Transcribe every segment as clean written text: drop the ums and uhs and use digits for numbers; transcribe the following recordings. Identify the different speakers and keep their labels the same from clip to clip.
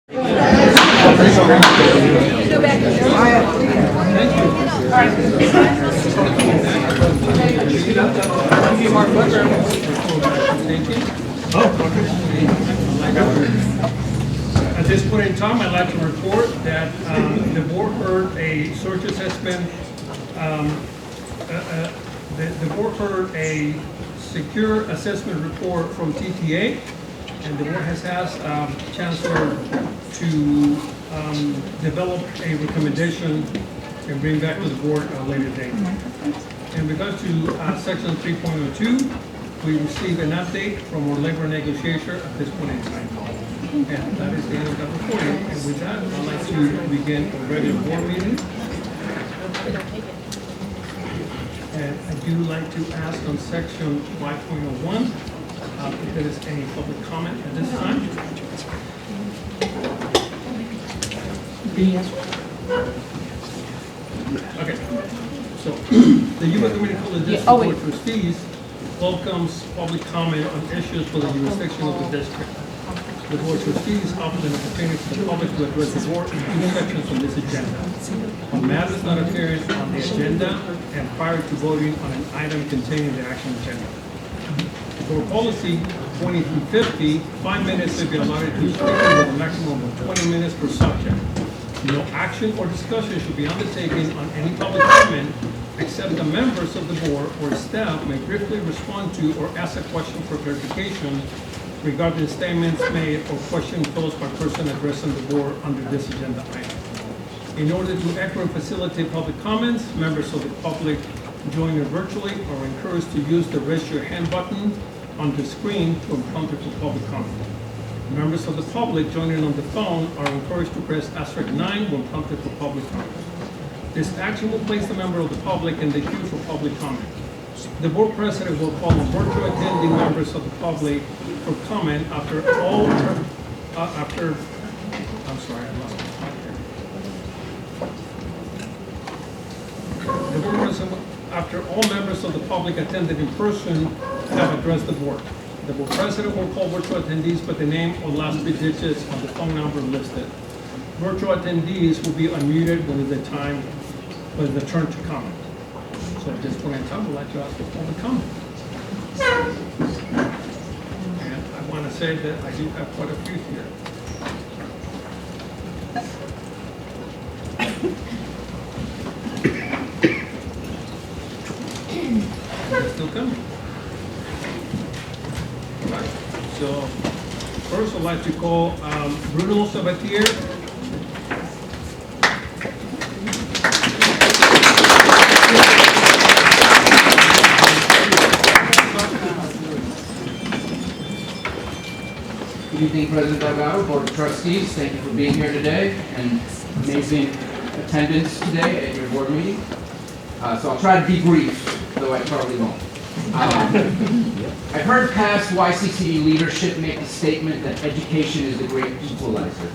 Speaker 1: At this point in time, I'd like to report that the board heard a search assessment. The board heard a secure assessment report from TTA, and the board has asked Chancellor to develop a recommendation and bring back to the board at a later date. In regards to section 3.02, we received an update from our labor negotiator at this point in time. And that is the end of that reporting. And with that, I'd like to begin a regular board meeting. And I do like to ask on section 5.01 if there is any public comment at this time. Okay, so the Yuba Community College District Board of Trustees welcomes public comment on issues for the jurisdiction of the district. The Board of Trustees offers an opportunity for the public to address the board in two sections on this agenda. On matters not appearing on the agenda and prior to voting on an item containing the action agenda. For policy 20 through 50, 5 minutes may be allotted to speak with a maximum of 20 minutes per subject. No action or discussion should be undertaken on any public comment except the members of the board or staff may briefly respond to or ask a question for clarification regarding statements made or questions posed by person addressing the board under this agenda item. In order to accurately facilitate public comments, members of the public joining virtually are encouraged to use the raise your hand button on the screen when prompted for public comment. Members of the public joining on the phone are encouraged to press *9 when prompted for public comment. This action will place the member of the public in the queue for public comment. The board president will call on virtual attending members of the public for comment after all, I'm sorry, I lost my spot here. The board president, after all members of the public attended in person have addressed the board. The board president will call virtual attendees by the name or last three digits of the phone number listed. Virtual attendees will be unmuted when it's the turn to comment. So at this point in time, I'd like to ask for public comment. And I want to say that I do have quite a few here. They're still coming. All right. So first, I'd like to call Bruno Sabatier.
Speaker 2: Good evening, President Delgado, Board of Trustees. Thank you for being here today and amazing attendance today at your board meeting. So I'll try to be brief, though I probably won't. I've heard past YCCD leadership make the statement that education is the great equalizer.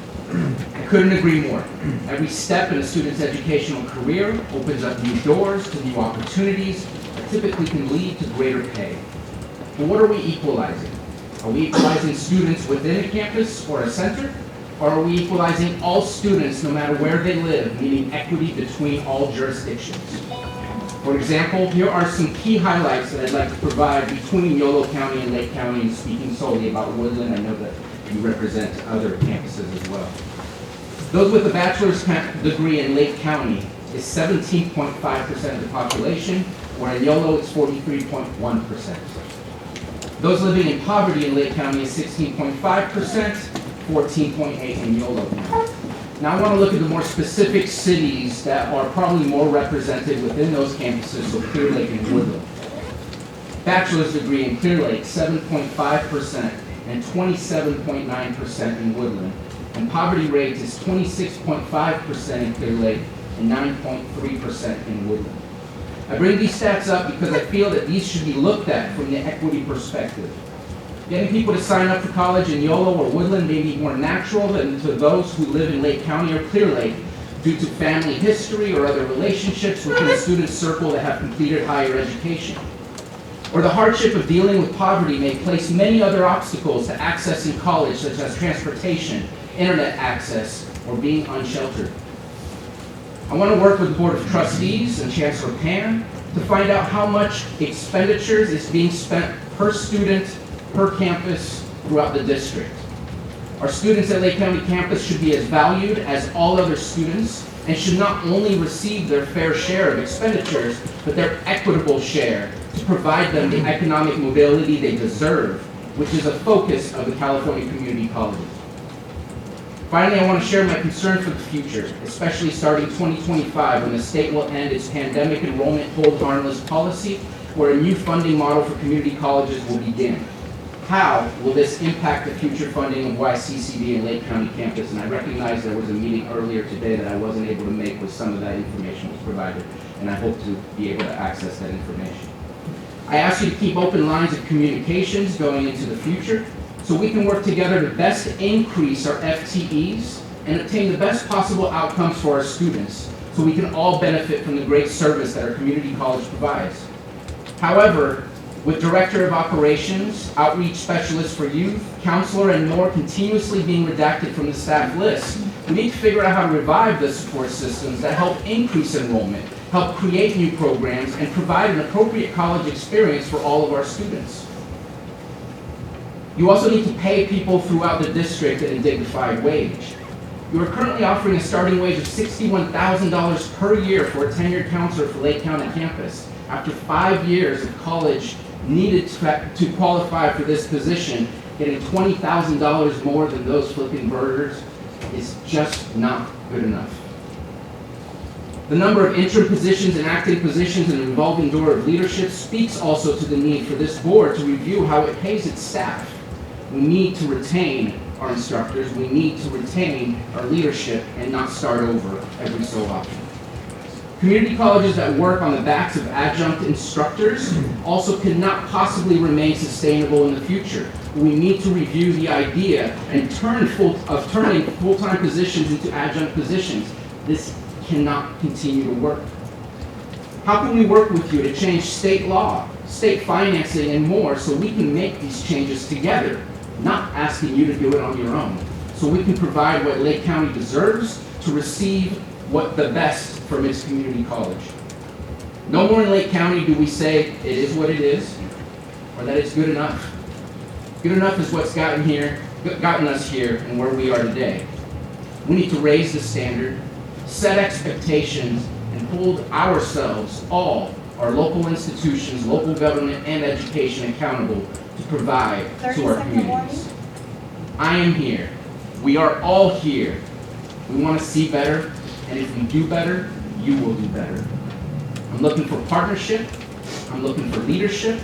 Speaker 2: I couldn't agree more. Every step in a student's educational career opens up new doors to new opportunities that typically can lead to greater pay. But what are we equalizing? Are we equalizing students within a campus or a center? Or are we equalizing all students no matter where they live, meaning equity between all jurisdictions? For example, here are some key highlights that I'd like to provide between Yolo County and Lake County, and speaking solely about Woodland. I know that you represent other campuses as well. Those with a bachelor's degree in Lake County is 17.5% of the population, where in Yolo it's 43.1%. Those living in poverty in Lake County is 16.5%, 14.8% in Yolo County. Now I want to look at the more specific cities that are probably more represented within those campuses, so Clearlake and Woodland. Bachelor's degree in Clearlake, 7.5% and 27.9% in Woodland. And poverty rate is 26.5% in Clearlake and 9.3% in Woodland. I bring these stats up because I feel that these should be looked at from the equity perspective. Getting people to sign up for college in Yolo or Woodland may be more natural than to those who live in Lake County or Clearlake due to family history or other relationships within a student circle that have completed higher education. Or the hardship of dealing with poverty may place many other obstacles to accessing college, such as transportation internet access, or being unsheltered. I want to work with the Board of Trustees and Chancellor Pan to find out how much expenditures is being spent per student, per campus, throughout the district. Our students at Lake County campus should be as valued as all other students and should not only receive their fair share of expenditures, but their equitable share to provide them the economic mobility they deserve, which is a focus of the California Community Colleges. Finally, I want to share my concern for the future, especially starting 2025 when the state will end its pandemic enrollment hold harmless policy, where a new funding model for community colleges will begin. How will this impact the future funding of YCCD and Lake County campus? And I recognize there was a meeting earlier today that I wasn't able to make where some of that information was provided, and I hope to be able to access that information. I ask you to keep open lines of communications going into the future so we can work together to best increase our FTEs and obtain the best possible outcomes for our students so we can all benefit from the great service that our community college provides. However, with Director of Operations, Outreach Specialist for Youth, Counselor, and more continuously being redacted from the staff list, we need to figure out how to revive the support systems that help increase enrollment, help create new programs, and provide an appropriate college experience for all of our students. You also need to pay people throughout the district at a dignified wage. You are currently offering a starting wage of $61,000 per year for a tenured counselor for Lake County campus. After 5 years of college needed to qualify for this position, getting $20,000 more than those flipping burgers is just not good enough. The number of interim positions and acting positions and a revolving door of leadership speaks also to the need for this board to review how it pays its staff. We need to retain our instructors, we need to retain our leadership and not start over every so often. Community colleges that work on the backs of adjunct instructors also cannot possibly remain sustainable in the future. We need to review the idea and turning full-time positions into adjunct positions. This cannot continue to work. How can we work with you to change state law, state financing, and more so we can make these changes together, not asking you to do it on your own, so we can provide what Lake County deserves to receive what the best from its community college. No more in Lake County do we say it is what it is, or that it's good enough. Good enough is what's gotten us here and where we are today. We need to raise the standard, set expectations, and hold ourselves, all our local institutions, local government, and education accountable to provide to our communities. I am here. We are all here. We want to see better, and if we do better, you will do better. I'm looking for partnership. I'm looking for leadership.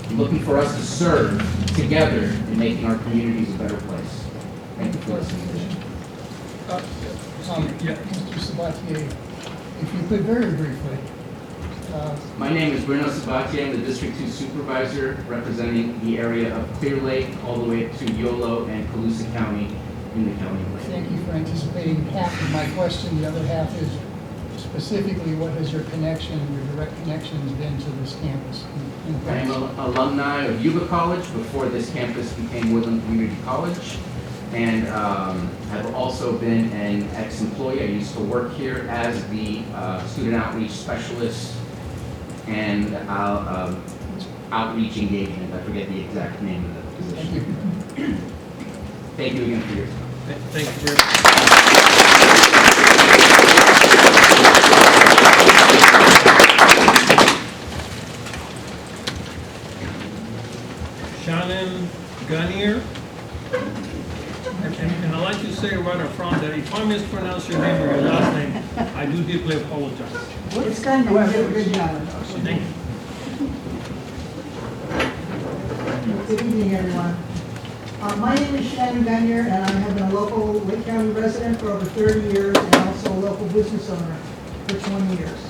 Speaker 2: I'm looking for us to serve together in making our communities a better place. Thank you for listening.
Speaker 3: Mr. Sabatier, if you could very briefly.
Speaker 2: My name is Bruno Sabatier. I'm the District 2 Supervisor representing the area of Clearlake all the way to Yolo and Colusa County in the County of Lake.
Speaker 3: Thank you for anticipating half of my question. The other half is specifically what has your connection, your direct connections been to this campus?
Speaker 2: I am an alumni of Yuba College before this campus became Woodland Community College, and have also been an ex-employee. I used to work here as the student outreach specialist and outreach engagement. I forget the exact name of the position.
Speaker 3: Thank you.
Speaker 2: Thank you again for your time.
Speaker 1: Thank you very much. Shannon Gunnier. And I'd like to say right up front that if I mispronounce your name or your last name, I do deeply apologize.
Speaker 4: It's done, you did a good job.
Speaker 1: Thank you.
Speaker 4: Good evening, everyone. My name is Shannon Gunnier, and I have been a local Lake County resident for over 30 years and also a local business owner for 20 years.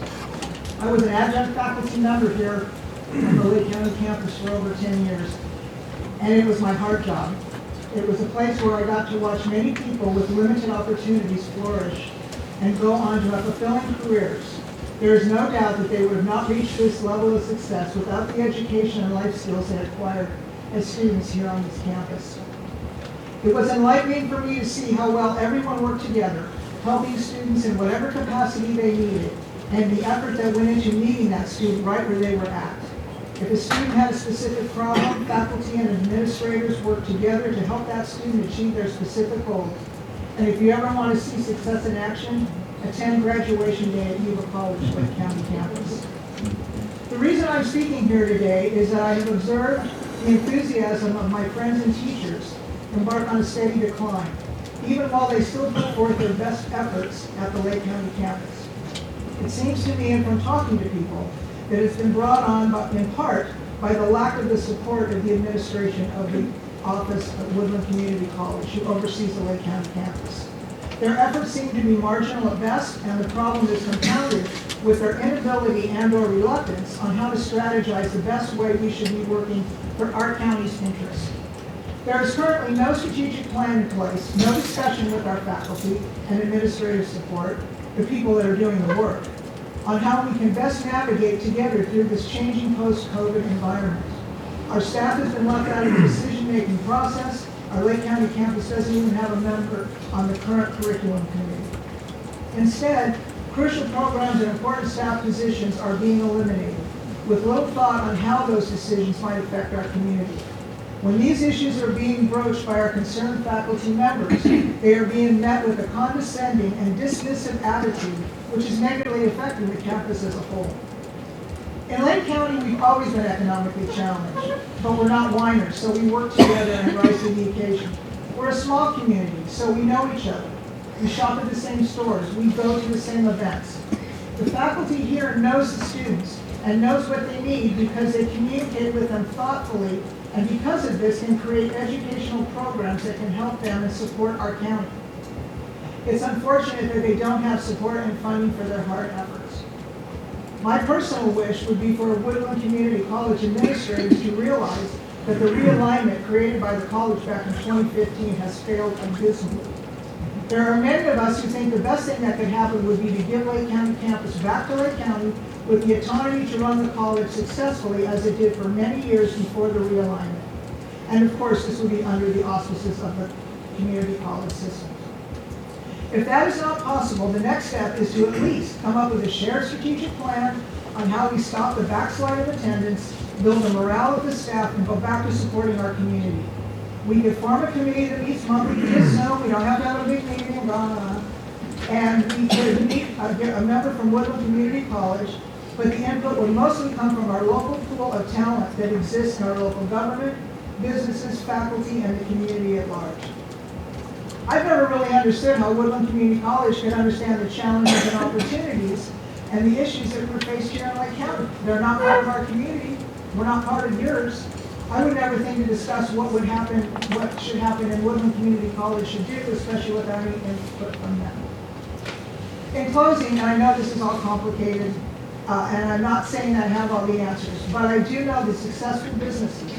Speaker 4: I was an adjunct faculty member here on the Lake County campus for over 10 years, and it was my heart job. It was a place where I got to watch many people with limited opportunities flourish and go on to have fulfilling careers. There is no doubt that they would have not reached this level of success without the education and life skills they acquired as students here on this campus. It was enlightening for me to see how well everyone worked together, helping students in whatever capacity they needed, and the effort that went into meeting that student right where they were at. If a student had a specific problem, faculty and administrators worked together to help that student achieve their specific goals. And if you ever want to see success in action, attend graduation day at Yuba College, Lake County campus. The reason I'm speaking here today is that I have observed the enthusiasm of my friends and teachers embark on a steady decline, even while they still put forth their best efforts at the Lake County campus. It seems to me, and from talking to people, that it's been brought on in part by the lack of the support of the administration of the office of Woodland Community College, who oversees the Lake County campus. Their efforts seem to be marginal at best, and the problem is compounded with their inability and/or reluctance on how to strategize the best way we should be working for our county's interests. There is currently no strategic plan in place, no discussion with our faculty and administrative support, the people that are doing the work, on how we can best navigate together through this changing post-COVID environment. Our staff has been left out of the decision-making process. Our Lake County campus doesn't even have a member on the current curriculum committee. Instead, crucial programs and important staff positions are being eliminated, with little thought on how those decisions might affect our community. When these issues are being broached by our concerned faculty members, they are being met with a condescending and dismissive attitude, which is negatively affecting the campus as a whole. In Lake County, we've always been economically challenged, but we're not whiners, so we work together and rise to the occasion. We're a small community, so we know each other. We shop at the same stores. We go to the same events. The faculty here knows the students and knows what they need because they communicate with them thoughtfully, and because of this can create educational programs that can help them and support our county. It's unfortunate that they don't have support and funding for their hard efforts. My personal wish would be for Woodland Community College administrators to realize that the realignment created by the college back in 2015 has failed abysmally. There are many of us who think the best thing that could happen would be to give Lake County campus back to Lake County with the autonomy to run the college successfully as it did for many years before the realignment. And of course, this would be under the auspices of the community college system. If that is not possible, the next step is to at least come up with a shared strategic plan on how we stop the backslide of attendance, build the morale of the staff, and go back to supporting our community. We could form a committee that meets monthly, just so we don't have to have a big meeting, blah, blah, blah. And we could meet a member from Woodland Community College, but the input would mostly come from our local pool of talent that exists in our local government, businesses, faculty, and the community at large. I've never really understood how Woodland Community College could understand the challenges and opportunities and the issues that we're faced here in Lake County. They're not part of our community. We're not part of yours. I would never think to discuss what would happen, what should happen in Woodland Community College should do, especially without any input from them. In closing, and I know this is all complicated, and I'm not saying I have all the answers, but I do know that successful businesses,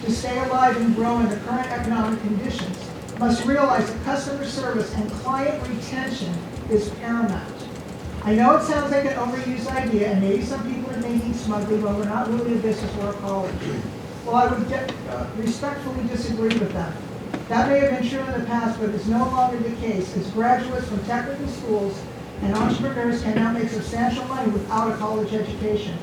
Speaker 4: to stay alive and grow in the current economic conditions, must realize that customer service and client retention is paramount. I know it sounds like an overused idea, and maybe some people are thinking smugly, but we're not really a business or a college. Well, I would respectfully disagree with them. That may have been true in the past, but it's no longer the case, as graduates from technical schools and entrepreneurs can now make substantial money without a college education.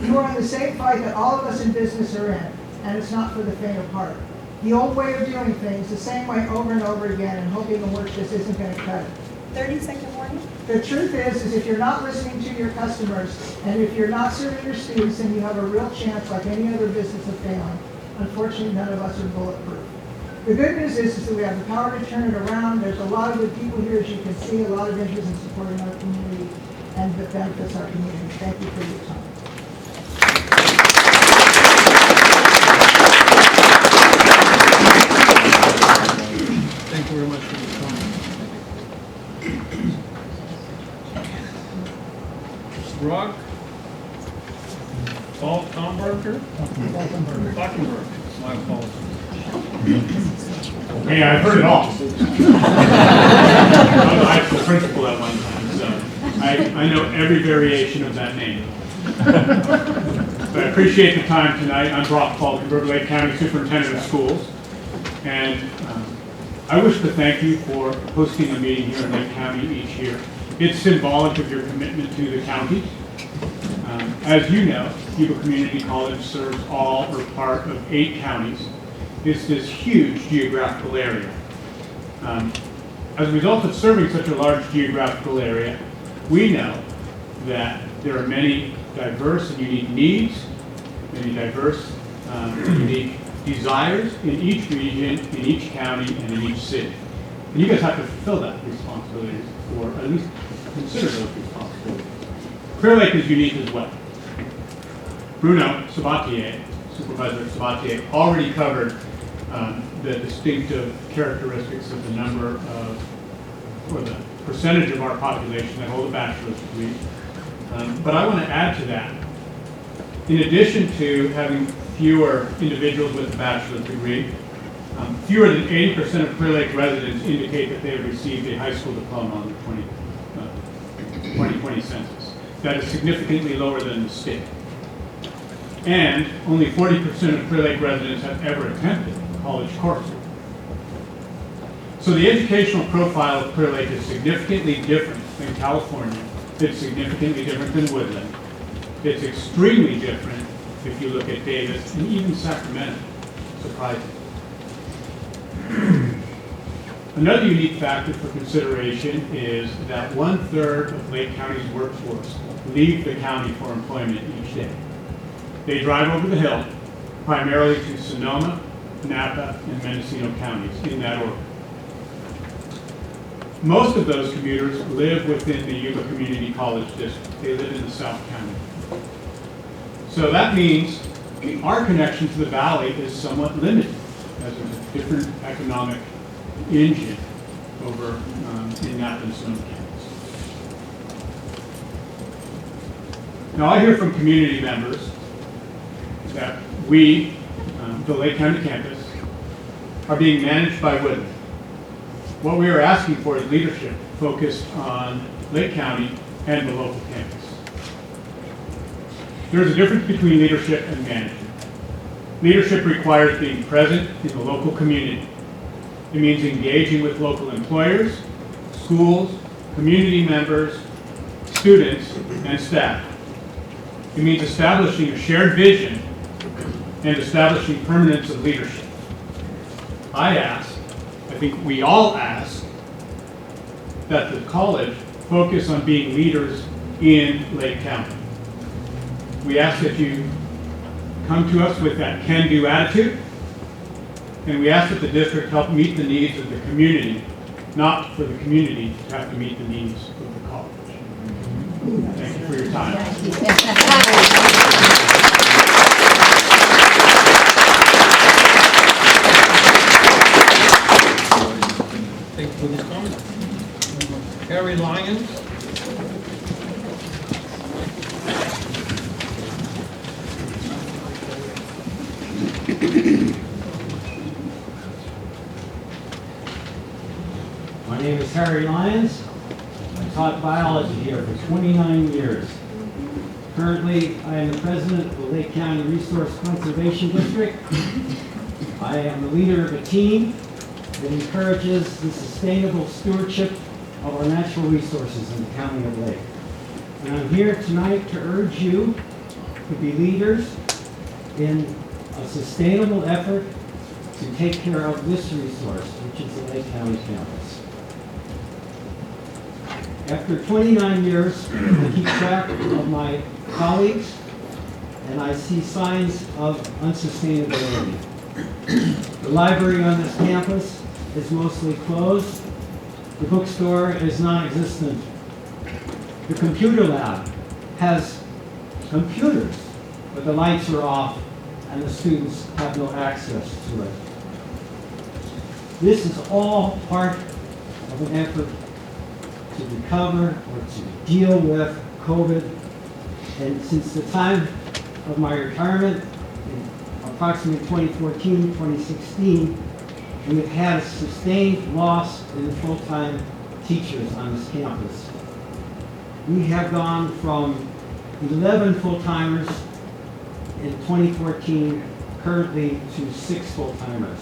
Speaker 4: You are in the same fight that all of us in business are in, and it's not for the faint of heart. The old way of doing things, the same way over and over again, and hoping it works just isn't going to cut it.
Speaker 5: 30-second warning.
Speaker 4: The truth is if you're not listening to your customers, and if you're not serving your students, then you have a real chance, like any other business, of failing. Unfortunately, none of us are bulletproof. The good news is that we have the power to turn it around. There's a lot of good people here, as you can see, a lot of interest in supporting our community and that benefits our community. Thank you for your time.
Speaker 1: Thank you very much for your comment. Rock, Paul Tomberger, Falkenberg. My apologies.
Speaker 6: Hey, I've heard it all. I was the principal at one time, so I know every variation of that name. But I appreciate the time tonight. I'm Brock Falkenberg, Lake County Superintendent of Schools. And I wish to thank you for hosting a meeting here in Lake County each year. It's symbolic of your commitment to the county. As you know, Yuba Community College serves all or part of 8 counties. It's this huge geographical area. As a result of serving such a large geographical area, we know that there are many diverse and unique needs, many diverse and unique desires in each region, in each county, and in each city. And you guys have to fulfill that responsibility, or at least consider those responsibilities. Clearlake is unique as well. Bruno Sabatier, Supervisor Sabatier, already covered the distinctive characteristics of the number of, or the percentage of our population that hold a bachelor's degree. But I want to add to that. In addition to having fewer individuals with a bachelor's degree, fewer than 80% of Clearlake residents indicate that they have received a high school diploma on the 2020 census. That is significantly lower than the state. And only 40% of Clearlake residents have ever attempted college coursework. So the educational profile of Clearlake is significantly different than California. It's significantly different than Woodland. It's extremely different if you look at Davis and even Sacramento, surprisingly. Another unique factor for consideration is that 1/3 of Lake County's workforce leave the county for employment each day. They drive over the hill, primarily to Sonoma, Napa, and Mendocino counties, in that order. Most of those commuters live within the Yuba Community College District. They live in the South County. So that means our connection to the valley is somewhat limited, as there's a different economic engine over in Napa and Sonoma counties. Now I hear from community members that we, the Lake County campus, are being managed by Woodland. What we are asking for is leadership focused on Lake County and the local campus. There is a difference between leadership and management. Leadership requires being present in the local community. It means engaging with local employers, schools, community members, students, and staff. It means establishing a shared vision and establishing permanence of leadership. I think we all ask that the college focus on being leaders in Lake County. We ask that you come to us with that can-do attitude, and we ask that the district help meet the needs of the community, not for the community to have to meet the needs of the college. Thank you for your time.
Speaker 1: Thank you for this comment. Harry Lyons.
Speaker 5: My name is Harry Lyons. I taught biology here for 29 years. Currently, I am the president of the Lake County Resource Conservation District. I am the leader of a team that encourages the sustainable stewardship of our natural resources in the County of Lake. And I'm here tonight to urge you to be leaders in a sustainable effort to take care of this resource, which is the Lake County campus. After 29 years, I keep track of my colleagues, and I see signs of unsustainability. The library on this campus is mostly closed. The bookstore is non-existent. The computer lab has computers, but the lights are off and the students have no access to it. This is all part of an effort to recover or to deal with COVID. And since the time of my retirement in approximately 2014, 2016, we have had a sustained loss in full-time teachers on this campus. We have gone from 11 full-timers in 2014 currently to 6 full-timers.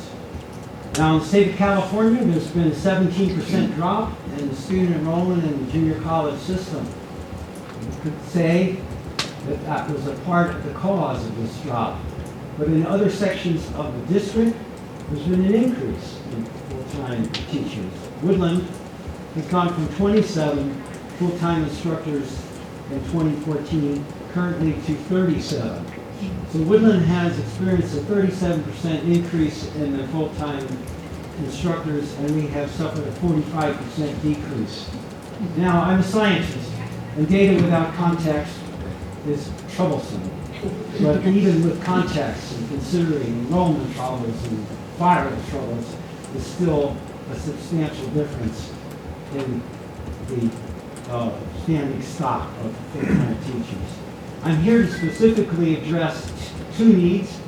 Speaker 5: Now, in the state of California, there's been a 17% drop in student enrollment in the junior college system. You could say that that was a part of the cause of this drop. But in other sections of the district, there's been an increase in full-time teachers. Woodland has gone from 27 full-time instructors in 2014 currently to 37. So Woodland has experienced a 37% increase in their full-time instructors, and we have suffered a 45% decrease. Now, I'm a scientist, and data without context is troublesome. But even with context and considering enrollment troubles and viral troubles, is still a substantial difference in the standing stock of full-time teachers. I'm here to specifically address two needs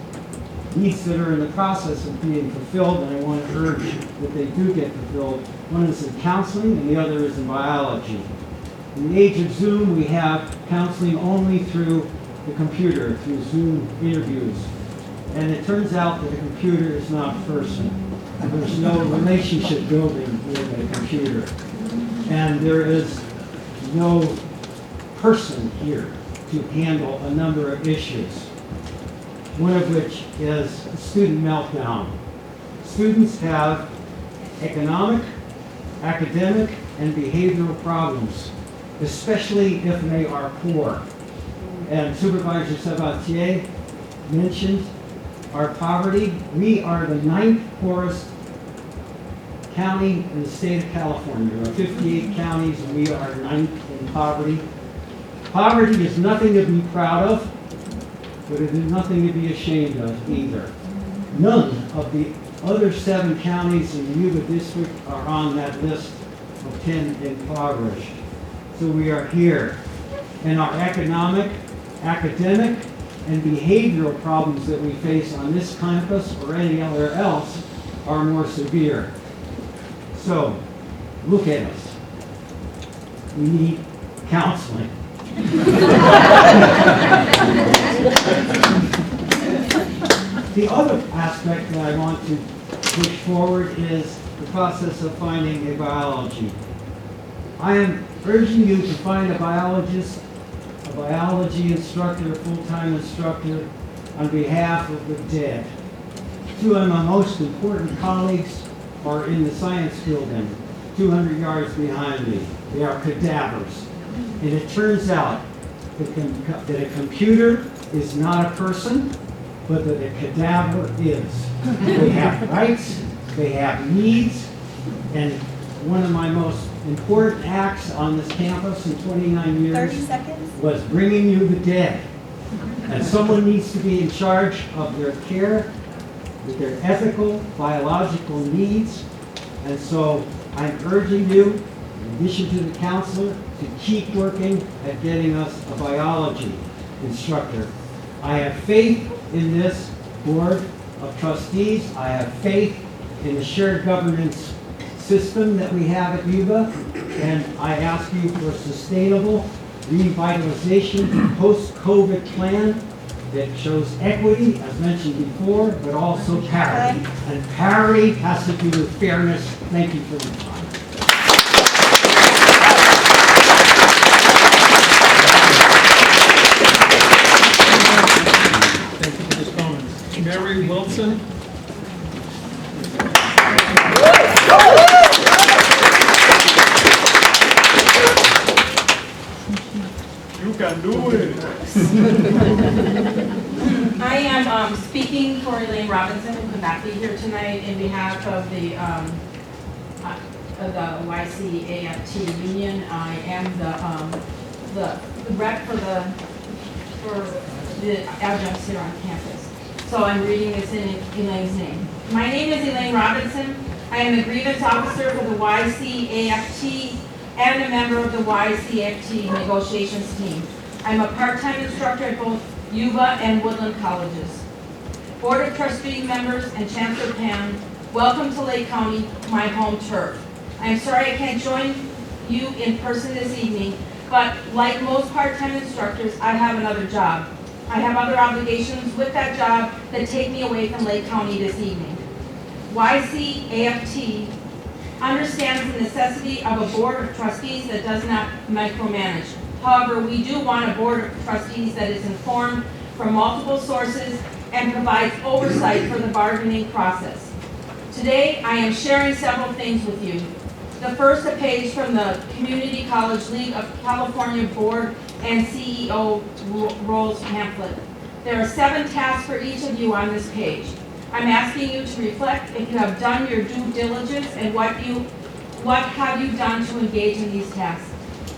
Speaker 5: that are in the process of being fulfilled, and I want to urge that they do get fulfilled. One is in counseling, and the other is in biology. In the age of Zoom, we have counseling only through the computer, through Zoom interviews. And it turns out that a computer is not a person. There's no relationship building with a computer. And there is no person here to handle a number of issues, one of which is student meltdown. Students have economic, academic, and behavioral problems, especially if they are poor. And Supervisor Sabatier mentioned our poverty. We are the 9th poorest county in the state of California. There are 58 counties, and we are 9th in poverty. Poverty is nothing to be proud of, but it is nothing to be ashamed of either. None of the other 7 counties in the Yuba district are on that list of 10 impoverished. So we are here. And our economic, academic, and behavioral problems that we face on this campus or anywhere else are more severe. So, look at us. We need counseling. The other aspect that I want to push forward is the process of finding a biology. I am urging you to find a biologist, a biology instructor, a full-time instructor on behalf of the dead. Two of my most important colleagues are in the science building, 200 yards behind me. They are cadavers. And it turns out that a computer is not a person, but that a cadaver is. They have rights, they have needs, and one of my most important acts on this campus in 29 years
Speaker 7: 30 seconds.
Speaker 5: was bringing you the dead. And someone needs to be in charge of their care, with their ethical, biological needs. And so I'm urging you, in addition to the counselor, to keep working at getting us a biology instructor. I have faith in this board of trustees. I have faith in the shared governance system that we have at Yuba, and I ask you for a sustainable revitalization post-COVID plan that shows equity, as mentioned before, but also parity. And parity has to do with fairness. Thank you for your time.
Speaker 1: Thank you for those comments. Mary Wilson.
Speaker 6: You can do it.
Speaker 8: I am speaking for Elaine Robinson, who could not be here tonight, in behalf of the YCAFT union. I am the rep for the adjuncts here on campus. So I'm reading this in Elaine's name. My name is Elaine Robinson. I am the grievance officer for the YCAFT and a member of the YCAFT negotiations team. I'm a part-time instructor at both Yuba and Woodland colleges. Board of Trustee members and Chancellor Pan, welcome to Lake County, my home turf. I'm sorry I can't join you in person this evening, but like most part-time instructors, I have another job. I have other obligations with that job that take me away from Lake County this evening. YCAFT understands the necessity of a board of trustees that does not micromanage. However, we do want a board of trustees that is informed from multiple sources and provides oversight for the bargaining process. Today, I am sharing several things with you. The first, a page from the Community College League of California Board and CEO Roles pamphlet. There are 7 tasks for each of you on this page. I'm asking you to reflect if you have done your due diligence and what have you done to engage in these tasks.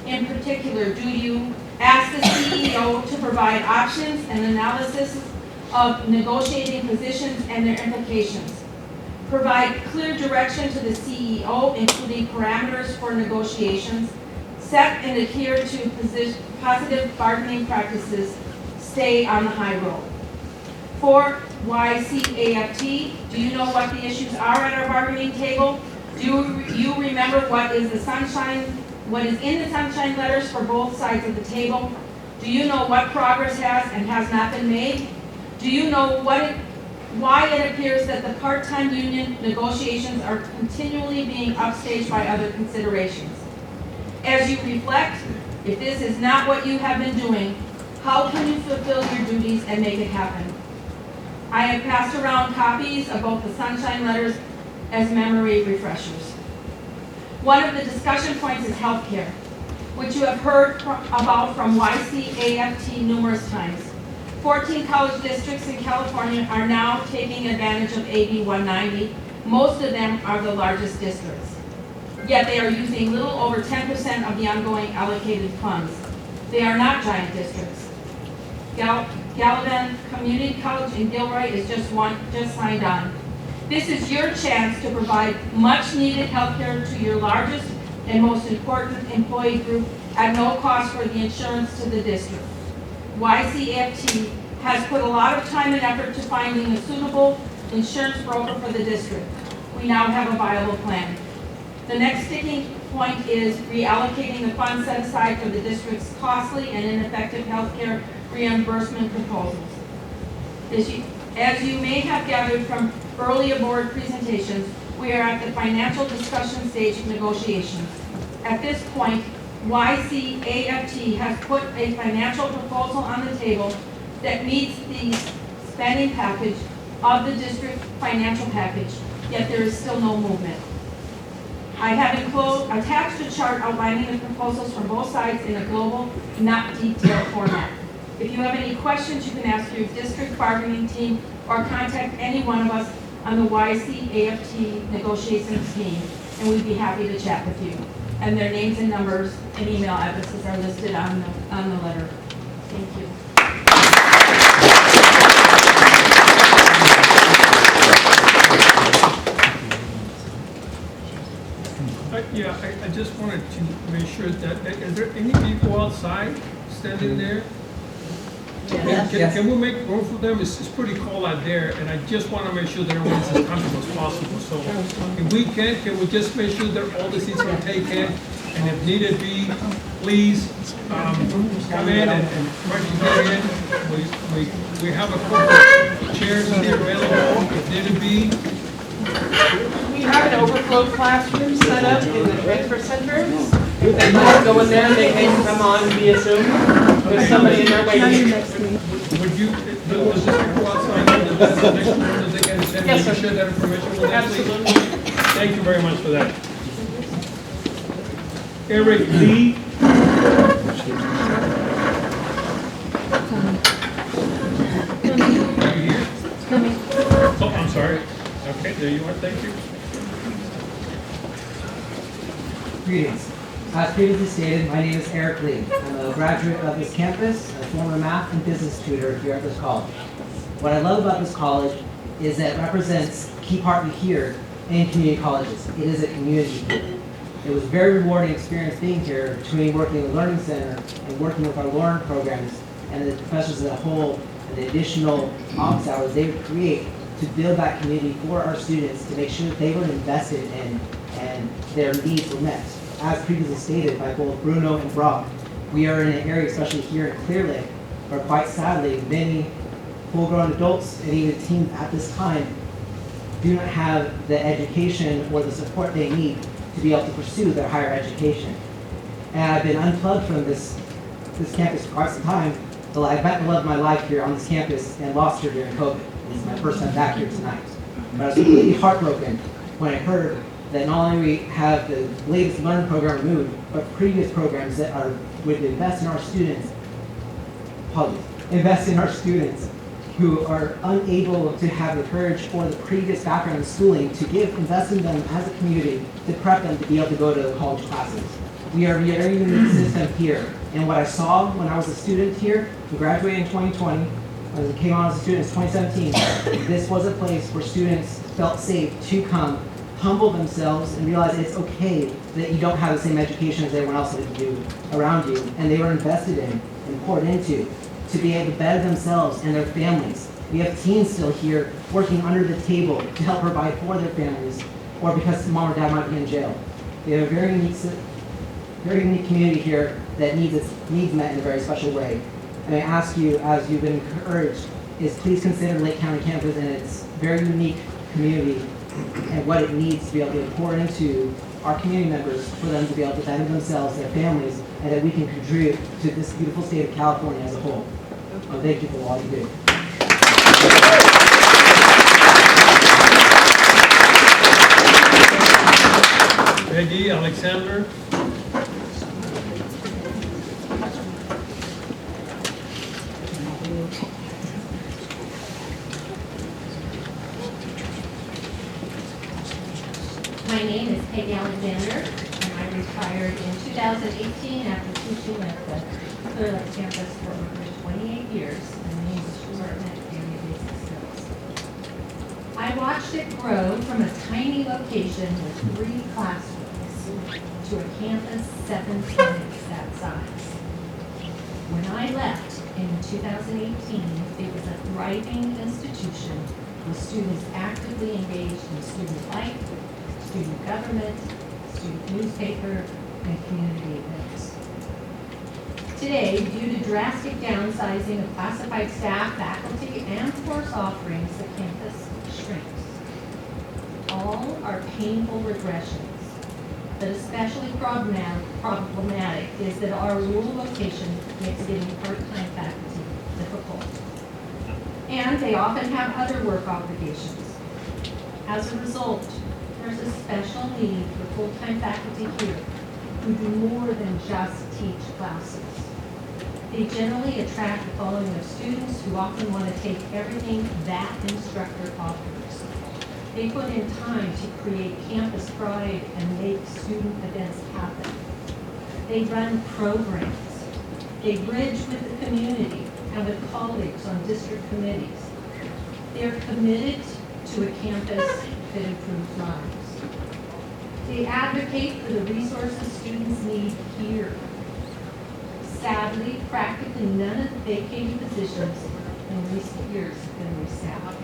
Speaker 8: In particular, do you ask the CEO to provide options and analysis of negotiating positions and their implications? Provide clear direction to the CEO, including parameters for negotiations. Set and adhere to positive bargaining practices. Stay on the high road. 4, YCAFT, do you know what the issues are at our bargaining table? Do you remember what is in the sunshine letters for both sides of the table? Do you know what progress has and has not been made? Do you know why it appears that the part-time union negotiations are continually being upstaged by other considerations? As you reflect, if this is not what you have been doing, how can you fulfill your duties and make it happen? I have passed around copies of both the sunshine letters as memory refreshers. One of the discussion points is healthcare, which you have heard about from YCAFT numerous times. 14 college districts in California are now taking advantage of AB 190. Most of them are the largest districts. Yet they are using little over 10% of the ongoing allocated funds. They are not giant districts. Gallivan Community College in Gilroy is just signed on. This is your chance to provide much needed health care to your largest and most important employee group at no cost for the insurance to the district. YCFT has put a lot of time and effort to finding a suitable insurance broker for the district. We now have a viable plan. The next sticking point is reallocating the funds set aside for the district's costly and ineffective health care reimbursement proposals. As you may have gathered from earlier board presentations, we are at the financial discussion stage of negotiations. At this point, YCAFT has put a financial proposal on the table that meets the spending package of the district financial package, yet there is still no movement. I have attached a chart outlining the proposals from both sides in a global, not detailed format. If you have any questions, you can ask your district bargaining team or contact any one of us on the YCAFT negotiations team, and we'd be happy to chat with you. And their names and numbers and email addresses are listed on the letter. Thank you.
Speaker 1: I just wanted to make sure that, is there any people outside standing there?
Speaker 2: Yes.
Speaker 1: Can we make room for them? It's pretty cold out there, and I just want to make sure that everyone's as comfortable as possible. So if we can we just make sure that all the seats are taken, and if needed be, please come in and try to get in. We have a couple of chairs here available if needed be.
Speaker 7: We have an overflow classroom set up in the transfer center. If they want to go in there, they can come on via Zoom. There's somebody in there waiting.
Speaker 1: Would you, does this people outside know that that's the next one, does they can send
Speaker 7: Yes,
Speaker 1: you
Speaker 7: sir.
Speaker 1: share that information with us, please?
Speaker 7: Absolutely.
Speaker 1: Thank you very much for that. Eric Lee. Are you here? Oh, I'm sorry. Okay, there you are, thank you.
Speaker 9: Greetings. As previously stated, my name is Eric Lee. I'm a graduate of this campus, a former math and business tutor here at this college. What I love about this college is that it represents a key part we hear in community colleges. It is a community. It was a very rewarding experience being here between working in the Learning Center and working with our Learn programs and the professors as a whole and the additional office hours they would create to build that community for our students to make sure that they were invested in and their needs were met. As previously stated by both Bruno and Brock, we are in an area, especially here in Clearlake, where quite sadly, many full-grown adults and even teens at this time do not have the education or the support they need to be able to pursue their higher education. And I've been unplugged from this campus for quite some time, but I met the love of my life here on this campus and lost her during COVID. This is my first time back here tonight. But I was completely heartbroken when I heard that not only we have the latest Learn program removed, but previous programs that would invest in our students, who are unable to have the courage or the previous background in schooling to invest in them as a community to prep them to be able to go to the college classes. We are a very unique system here. And what I saw when I was a student here, who graduated in 2020, when I came on as a student in 2017, this was a place where students felt safe to come, humble themselves, and realize it's okay that you don't have the same education as everyone else would do around you. And they were invested in and poured into to be able to better themselves and their families. We have teens still here working under the table to help provide for their families, or because mom or dad might be in jail. We have a very unique community here that needs its needs met in a very special way. And I ask you, as you've been encouraged, is please consider Lake County campus and its very unique community and what it needs to be able to pour into our community members for them to be able to better themselves, their families, and that we can contribute to this beautiful state of California as a whole. Thank you for all you do.
Speaker 1: Eddie Alexander.
Speaker 10: My name is Peggy Alexander, and I retired in 2018 after teaching at the Clearlake campus for over 28 years in the English department and basic skills. I watched it grow from a tiny location with 3 classrooms to a campus 7 times that size. When I left in 2018, it was a thriving institution with students actively engaged in student life, student government, student newspaper, and community events. Today, due to drastic downsizing of classified staff, faculty, and course offerings, the campus shrinks. All are painful regressions, but especially problematic is that our rural location makes getting part-time faculty difficult. And they often have other work obligations. As a result, there's a special need for full-time faculty here who do more than just teach classes. They generally attract the following of students who often want to take everything that instructor offers. They put in time to create campus pride and make student events happen. They run programs. They bridge with the community and with colleagues on district committees. They're committed to a campus that improves lives. They advocate for the resources students need here. Sadly, practically none of the vacated positions in recent years have been restaffed.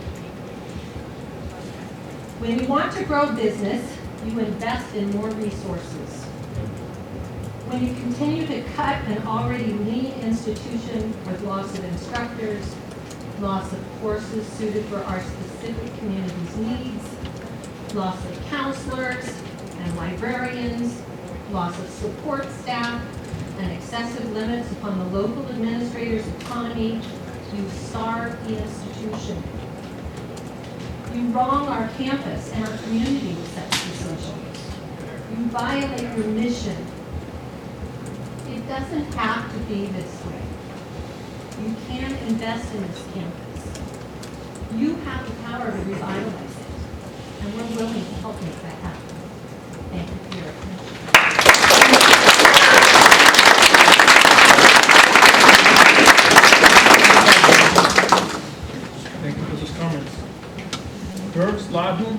Speaker 10: When you want to grow business, you invest in more resources. When you continue to cut an already lean institution with loss of instructors, loss of courses suited for our specific community's needs, loss of counselors and librarians, loss of support staff, and excessive limits upon the local administrator's autonomy, you starve the institution. You wrong our campus and our community with such decisions. You violate your mission. It doesn't have to be this way. You can invest in this campus. You have the power to revitalize it, and we're willing to help make that happen. Thank you for your attention.
Speaker 1: Thank you for those comments. George Ladin.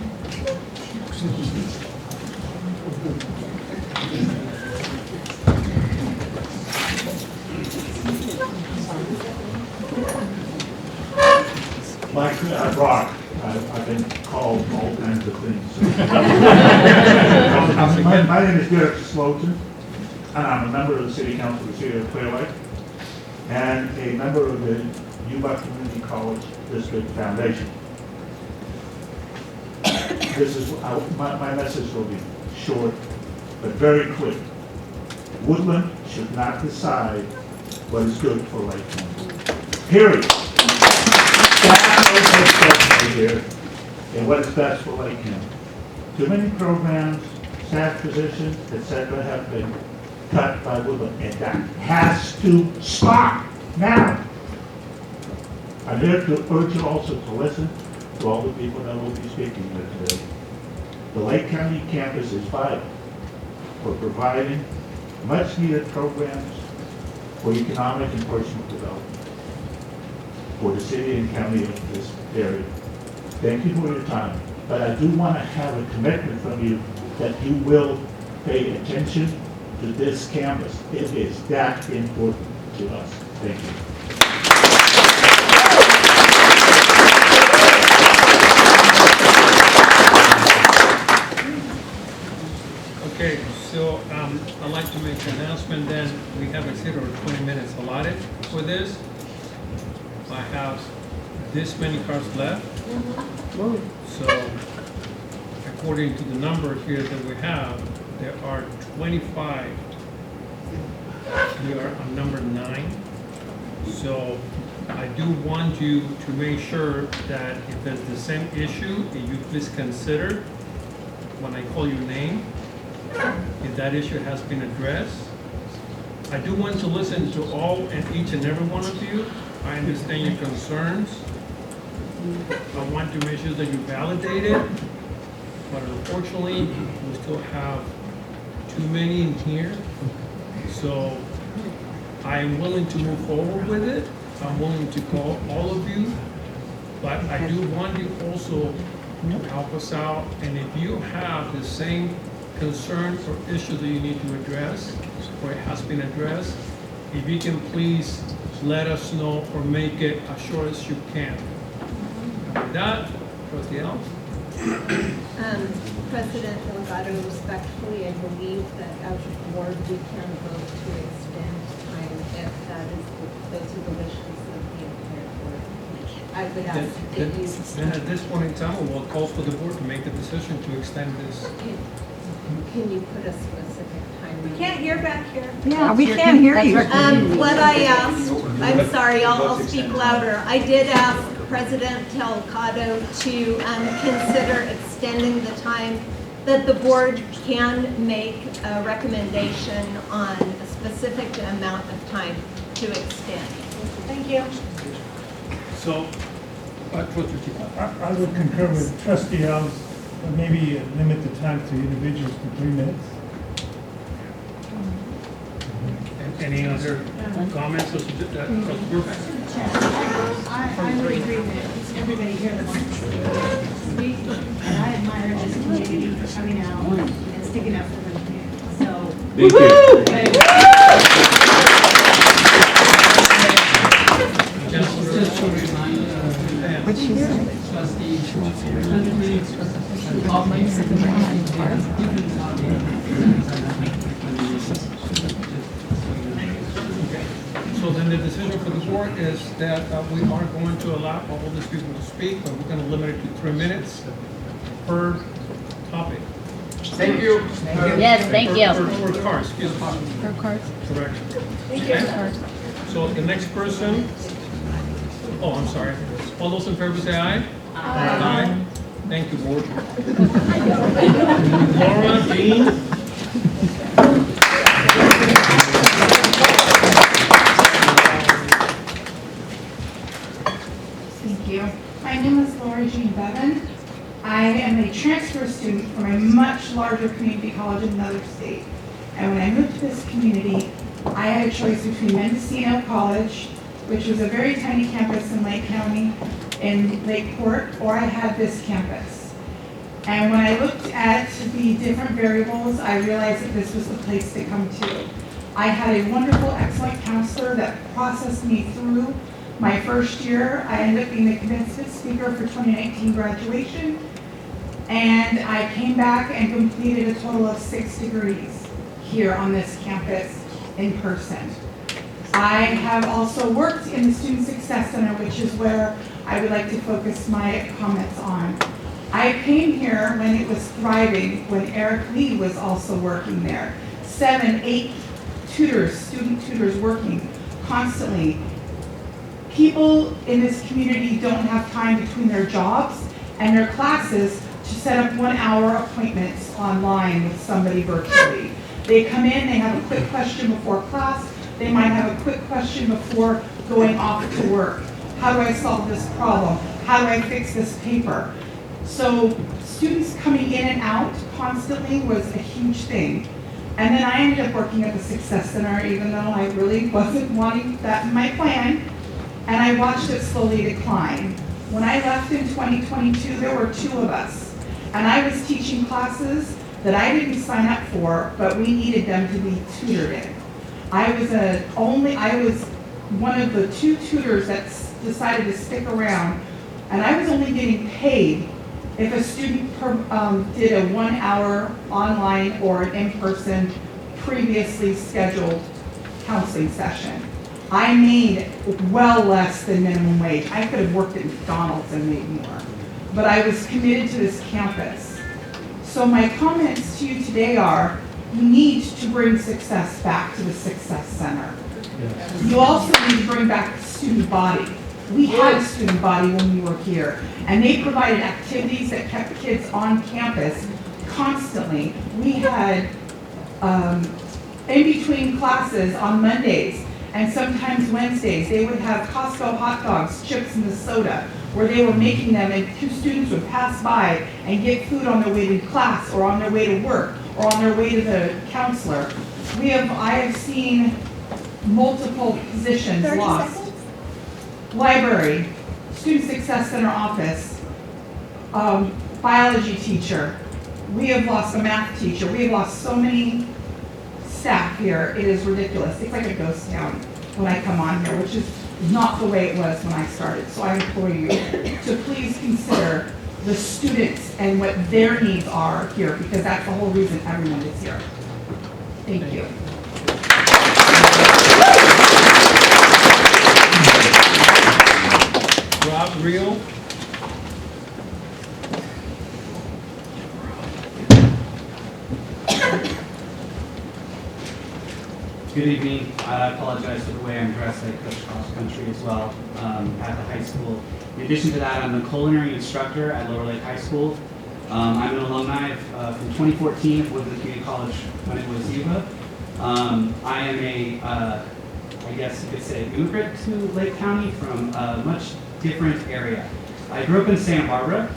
Speaker 11: Like Brock, I've been called all kinds of things. My name is Derek Slotin, and I'm a member of the City Council of the City of Clearlake, and a member of the Yuba Community College District Foundation. this is, my message will be short, but very clear. Woodland should not decide what is good for Lake County. Period. Staff knows what's best right here and what is best for Lake County. Too many programs, staff positions, etc., have been cut by Woodland, and that has to stop now. I'm here to urge you also to listen to all the people that will be speaking here today. The Lake County campus is vital for providing much-needed programs for economic and personal development for the city and county of this area. Thank you for your time, but I do want to have a commitment from you that you will pay attention to this campus. It is that important to us. Thank you.
Speaker 1: Okay, so I'd like to make an announcement then. We have a 20 minutes allotted for this. I have this many cards left. So according to the number here that we have, there are 25. We are on number 9. So I do want you to make sure that if there's the same issue, that you please consider when I call your name, if that issue has been addressed. I do want to listen to all and each and every one of you. I understand your concerns. I want to make sure that you validate it, but unfortunately, we still have too many in here. So I am willing to move forward with it. I'm willing to call all of you, but I do want you also to help us out. And if you have the same concern or issue that you need to address, or it has been addressed, if you can please let us know or make it as short as you can. With that, Trustee Alves.
Speaker 12: President Delgado, respectfully, I believe that as a board, we can vote to extend time if that is, those are the wishes of the entire board. I would ask that you.
Speaker 1: Then at this point in time, we'll call for the board to make the decision to extend this.
Speaker 12: Can you put a specific time?
Speaker 8: We can't hear back here.
Speaker 13: Yeah, we can't hear you.
Speaker 12: What I asked, I'm sorry, I'll speak louder. I did ask President Delgado to consider extending the time that the board can make a recommendation on a specific amount of time to extend.
Speaker 8: Thank you.
Speaker 1: So, Trustee Chico.
Speaker 14: I would concur with Trustee Alves, but maybe limit the time to individuals to 3 minutes.
Speaker 1: Any other comments or suggestions?
Speaker 15: I'm in agreement. Everybody here that wants to speak, and I admire this community for coming out and sticking up for the community. So,
Speaker 2: Thank you.
Speaker 13: What she said.
Speaker 1: So then the decision for the board is that we are going to allow all these people to speak, but we're going to limit it to 3 minutes per topic.
Speaker 2: Thank you.
Speaker 10: Yes, thank you.
Speaker 1: Per card, excuse me.
Speaker 10: Per card.
Speaker 1: Correct. Okay. So the next person, oh, I'm sorry. All those in favor say aye. Aye. Thank you, board. Laura, Dean.
Speaker 15: thank you. My name is Laura Jean Bevan. I am a transfer student from a much larger community college in another state. And when I moved to this community, I had a choice between Mendocino College, which was a very tiny campus in Lake County, in Lakeport, or I had this campus. And when I looked at the different variables, I realized that this was the place to come to. I had a wonderful, excellent counselor that processed me through my first year. I ended up being the commencement speaker for 2019 graduation. And I came back and completed a total of 6 degrees here on this campus in person. I have also worked in the Student Success Center, which is where I would like to focus my comments on. I came here when it was thriving, when Eric Lee was also working there. 7, 8 tutors, student tutors working constantly. People in this community don't have time between their jobs and their classes to set up 1-hour appointments online with somebody virtually. They come in, they have a quick question before class, they might have a quick question before going off to work. How do I solve this problem? How do I fix this paper? So students coming in and out constantly was a huge thing. And then I ended up working at the Success Center, even though I really wasn't wanting that in my plan. And I watched it slowly decline. When I left in 2022, there were 2 of us. And I was teaching classes that I didn't sign up for, but we needed them to be tutored in. I was one of the 2 tutors that decided to stick around, and I was only getting paid if a student did a 1-hour online or an in-person previously scheduled counseling session. I made well less than minimum wage. I could have worked at McDonald's and made more, but I was committed to this campus. So my comments to you today are, you need to bring success back to the Success Center. Yes. You also need to bring back the student body. We had a student body when we were here, and they provided activities that kept kids on campus constantly. We had, in between classes on Mondays and sometimes Wednesdays, they would have Costco hot dogs, chips, and the soda, where they were making them, and 2 students would pass by and get food on their way to class or on their way to work or on their way to the counselor. I have seen multiple positions
Speaker 12: 30
Speaker 15: lost.
Speaker 12: seconds?
Speaker 15: Library, Student Success Center office, biology teacher. We have lost a math teacher. We have lost so many staff here. It is ridiculous. It's like a ghost town when I come on here, which is not the way it was when I started. So I implore you to please consider the students and what their needs are here, because that's the whole reason everyone is here. Thank you.
Speaker 1: Rob Rio.
Speaker 16: Good evening. I apologize for the way I'm dressed. I coach cross country as well at the high school. In addition to that, I'm a culinary instructor at Lower Lake High School. I'm an alumni from 2014 of Woodland Community College when it was Yuba. I am I guess you could say, immigrant to Lake County from a much different area. I grew up in Santa Barbara,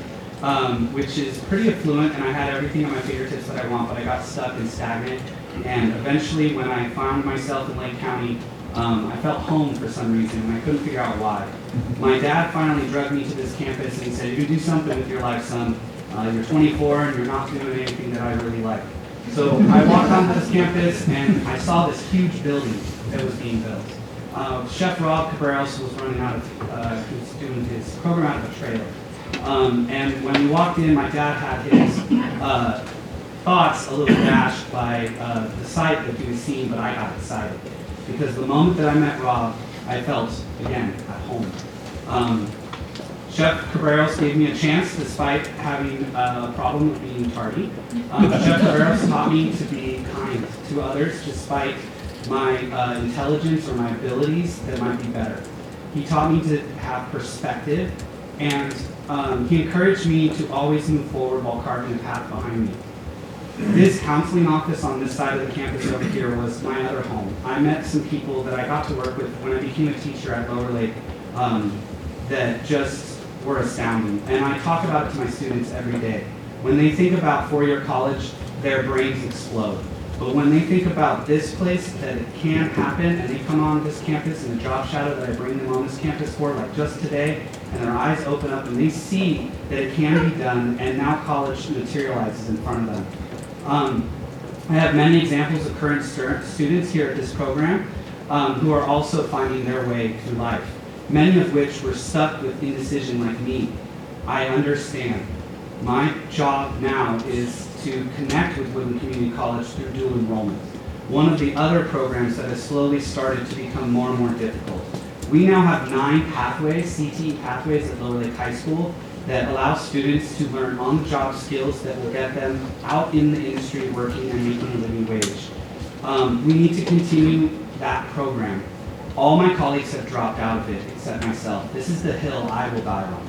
Speaker 16: which is pretty affluent, and I had everything at my fingertips that I want, but I got stuck and stagnant. And eventually, when I found myself in Lake County, I felt home for some reason, and I couldn't figure out why. My dad finally drugged me to this campus, and he said, "You can do something with your life, son. You're 24, and you're not doing anything that I really like." So I walked onto this campus, and I saw this huge building that was being built. Chef Rob Cabreros was running out of, he was doing his program out of a trailer. And when we walked in, my dad had his thoughts a little dashed by the sight that he was seeing, but I got excited. Because the moment that I met Rob, I felt, again, at home. Chef Cabreros gave me a chance despite having a problem with being tardy. Chef Cabreros taught me to be kind to others despite my intelligence or my abilities that might be better. He taught me to have perspective, and he encouraged me to always move forward while carving a path behind me. This counseling office on this side of the campus over here was my other home. I met some people that I got to work with when I became a teacher at Lower Lake that just were astounding. And I talk about it to my students every day. When they think about four-year college, their brains explode. But when they think about this place, that it can happen, and they come on this campus and the job shadow that I bring them on this campus for, like just today, and their eyes open up and they see that it can be done, and now college materializes in front of them. I have many examples of current students here at this program who are also finding their way through life, many of which were stuck with indecision like me. I understand. My job now is to connect with Woodland Community College through dual enrollment, one of the other programs that has slowly started to become more and more difficult. We now have 9 pathways, CTE pathways at Lower Lake High School, that allows students to learn on-the-job skills that will get them out in the industry working and making a living wage. We need to continue that program. All my colleagues have dropped out of it except myself. This is the hill I will die on.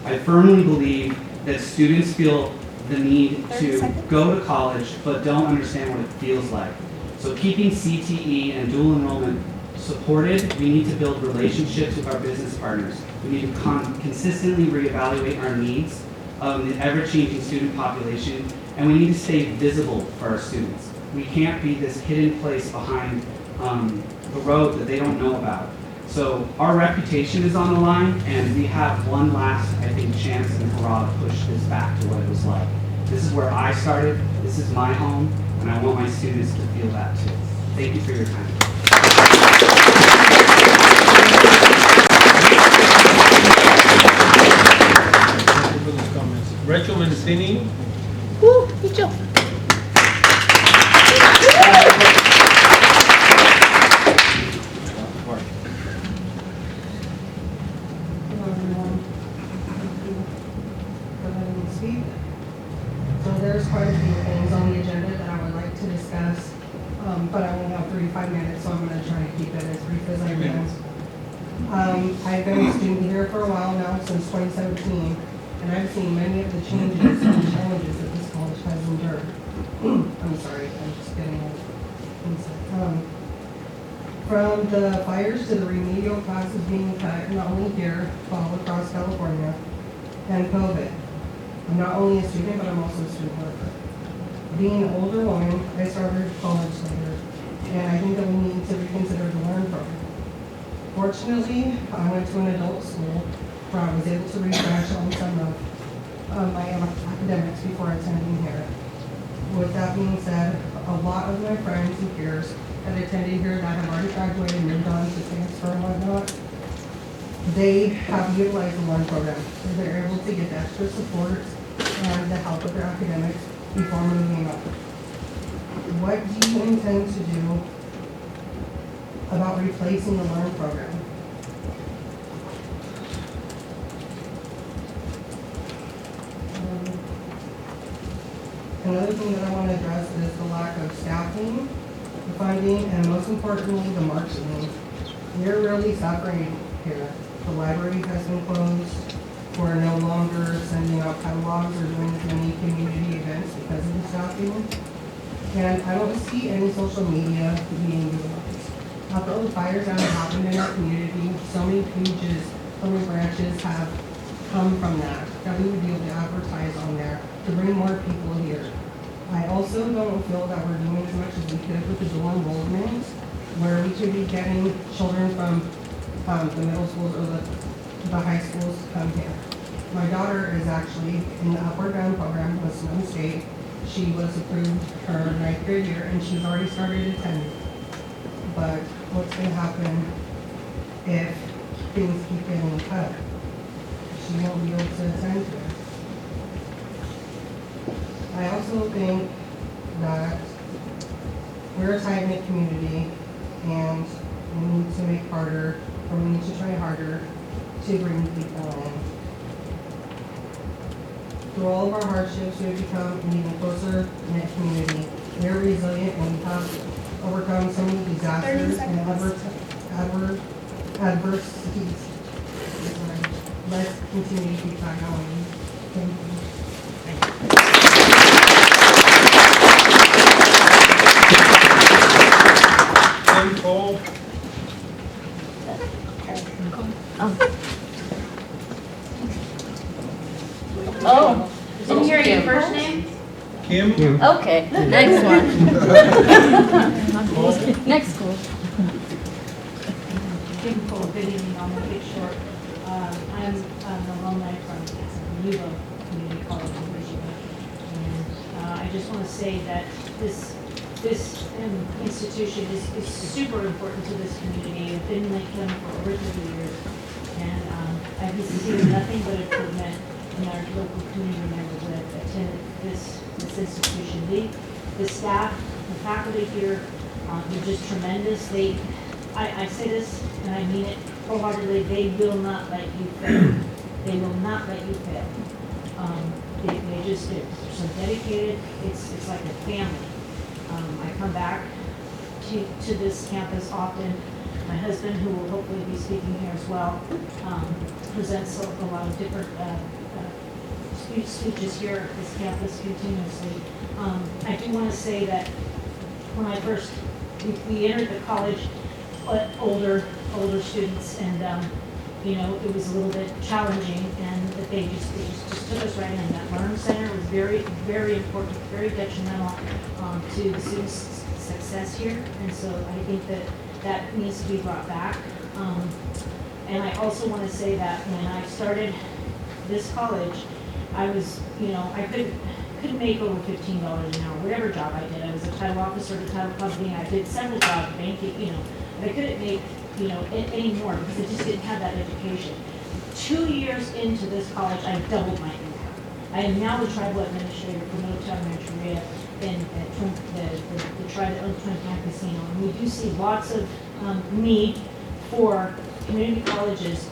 Speaker 16: I firmly believe that students feel the need to go to college but don't understand what it feels like. So keeping CTE and dual enrollment supported, we need to build relationships with our business partners. We need to consistently reevaluate our needs of the ever-changing student population, and we need to stay visible for our students. We can't be this hidden place behind the road that they don't know about. So our reputation is on the line, and we have one last, I think, chance and hurrah to push this back to what it was like. This is where I started, this is my home, and I want my students to feel that too. Thank you for your time.
Speaker 1: Thank you for those comments. Rachel Mendocini.
Speaker 13: Woo, Rachel.
Speaker 4: Hello, everyone. Thank you for letting me speak. So there's quite a few things on the agenda that I would like to discuss, but I only have 35 minutes, so I'm going to try to keep it as brief as I can. I've been a student here for a while now, since 2017, and I've seen many of the changes and challenges that this college has endured. I'm sorry, I'm just getting from the fires to the remedial classes being cut, not only here, but all across California, and COVID. I'm not only a student, but I'm also a student worker. Being an older woman, I started college later, and I think that we need to reconsider the learn program. Fortunately, I went to an adult school where I was able to refresh on some of my academics before attending here. With that being said, a lot of my friends and peers that attended here that have already graduated and moved on to transfer and whatnot, they have utilized the Learn program. So they're able to get the extra support and the help with their academics before moving on. What do you intend to do about replacing the Learn program? Another thing that I want to address is the lack of staffing, the funding, and most importantly, the marketing. We're really suffering here. The library has been closed. We're no longer sending out catalogs or doing as many community events because of the staffing. And I don't see any social media being utilized. After all the fires that have happened in our community, so many pages, so many branches have come from that we would be able to advertise on there to bring more people here. I also don't feel that we're doing as much as we could with the dual enrollment, where we should be getting children from the middle schools or the high schools to come here. My daughter is actually in the Upward Bound program with Snow State. She was approved her 9th grade year, and she's already started attending. But what's going to happen if things keep getting cut? She won't be able to attend to it. I also think that we're a tight-knit community, and we need to make harder, or we need to try harder to bring people in. Through all of our hardships, we have become an even closer knit community. We are resilient, and we have overcome so many disasters and adversities. Let's continue to keep that going. Thank you.
Speaker 1: Kim Cole.
Speaker 10: Oh, didn't hear your first name?
Speaker 1: Kim.
Speaker 13: Okay, next one. Next school.
Speaker 17: Kim Cole, good evening, I'll make it short. I'm an alumni from Yuba Community College in Michigan. And I just want to say that this institution is super important to this community. I've been in Lake County for over 30 years. And I've seen nothing but improvement in our local community members that have attended this institution. The staff, the faculty here, they're just tremendous. I say this, and I mean it wholeheartedly, they will not let you fail. They will not let you fail. They just do. They're so dedicated. It's like a family. I come back to this campus often. My husband, who will hopefully be speaking here as well, presents a lot of different speeches here at this campus continuously. I do want to say that when I first, we entered the college, older students, and you know, it was a little bit challenging, and that they just took us right in. That Learn Center was very, very important, very detrimental to the students' success here, and so I think that needs to be brought back. And I also want to say that when I started this college, I was, you know, I couldn't make over $15 an hour, whatever job I did. I was a title officer at a title company. I did several jobs, banking, you know, but I couldn't make, you know, any more because I just didn't have that education. 2 years into this college, I doubled my income. I am now the tribal administrator for Middletown Rancheria and the tribal Twin Camp Casino. And we do see lots of need for community colleges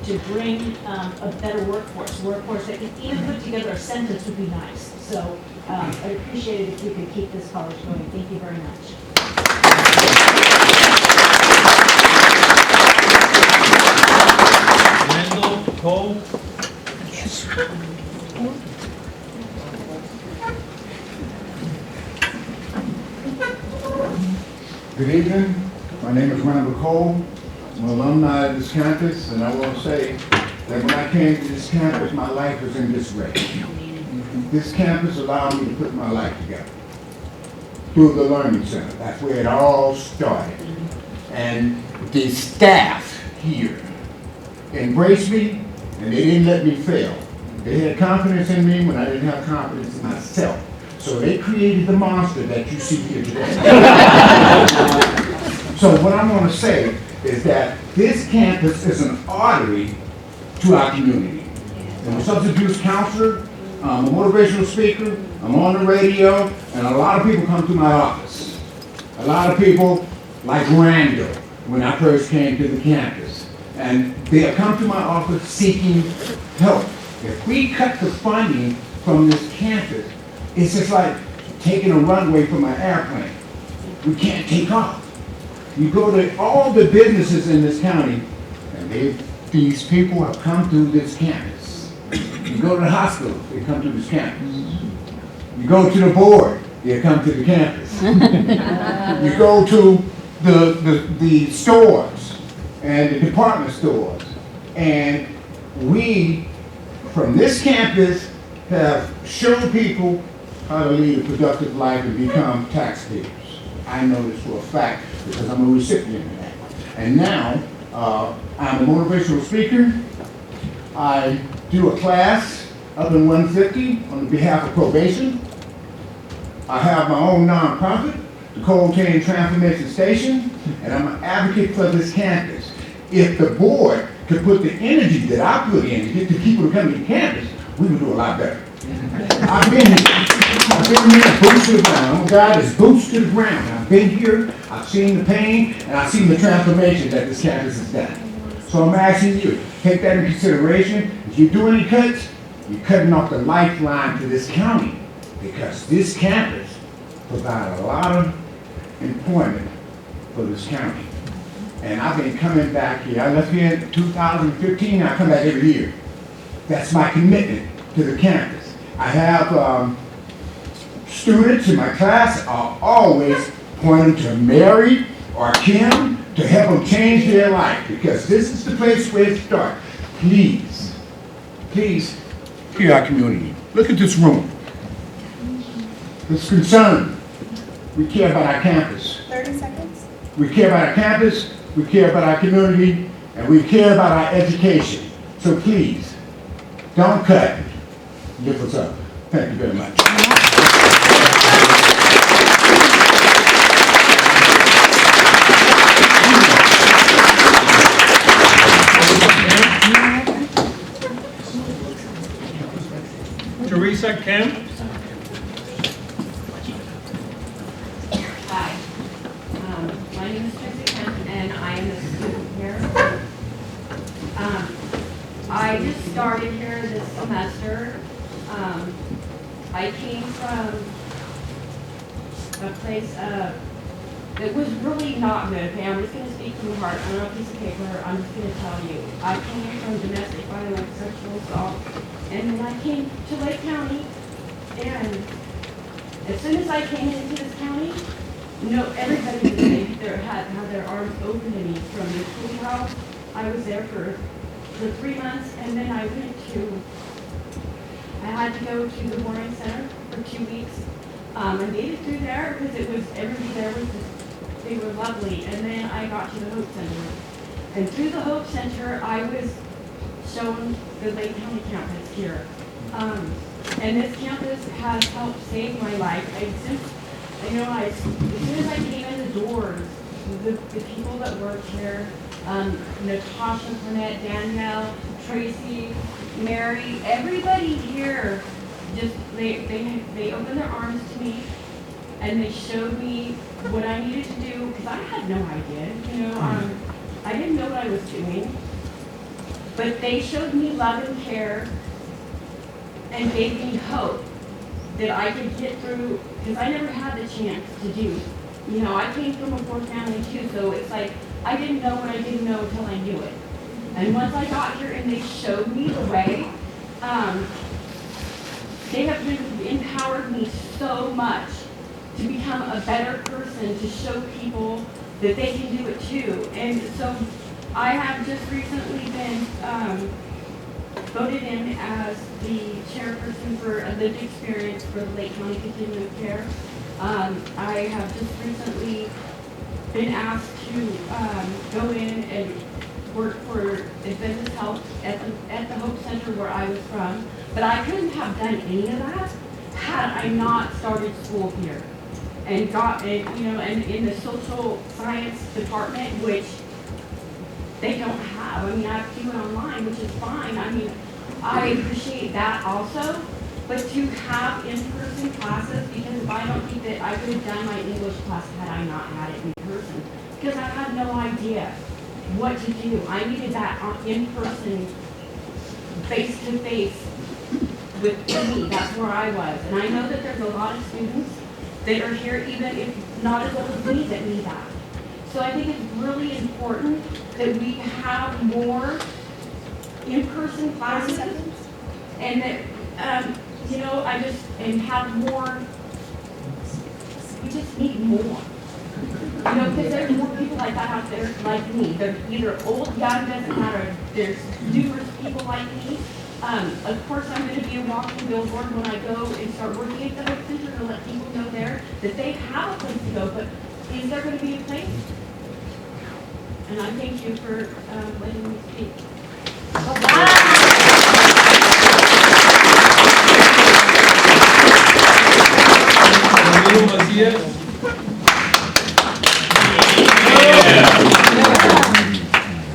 Speaker 17: to bring a better workforce that can even put together a sentence would be nice. So I'd appreciate it if you could keep this college going. Thank you very much.
Speaker 1: Cole?
Speaker 18: Good evening. My name is Randall Cole. I'm an alumni of this campus, and I want to say that when I came to this campus, my life was in disarray. This campus allowed me to put my life together through the Learning Center. That's where it all started. And the staff here embraced me, and they didn't let me fail. They had confidence in me when I didn't have confidence in myself. So they created the monster that you see here today. So what I'm going to say is that this campus is an artery to our community. I'm a substance abuse counselor, I'm a motivational speaker, I'm on the radio, and a lot of people come to my office. A lot of people, like Randall, when I first came to the campus. And they come to my office seeking help. If we cut the funding from this campus, it's just like taking a runway from an airplane. We can't take off. You go to all the businesses in this county, and these people have come through this campus. You go to the hospital, they come to this campus. You go to the board, they come to the campus. You go to the stores and the department stores, and we, from this campus, have shown people how to lead a productive life and become taxpayers. I know this for a fact because I'm a recipient of that. And now, I'm a motivational speaker. I do a class up in 150 on behalf of probation. I have my own nonprofit, the Coltrane Transformation Station, and I'm an advocate for this campus. If the board could put the energy that I put in to get the people to come to the campus, we would do a lot better. I've been here, boots to the ground. I'm a guy that's boots to the ground. I've been here, I've seen the pain, and I've seen the transformation that this campus has done. So I'm asking you, take that in consideration. If you do any cuts, you're cutting off the lifeline to this county, because this campus provides a lot of employment for this county. And I've been coming back here. I left here in 2015, I come back every year. That's my commitment to the campus. I have students in my class are always pointing to Mary or Kim to help them change their life, because this is the place where it starts. Please, please, hear our community. Look at this room. It's concerned. We care about our campus.
Speaker 12: 30 seconds.
Speaker 18: We care about our campus, we care about our community, and we care about our education. So please, don't cut. Lift us up. Thank you very much.
Speaker 1: Teresa Kemp.
Speaker 19: Hi. My name is Teresa Kemp, and I am a student here. I just started here this semester. I came from a place that was really not good. Okay, I'm just going to speak from the heart. I don't have a piece of paper. I'm just going to tell you. I came from domestic violence, sexual assault, and then I came to Lake County, and as soon as I came into this county, everybody had their arms open to me from the schoolhouse. I was there for 3 months, and then I had to go to the Warren Center for 2 weeks. I made it through there because everybody there was just, they were lovely. And then I got to the Hope Center. And through the Hope Center, I was shown the Lake County campus here. And this campus has helped save my life. As soon as I came in the doors, the people that worked here, Natasha, Cornette, Danielle, Tracy, Mary, everybody here, just they opened their arms to me, and they showed me what I needed to do, because I had no idea, I didn't know what I was doing, but they showed me love and care, and gave me hope that I could get through, because I never had the chance to do. I came from a poor family too, so it's like, I didn't know what I didn't know until I knew it. And once I got here and they showed me the way, they have empowered me so much to become a better person, to show people that they can do it too. And so I have just recently been voted in as the chairperson for a lived experience for the Lake County Continuum of Care. I have just recently been asked to go in and work for Adventist Health at the Hope Center where I was from. But I couldn't have done any of that had I not started school here and and in the social science department, which they don't have. I have to do it online, which is fine. I appreciate that also. But to have in-person classes, because if I don't think that I could have done my English class had I not had it in person, because I had no idea what to do. I needed that in-person, face-to-face with me. That's where I was. And I know that there's a lot of students that are here, even if not as old as me, that need that. So I think it's really important that we have more in-person classes, and that, and have more, we just need more. Because there's more people like that out there, like me. They're either old, young, doesn't matter. There's numerous people like me. Of course, I'm going to be a walking billboard when I go and start working at the Hope Center to let people know there that they have a place to go. But is there going to be a place? And I thank you for letting me speak.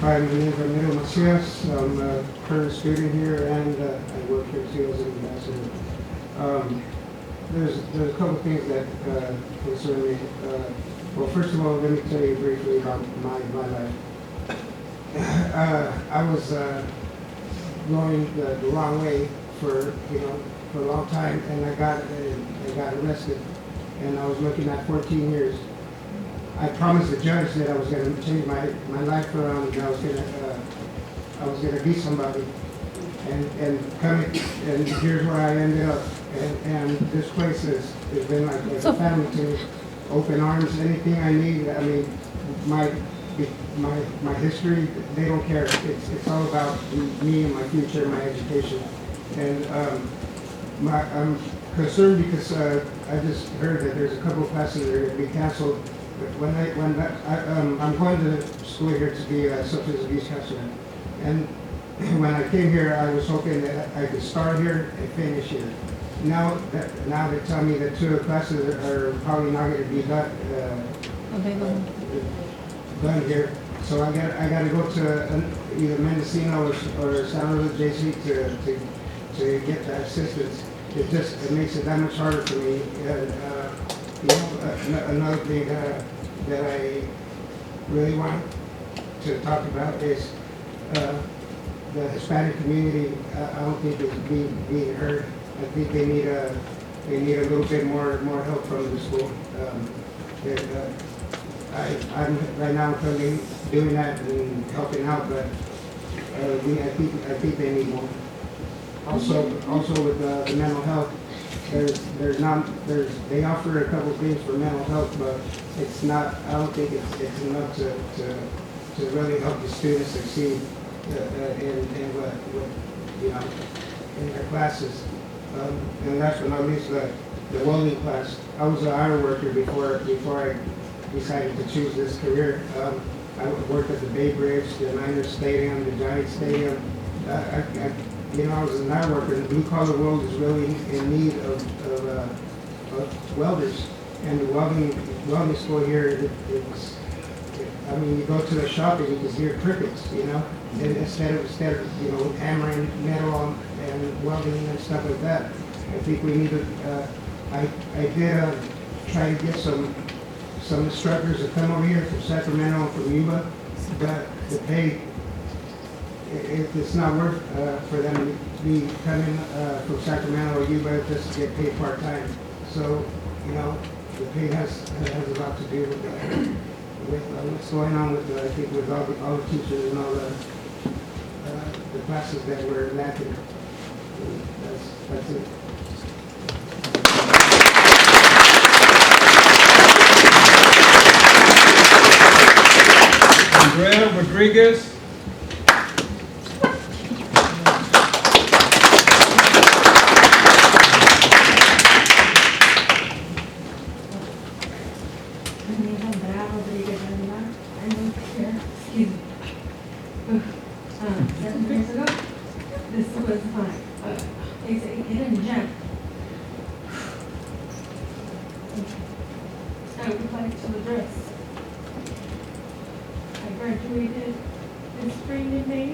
Speaker 20: Hi, my name is Ramiro Macias. I'm a current student here, and I work here too as an ambassador. There's a couple things that concern me. Well, first of all, let me tell you briefly about my life. I was going the wrong way for a long time, and I got arrested, and I was looking at 14 years. I promised the judge that I was going to change my life around, and I was going to be somebody, and here's where I ended up. And this place has been like a family to me. Open arms, anything I need. My history, they don't care. It's all about me and my future, my education. And I'm concerned because I just heard that there's a couple of classes that are going to be canceled. But I'm going to school here to be a substance abuse counselor. And when I came here, I was hoping that I could start here and finish here. Now they tell me that 2 classes are probably not going to be done here. So I got to go to either Mendocino or San Jose JC to get that assistance. It makes it that much harder for me. Another thing that I really want to talk about is the Hispanic community, I don't think is being heard. I think they need a little bit more help from the school. I'm right now currently doing that and helping out, but I think they need more. Also with the mental health, they offer a couple things for mental health, but it's not. I don't think it's enough to really help the students succeed in what in their classes. And last but not least, the welding class. I was an iron worker before I decided to choose this career. I worked at the Bay Bridge, the Niners Stadium, the Giants Stadium. I was an iron worker. The blue collar world is really in need of welders. And the welding school here, you go to the shop and you can hear crickets, and instead of hammering metal and welding and stuff like that. I think we need to. I did try to get some instructors to come over here from Sacramento and from Yuba, but the pay, it's not worth for them to be coming from Sacramento or Yuba just to get paid part-time. So, the pay has a lot to do with what's going on with, I think, with all the teachers and all the classes that we're lacking. That's it.
Speaker 1: Andrea Rodriguez.
Speaker 21: Excuse me. 7 years ago, this was my hidden gem. I would like to address. I graduated this spring in May.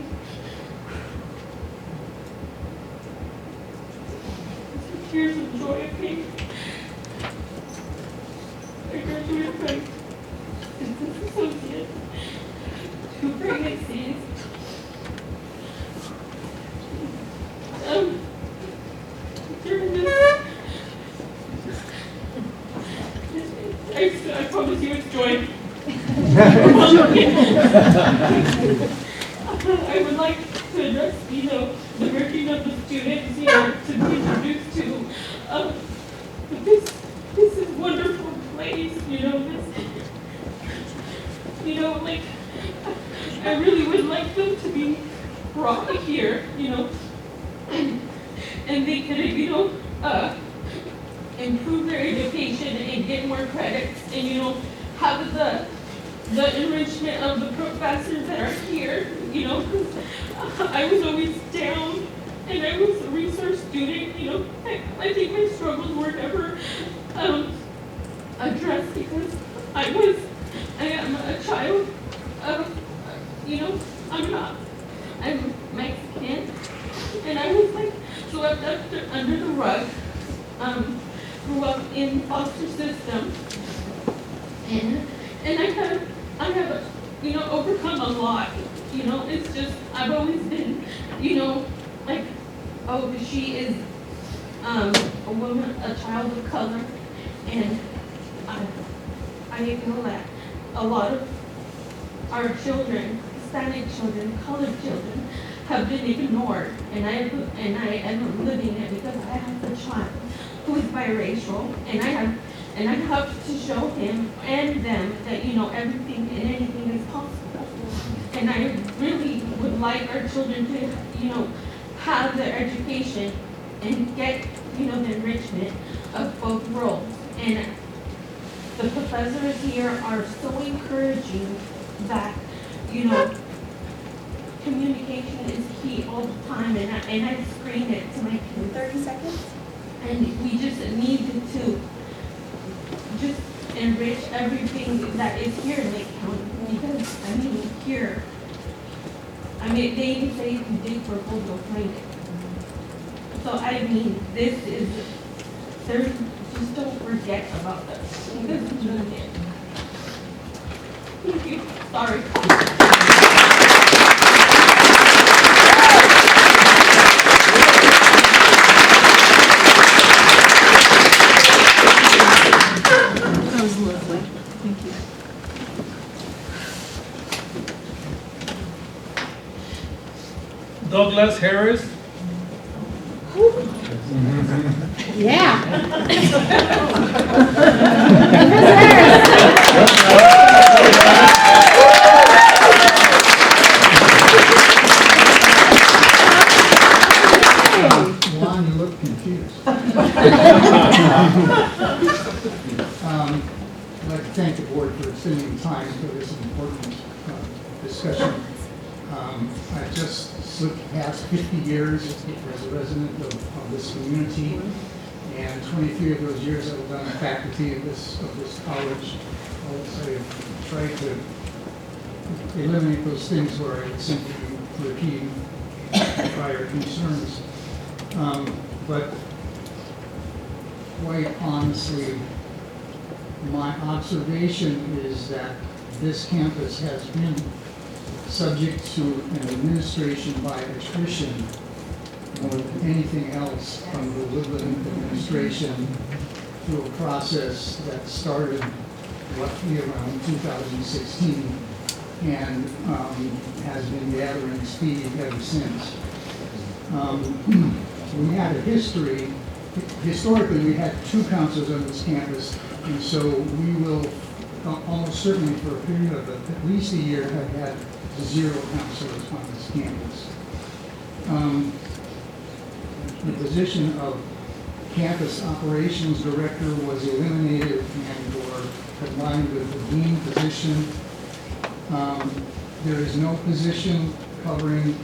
Speaker 21: Tears of joy and pain. I graduated from business associate, 2 pregnancies. During this, I promise you it's joy. I would like to address, the working of the students, to be introduced to this is wonderful place, I really would like them to be brought here, and they could, improve their education and get more credits, and, have the enrichment of the professors that are here, because I was always down, and I was a research student, I think my struggles were never addressed because I am a child of, I'm Mexican, and I was swept up under the rug, grew up in foster system, and I have overcome a lot, it's just, I've always been, she is a woman, a child of color, and I know that a lot of our children, Hispanic children, colored children, have been ignored, and I am living it because I have a child who is biracial, and I have to show him and them that everything and anything is possible, and I really would like our children to have their education and get the enrichment of both worlds, and the professors here are so encouraging that communication is key all the time, and I scream it to my kids. 30 seconds. And we just need to just enrich everything that is here in Lake County, because here, they even say if you dig for gold, you'll find it. So this is, just don't forget about this, because it's really it. Thank you. Sorry.
Speaker 1: Douglas Harris.
Speaker 20: Juan, you look confused. I'd like to thank the board for spending time for this important discussion. I just slipped past 50 years as a resident of this community, and 23 of those years I was on the faculty of this college. I've tried to eliminate those things where I simply repeat prior concerns. But quite honestly, my observation is that this campus has been subject to an administration by attrition more than anything else from the Woodland administration through a process that started roughly around 2016 and has been gathering speed ever since. We had a history, historically we had 2 counselors on this campus, and so we will almost certainly for a period of at least a year have had 0 counselors on this campus. The position of campus operations director was eliminated and or combined with the dean position. There is no position covering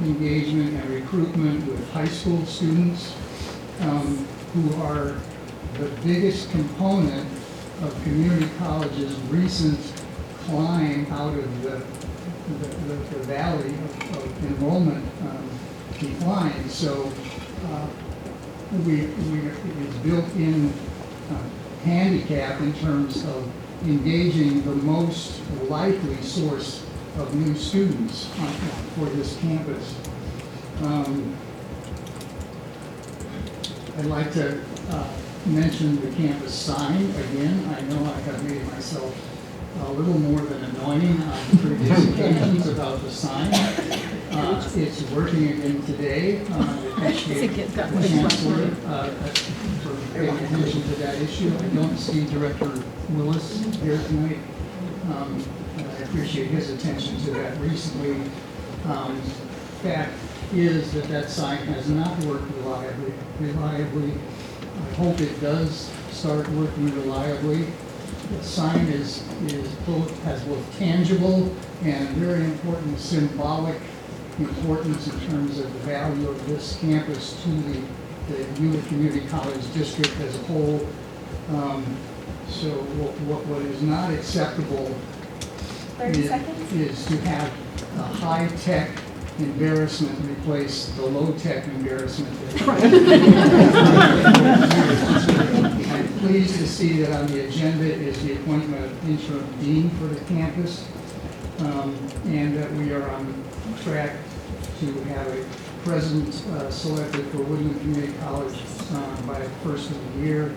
Speaker 20: engagement and recruitment with high school students who are the biggest component of community college's recent climb out of the valley of enrollment decline. So it's built-in handicap in terms of engaging the most likely source of new students for this campus. I'd like to mention the campus sign again. I know I have made myself a little more than annoying on previous occasions about the sign. It's working again today. I appreciate the Chancellor for paying attention to that issue. I don't see Director Willis here tonight. I appreciate his attention to that recently. Fact is that sign has not worked reliably. I hope it does start working reliably. The sign has both tangible and very important symbolic importance in terms of the value of this campus to the Yuba Community College District as a whole. So what is not acceptable is to have a high-tech embarrassment replace the low-tech embarrassment. I'm pleased to see that on the agenda is the appointment of interim dean for the campus, and that we are on track to have a president selected for Woodland Community College by the first of the year.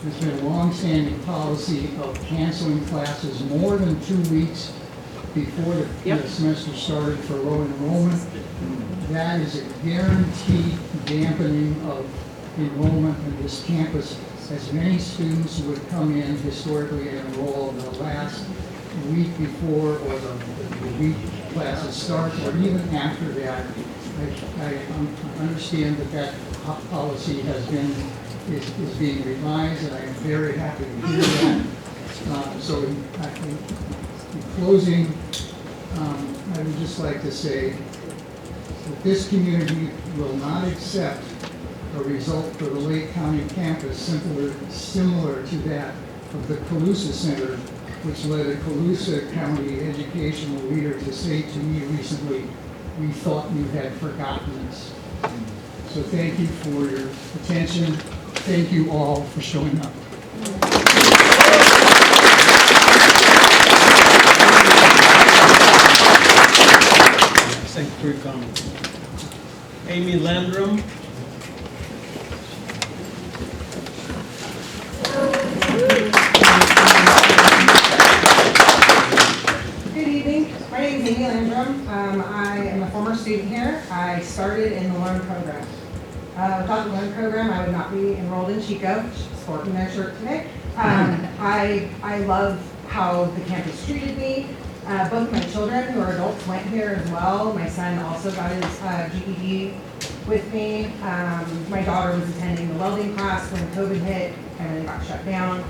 Speaker 20: There's been a long-standing policy of canceling classes more than 2 weeks before the semester started for low enrollment. That is a guaranteed dampening of enrollment in this campus, as many students would come in historically and enroll the last week before or the week classes start, or even after that. I understand that policy is being revised, and I am very happy to hear that. So in closing, I would just like to say that this community will not accept a result for the Lake County campus similar to that of the Colusa Center, which led a Colusa County educational leader to say to me recently, "We thought you had forgotten us." So thank you for your attention. Thank you all for showing up.
Speaker 1: Thank you for your comments. Amy Landrum.
Speaker 3: Good evening. My name is Amy Landrum. I am a former student student here. I started in the Learn program. Without the Learn program, I would not be enrolled in Chico, sporting their shirt today. I love how the campus treated me. Both my children, who are adults, went here as well. My son also got his GED with me. My daughter was attending the welding class when COVID hit and then got shut down.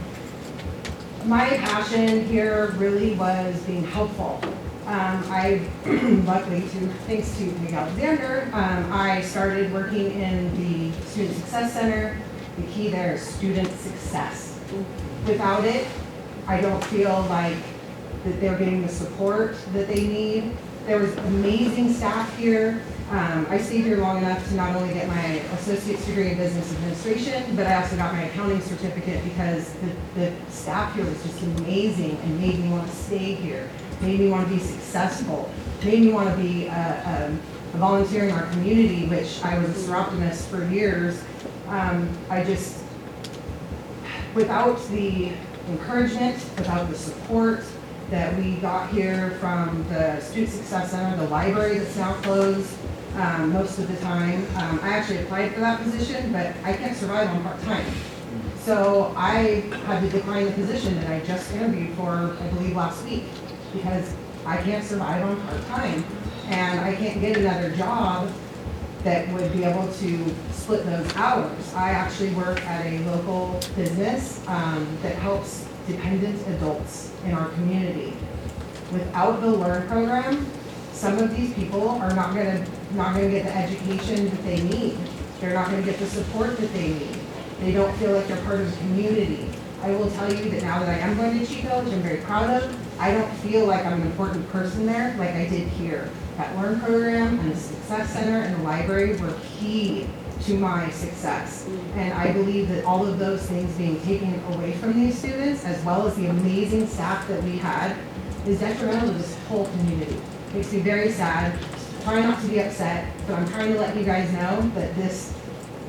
Speaker 3: My passion here really was being helpful. Luckily, thanks to Meg Alexander, I started working in the Student Success Center. The key there is student success. Without it, I don't feel like that they're getting the support that they need. There was amazing staff here. I stayed here long enough to not only get my associate's degree in business administration, but I also got my accounting certificate because the staff here was just amazing and made me want to stay here, made me want to be successful, made me want to be a volunteer in our community, which I was a seroptimist for years. Without the encouragement, without the support that we got here from the Student Success Center, the library that's now closed most of the time. I actually applied for that position, but I can't survive on part-time. So I had to decline the position that I just interviewed for, I believe, last week, because I can't survive on part-time, and I can't get another job that would be able to split those hours. I actually work at a local business that helps dependent adults in our community. Without the Learn program, some of these people are not gonna get the education that they need. They're not gonna get the support that they need. They don't feel like they're part of the community. I will tell you that now that I am going to Chico, which I'm very proud of, I don't feel like I'm an important person there like I did here. That Learn program and the Success Center and the library were key to my success. And I believe that all of those things being taken away from these students, as well as the amazing staff that we had, is detrimental to this whole community. Makes me very sad. Try not to be upset, but I'm trying to let you guys know that this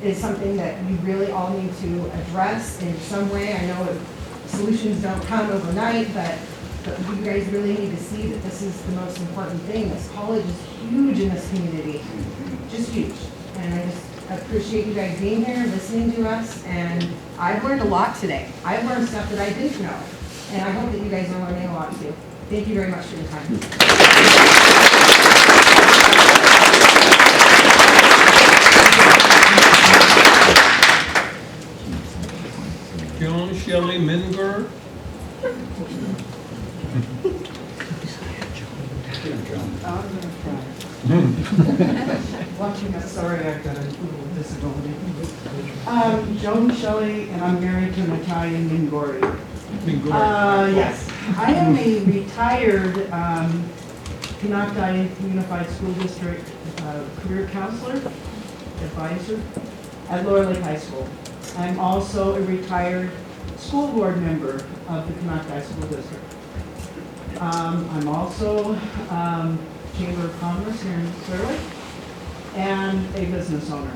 Speaker 3: is something that we really all need to address in some way. I know solutions don't come overnight, but you guys really need to see that this is the most important thing. This college is huge in this community, just huge. And I just appreciate you guys being here, listening to us, and I've learned a lot today. I've learned stuff that I didn't know, and I hope that you guys are learning a lot too. Thank you very much for your time.
Speaker 1: Joan Shelley Minger.
Speaker 22: Watching us, sorry, I've got a little disability. Joan Shelley, and I'm married to an Italian Mingori. Yes. I am a retired Canocti Unified School District career counselor, advisor at Lower Lake High School. I'm also a retired school board member of the Canocti School District. I'm also Chamber of Commerce here in Clearlake and a business owner.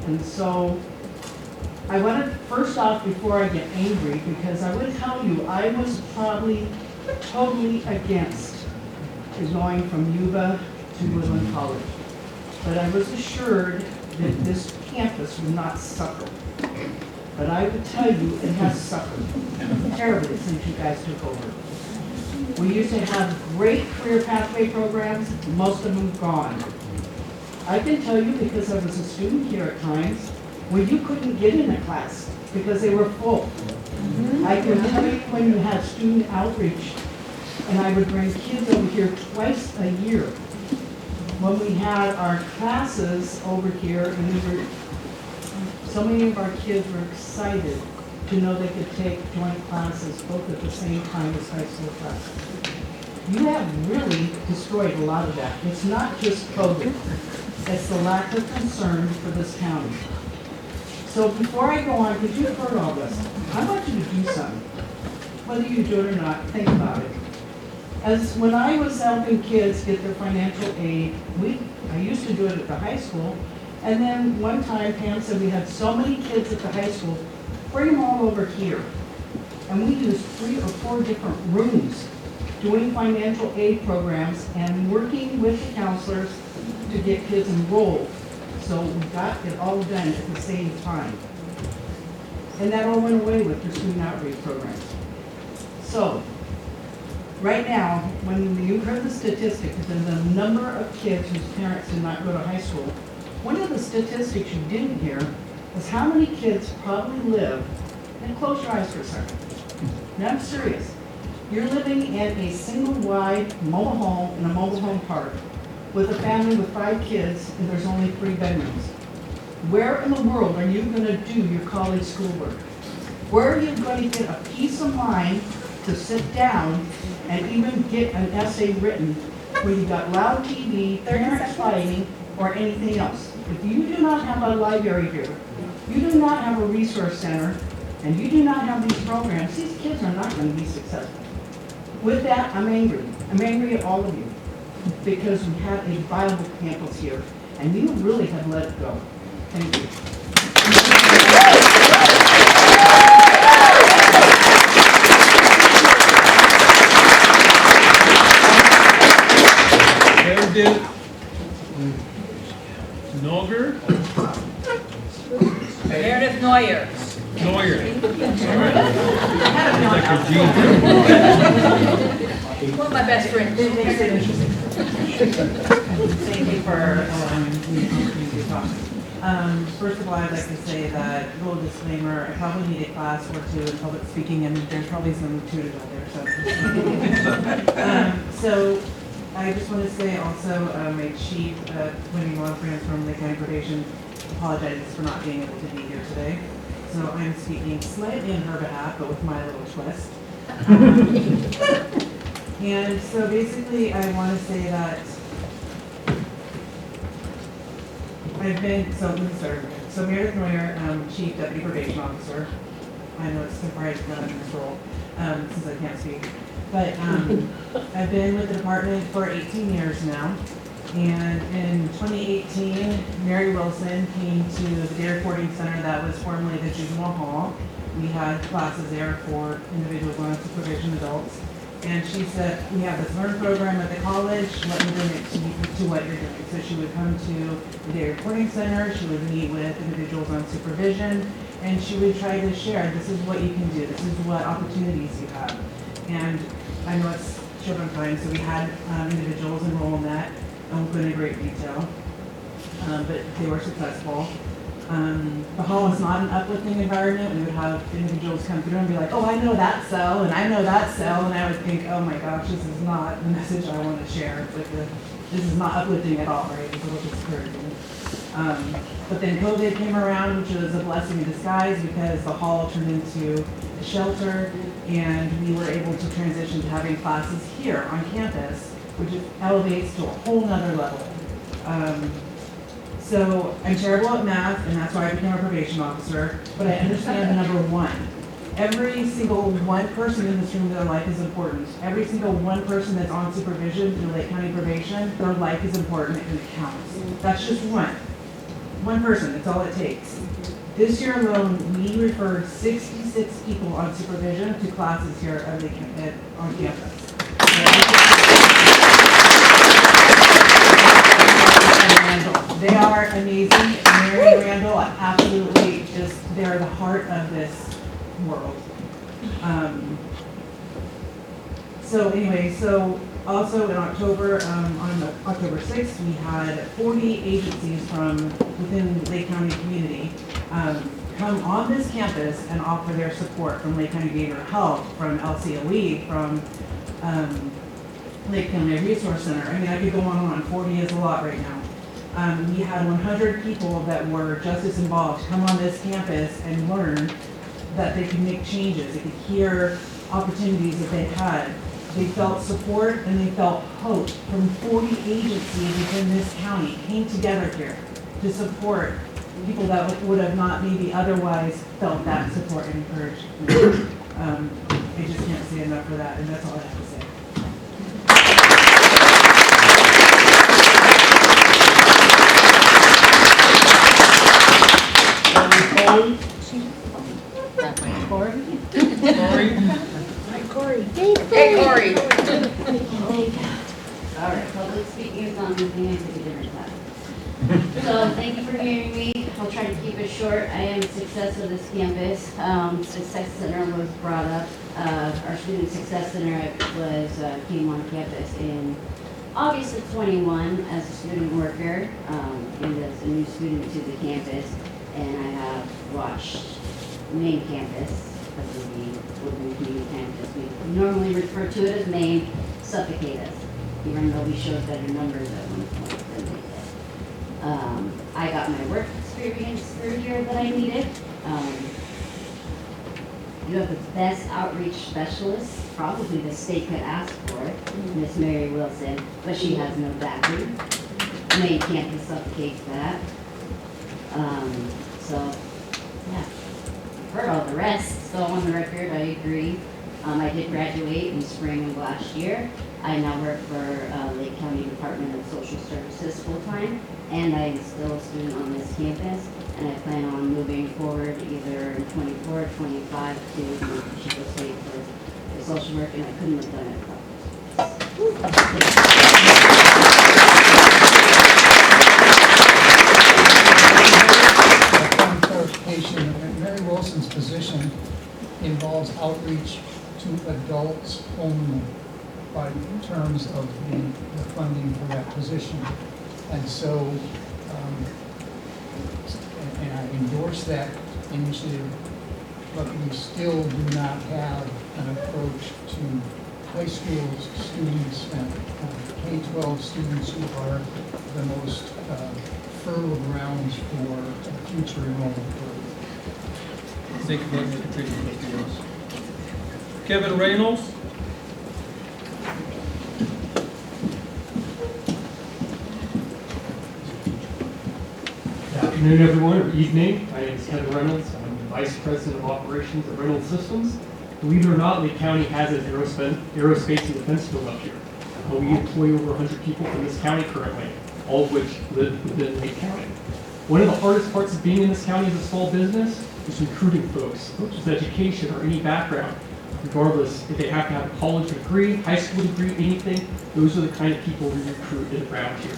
Speaker 22: And so I want to, first off, before I get angry, because I would tell you, I was probably totally against going from Yuba to Woodland College. But I was assured that this campus would not suffer. But I would tell you, it has suffered terribly since you guys took over. We used to have great career pathway programs, most of them gone. I can tell you, because I was a student here at times, where you couldn't get in a class because they were full. I can tell you when you had student outreach, and I would bring kids over here twice a year. When we had our classes over here, and so many of our kids were excited to know they could take joint classes both at the same time as high school classes. You have really destroyed a lot of that. It's not just COVID. It's the lack of concern for this county. So before I go on, because you've heard all this, I want you to do something. Whether you do it or not, think about it. As when I was helping kids get their financial aid, I used to do it at the high school, and then one time Pam said we had so many kids at the high school, bring them all over here. And we used 3 or 4 different rooms doing financial aid programs and working with the counselors to to get kids enrolled. So we got it all done at the same time. And that all went away with the student outreach programs. So, right now, when you heard the statistics and the number of kids whose parents did not go to high school, one of the statistics you didn't hear is how many kids probably live, and close your eyes for a second. Now I'm serious. You're living in a single-wide mobile home in a mobile home park with a family with 5 kids and there's only 3 bedrooms. Where in the world are you going to do your college schoolwork? Where are you going to get a peace of mind to sit down and even get an essay written where you got loud TV, parents fighting, or anything else? If you do not have a library here, you do not have a resource center, and you do not have these programs, these kids are not going to be successful. With that, I'm angry. I'm angry at all of you because we have a viable campus here, and you really have let it go. Thank you.
Speaker 1: Meredith Noger?
Speaker 5: Meredith Neuer.
Speaker 1: Neuer.
Speaker 5: One of my best friends.
Speaker 6: Thank you for allowing me to talk. First of all, I'd like to say that, little disclaimer, I probably need a class or 2 in public speaking, and there's probably some tutors out there, so. I just want to say also, my chief, Wendy Longfrance from Lake County Probation, apologizes for not being able to be here today. So I'm speaking slightly on her behalf, but with my little twist. And so basically, I want to say that I've been, so let me start. So Meredith Neuer, Chief Deputy Probation Officer. I know it's surprising that I'm in this role, since I can't speak. But I've been with the department for 18 years now. And in 2018, Mary Wilson came to the day reporting center that was formerly the juvenile hall. We had classes there for individuals on supervision adults. And she said, we have this learn program at the college, let me bring it to what you're doing. So she would come to the day reporting center, she would meet with individuals on supervision, and she would try to share, this is what you can do, this is what opportunities you have. And I know it's children's time, so we had individuals enroll in that. I won't go into great detail, but they were successful. The hall is not an uplifting environment. We would have individuals come through and be like, oh, I know that cell, and I know that cell, and I would think, oh my gosh, this is not the message I want to share. This is not uplifting at all, right? It's a little discouraging. But then COVID came around, which was a blessing in disguise because the hall turned into a shelter, and we were able to transition to having classes here on campus, which elevates to a whole nother level. So I'm terrible at math, and that's why I became a probation officer, but I understand number 1. Every single one person in this room, their life is important. Every single one person that's on supervision through Lake County Probation, their life is important and it counts. That's just one. One person, that's all it takes. This year alone, we referred 66 people on supervision to classes here on campus. They are amazing. Mary and Randall, absolutely just, they're the heart of this world. So anyway, so also in October, on October 6th, we had 40 agencies from within Lake County community come on this campus and offer their support, from Lake County Behavioral Health, from LCOE, from Lake County Resource Center. I mean, I could go on and on. 40 is a lot right now. We had 100 people that were just as involved come on this campus and learn that they could make changes. They could hear opportunities that they had. They felt support and they felt hope from 40 agencies within this county came together here to support people that would have not maybe otherwise felt that support and encouragement. I just can't say enough for that, and that's all I have to say.
Speaker 5: Corey.
Speaker 10: Corey.
Speaker 5: Hey, Corey.
Speaker 10: All right, public speaking is on the thing I did in class.
Speaker 17: So thank you for hearing me. I'll try to keep it short. I am the success of this campus. Success Center was brought up. Our Student Success Center came on campus in August of 21 as a student worker and as a new student to the campus. And I have watched main campus, because of the Woodland Community Campus. We normally refer to it as main, suffocate us, even though we showed better numbers at one point than they did. I got my work experience through here that I needed. You have the best outreach specialist, probably the state could ask for it, Miss Mary Wilson, but she has no backing. Main campus suffocates that. So, yeah, heard all the rest, so on the record, I agree. I did graduate in spring of last year. I now work for Lake County Department of Social Services full-time, and I am still a student on this campus, and I plan on moving forward either in 24 or 25 to Chico State for social work, and I couldn't have done it without
Speaker 7: clarification, Mary Wilson's position involves outreach to adults only by terms of the funding for that position. And so, and I endorse that initiative, but we still do not have an approach to high school students and K-12 students who are the most fertile grounds for future enrollment growth.
Speaker 1: Thank you very much, Trustee Ross. Kevin Reynolds.
Speaker 9: Good afternoon, everyone, or evening. My name is Kevin Reynolds. I'm the Vice President of Operations at Reynolds Systems. Believe it or not, Lake County has its aerospace and defense field up here. We employ over 100 people from this county currently, all of which live within Lake County. One of the hardest parts of being in this county as a small business is recruiting folks with education or any background, regardless if they have to have a college degree, high school degree, anything. Those are the kind of people we recruit in around here.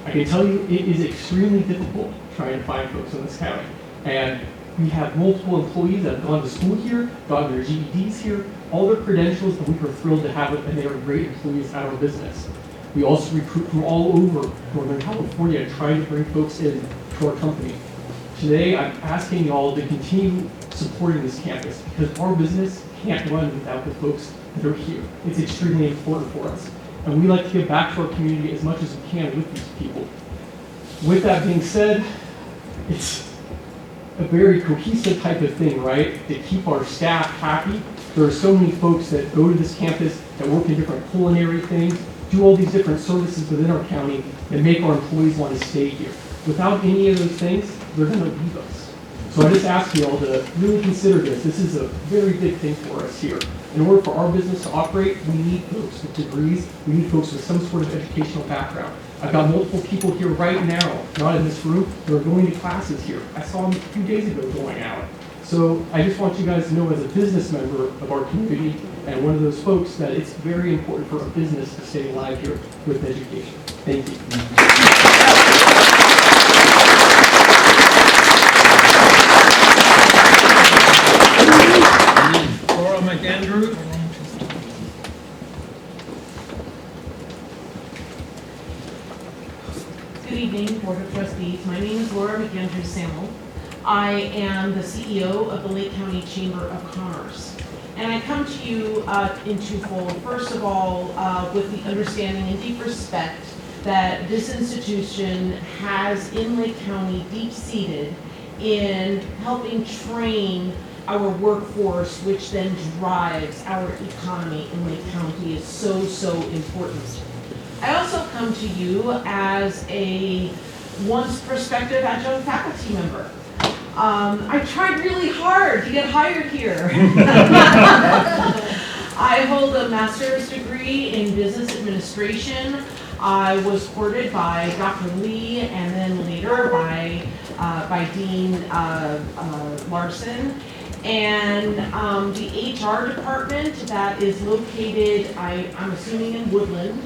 Speaker 9: I can tell you it is extremely difficult trying to find folks in this county. And we have multiple employees that have gone to school here, gotten their GEDs here, all their credentials, and we are thrilled to have it, and they are great employees at our business. We also recruit from all over Northern California and trying to bring folks in to our company. Today, I'm asking y'all to continue supporting this campus because our business can't run without the folks that are here. It's extremely important for us. And we like to give back to our community as much as we can with these people. With that being said, it's a very cohesive type of thing, right? To keep our staff happy. There are so many folks that go to this campus that work in different culinary things, do all these different services within our county that make our employees want to stay here. Without any of those things, they're going to leave us. So I just ask you all to really consider this. This is a very big thing for us here. In order for our business to operate, we need folks with degrees. We need folks with some sort of educational background. I've got multiple people here right now, not in this room, who are going to classes here. I saw them a few days ago going out. So I just want you guys to know as a business member of our community and one of those folks that it's very important for a business to stay alive here with education. Thank you.
Speaker 1: Laura McAndrew.
Speaker 6: Good evening, Board of Trustees. My name is Laura McAndrew Samuel. I am the CEO of the Lake County Chamber of Commerce. And I come to you in twofold. First of all, with the understanding and deep respect that this institution has in Lake County deep-seated in helping train our workforce, which then drives our economy in Lake County, is so, so important. I also come to you as a once prospective adjunct faculty member. I tried really hard to get hired here. I hold a master's degree in business administration. I was courted by Dr. Lee and then later by Dean Larson. And the HR department that is located, I'm assuming in Woodland,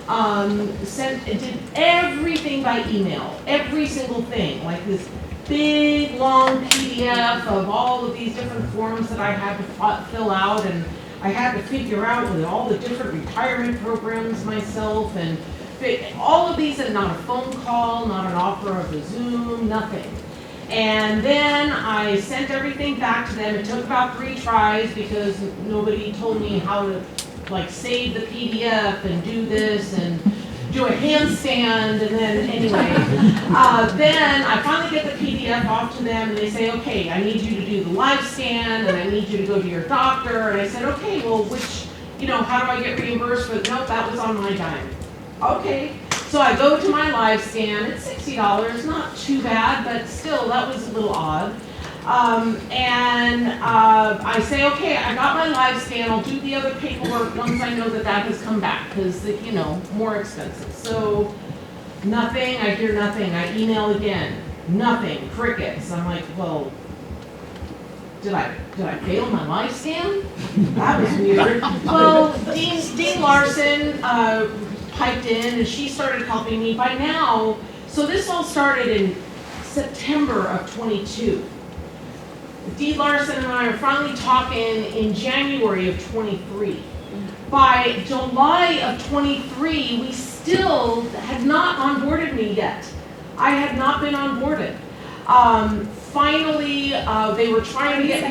Speaker 6: Did everything by email, every single thing, like this big, long PDF of all of these different forms that I had to fill out, and I had to figure out with all the different retirement programs myself, and all of these, and not a phone call, not an offer of a Zoom, nothing. And then I sent everything back to them. It took about 3 tries because nobody told me how to like save the PDF and do this and do a handstand, and then anyway, then I finally get the PDF off to them, and they say, okay, I need you to do the live scan, and I need you to go to your doctor, and I said, okay, well, which, how do I get reimbursed? But nope, that was on my dime. Okay, so I go to my live scan, it's $60, not too bad, but still, that was a little odd. I say, okay, I got my live scan, I'll do the other paperwork once I know that has come back, because, more expensive. So, nothing, I hear nothing, I email again, nothing, crickets. I'm like, well, did I fail my live scan? That was weird. Well, Dean Larson piped in, and she started helping me by now. So this all started in September of 22. Dee Larson and I are finally talking in January of 23. By July of 23, we still had not onboarded me yet. I had not been onboarded. Finally, they were trying to get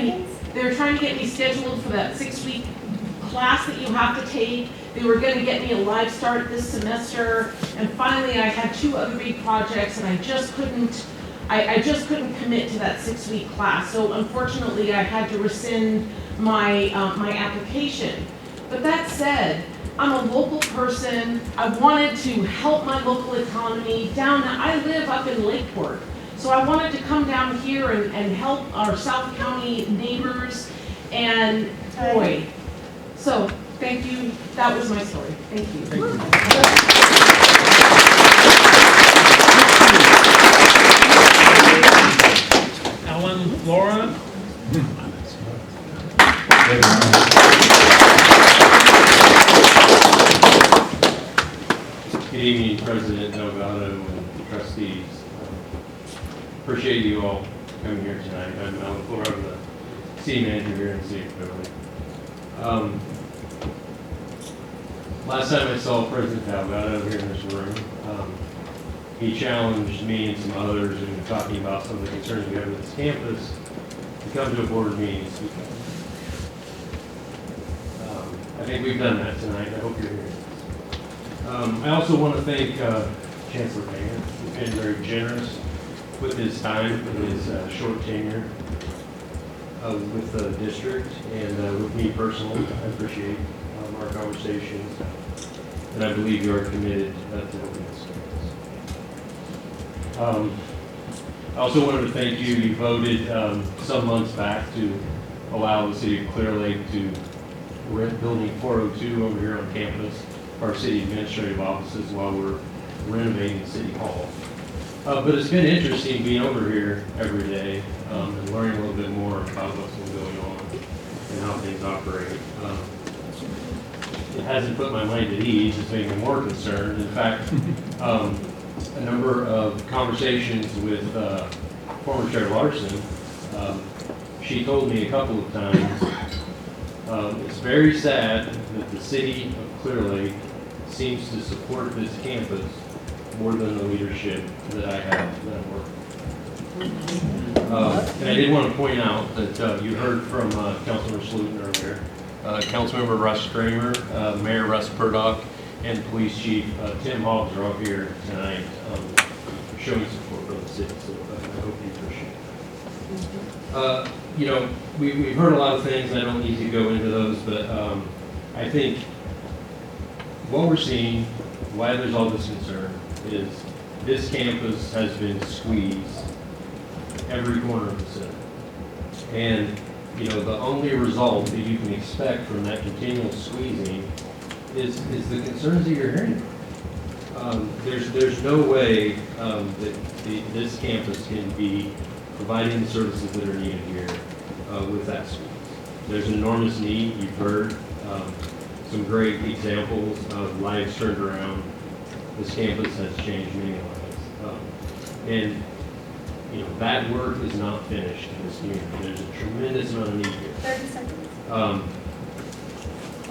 Speaker 6: me scheduled for that 6-week class that you have to take. They were going to get me a live start this semester, and finally I had 2 other big projects, and I just couldn't commit to that 6-week class. So unfortunately, I had to rescind my my application. But that said, I'm a local person. I wanted to help my local economy. I live up in Lakeport, so I wanted to come down here and help our South County neighbors. And boy, so thank you. That was my story. Thank you.
Speaker 1: Thank you. Alan, Laura?
Speaker 8: Good evening, President Delgado and trustees. Appreciate you all coming here tonight. I'm Alan Laura, the city manager here in the city of Clearlake. Last time I saw President Delgado here in this room, he challenged me and some others in talking about some of the concerns we have with this campus to come to a board meeting and speak on. I think we've done that tonight. I hope you're here. I also want to thank Chancellor Mayer. He's been very generous with his time, with his short tenure with the district, and with me personally. I appreciate our conversations, and I believe you are committed to helping us. I also wanted to thank you. You voted some months back to allow the city of Clearlake to rent building 402 over here on campus, our city administrative offices, while we're renovating City Hall. But it's been interesting being over here every day and learning a little bit more about what's been going on and how things operate. It hasn't put my mind at ease. It's made me more concerned. In fact, a number of conversations with former Chair Larson, she told me a couple of times, it's very sad that the city of Clearlake seems to support this campus more than the leadership that I have that I'm working with. And I did want to point out that you heard from Councilmember Slutin earlier, Councilmember Russ Kramer, Mayor Russ Purdock, and Police Chief Tim Hobbs are all here tonight showing support for the city, so I hope you appreciate it. We've heard a lot of things, and I don't need to go into those, but I think what we're seeing, why there's all this concern, is this campus has been squeezed every corner of the city. And, the only result that you can expect from that continual squeezing is the concerns that you're hearing. There's no way that this campus can be providing the services that are needed here with that squeeze. There's an enormous need. You've heard some great examples of lives turned around. This campus has changed many lives. And you know, that work is not finished in this community. There's a tremendous amount of need here.
Speaker 5: 30 seconds.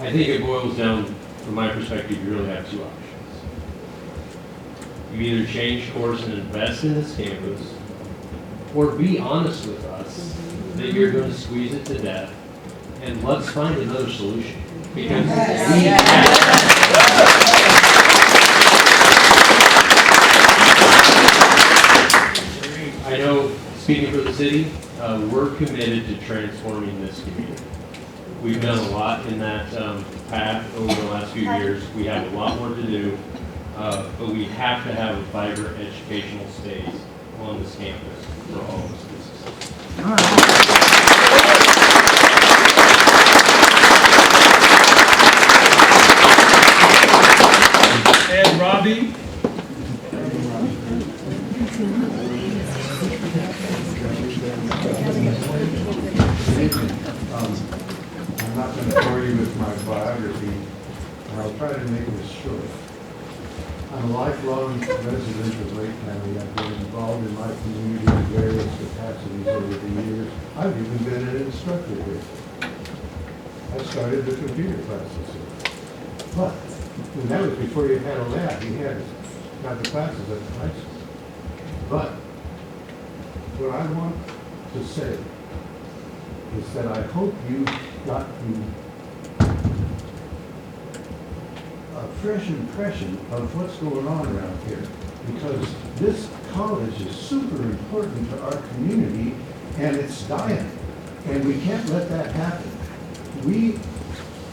Speaker 8: I think it boils down, from my perspective, you really have two options. You either change course and invest in this campus, or be honest with us that you're going to squeeze it to death, and let's find another solution. Because I know, speaking for the city, we're committed to transforming this community. We've done a lot in that path over the last few years. We have a lot more to do, but we have to have a vibrant educational space on this campus for all of us to be successful.
Speaker 1: And Robbie.
Speaker 11: I'm not going to bore you with my biography, and I'll try to make this short. I'm a lifelong resident of Lake County. I've been involved in my community in various capacities over the years. I've even been an instructor here. I started the computer classes here. But, and that was before you had a lab. You had the classes at the high school. But, what I want to say is that I hope you got a fresh impression of what's going on around here, because this college is super important to our community, and it's dying, and we can't let that happen.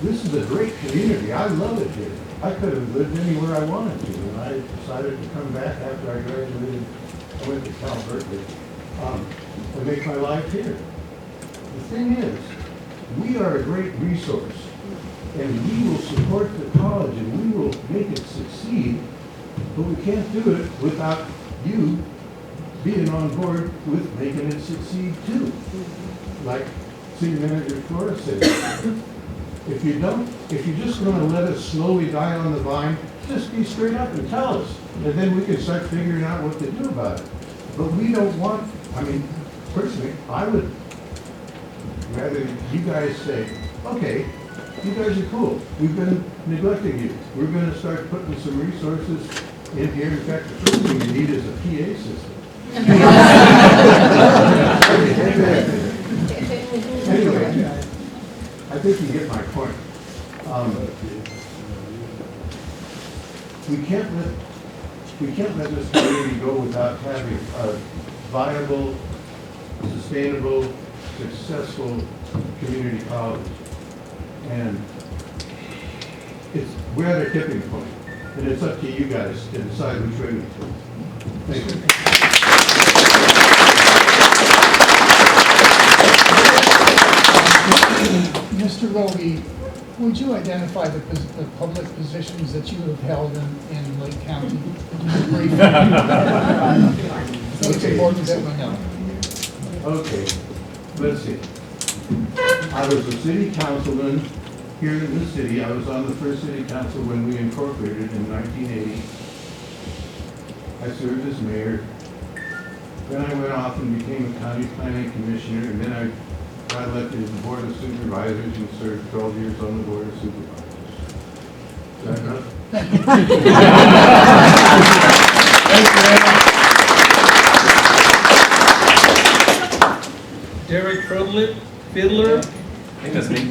Speaker 11: This is a great community. I love it here. I could have lived anywhere I wanted to, and I decided to come back after I graduated. I went to Cal Berkeley to make my life here. The thing is, we are a great resource, and we will support the college, and we will make it succeed, but we can't do it without you being on board with making it succeed too. Like City Manager Flores said, if you're just going to let us slowly die on the vine, just be straight up and tell us, and then we can start figuring out what to do about it. But we don't want, I mean, personally, I would rather you guys say, okay, you guys are cool. We've been neglecting you. We're going to start putting some resources in here. In fact, the first thing you need is a PA system. Anyway, I think you get my point. We can't let this community go without having a viable, sustainable, successful community college. And we're at a tipping point, and it's up to you guys to decide which way we go. Thank you.
Speaker 7: Mr. Roby, would you identify the public positions that you have held in Lake County? It's important that we know.
Speaker 11: Okay, let's see. I was a city councilman here in the city. I was on the first city council when we incorporated in 1980. I served as mayor. Then I went off and became a county planning commissioner, and then I got elected to the board of supervisors and served 12 years on the board of supervisors. Is that enough?
Speaker 1: Derek Fiddler.
Speaker 14: I think that's me.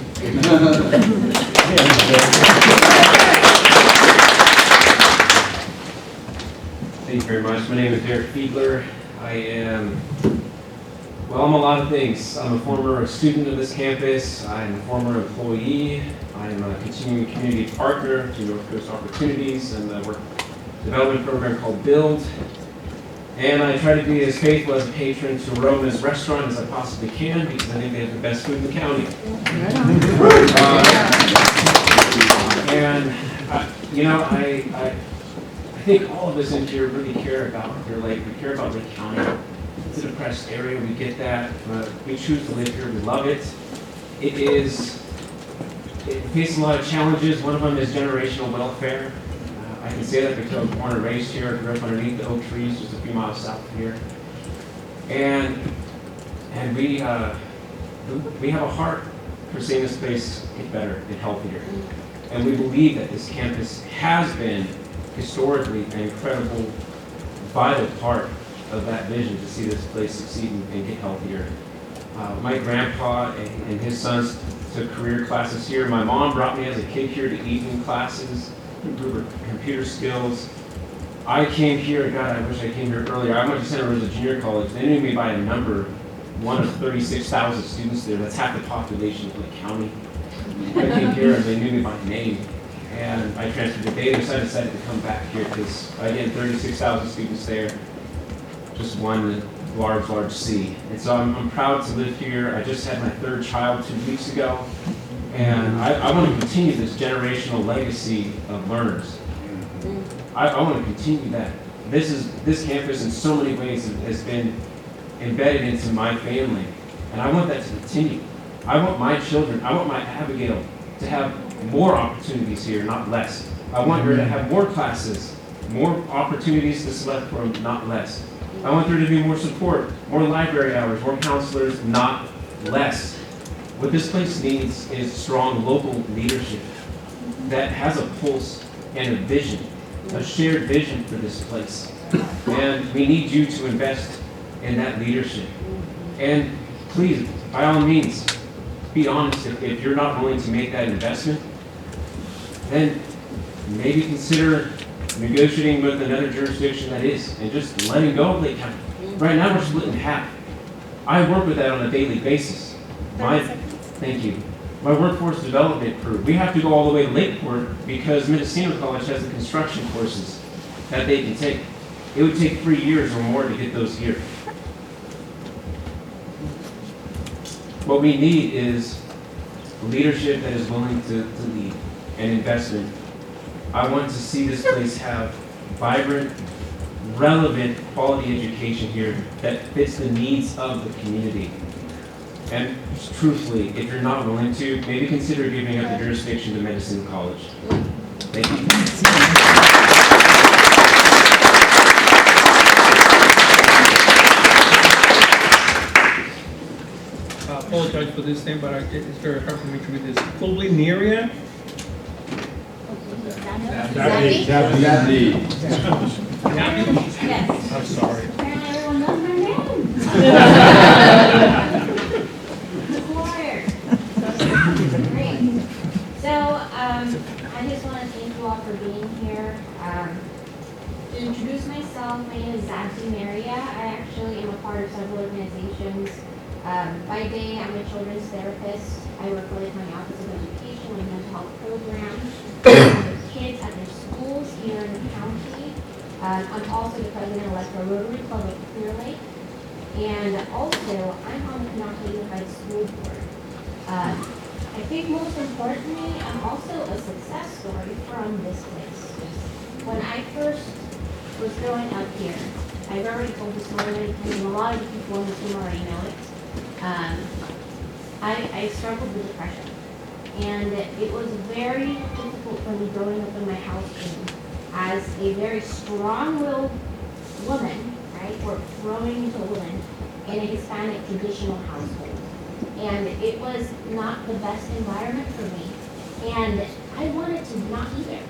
Speaker 14: Thank you very much. My name is Derek Fiedler. I am, well, I'm a lot of things. I'm a former student of this campus. I'm a former employee. I'm a continuing community partner to North Coast Opportunities and the work development program called Build. And I try to be as faithful as a patron to Roma's restaurant as I possibly can, because I think they have the best food in the county. I think all of us in here really care about Clearlake. We care about Lake County. It's a depressed area. We get that. We choose to live here. We love it. It is it faces a lot of challenges. One of them is generational welfare. I can say that because I was born and raised here. I grew up underneath the oak trees just a few miles south of here. And we have a heart for seeing this place get better and healthier. And we believe that this campus has been historically an incredible, vital part of that vision to see this place succeed and get healthier. My grandpa and his sons took career classes here. My mom brought me as a kid here to evening classes, improve her computer skills. I came here, God, I wish I came here earlier. I went to Santa Rosa Junior College. They knew me by a number, one of 36,000 students there. That's half the population of Lake County. I came here and they knew me by name. And I transferred to Davis. I decided to come back here because, again, 36,000 students there, just one large sea. And so I'm proud to live here. I just had my third child 2 weeks ago. And I want to continue this generational legacy of learners. I want to continue that. This campus in so many ways has been embedded into my family. And I want that to continue. I want my children, I want my Abigail to have more opportunities here, not less. I want her to have more classes, more opportunities to select from, not less. I want there to be more support, more library hours, more counselors, not less. What this place needs is strong local leadership that has a pulse and a vision, a shared vision for this place. And we need you to invest in that leadership. And please, by all means, be honest. If you're not willing to make that investment, then maybe consider negotiating with another jurisdiction that is, and just letting go of Lake County. Right now, we're split in half. I work with that on a daily basis. Thank you. My workforce development crew, we have to go all the way to Lakeport because Mendocino College has the construction courses that they can take. It would take 3 years or more to get those here. What we need is leadership that is willing to lead and investment. I want to see this place have vibrant, relevant, quality education here that fits the needs of the community. And truthfully, if you're not willing to, maybe consider giving up the jurisdiction to Mendocino College. Thank you.
Speaker 1: I apologize for this name, but it's very hard for me to read this. Fulvinaria?
Speaker 11: Yes.
Speaker 1: I'm sorry.
Speaker 17: Apparently everyone knows my name. Great. So, I just want to thank you all for being here. To introduce myself, my name is Zabzi Maria. I actually am a part of several organizations. By day, I'm a children's therapist. I work with my Office of Education and Mental Health Program with kids at their schools here in the county. I'm also the president-elect for Rotary Club of Clearlake. And also, I'm on the Canasta Unified School Board. I think most importantly, I'm also a success story from this place. When I first was growing up here, I've already told this story, and a lot of the people in this room already know it. I struggled with depression, and it was very difficult for me growing up in my house as a very strong-willed woman, right, or growing into a woman in a Hispanic traditional household. And it was not the best environment for me, and I wanted to not be there,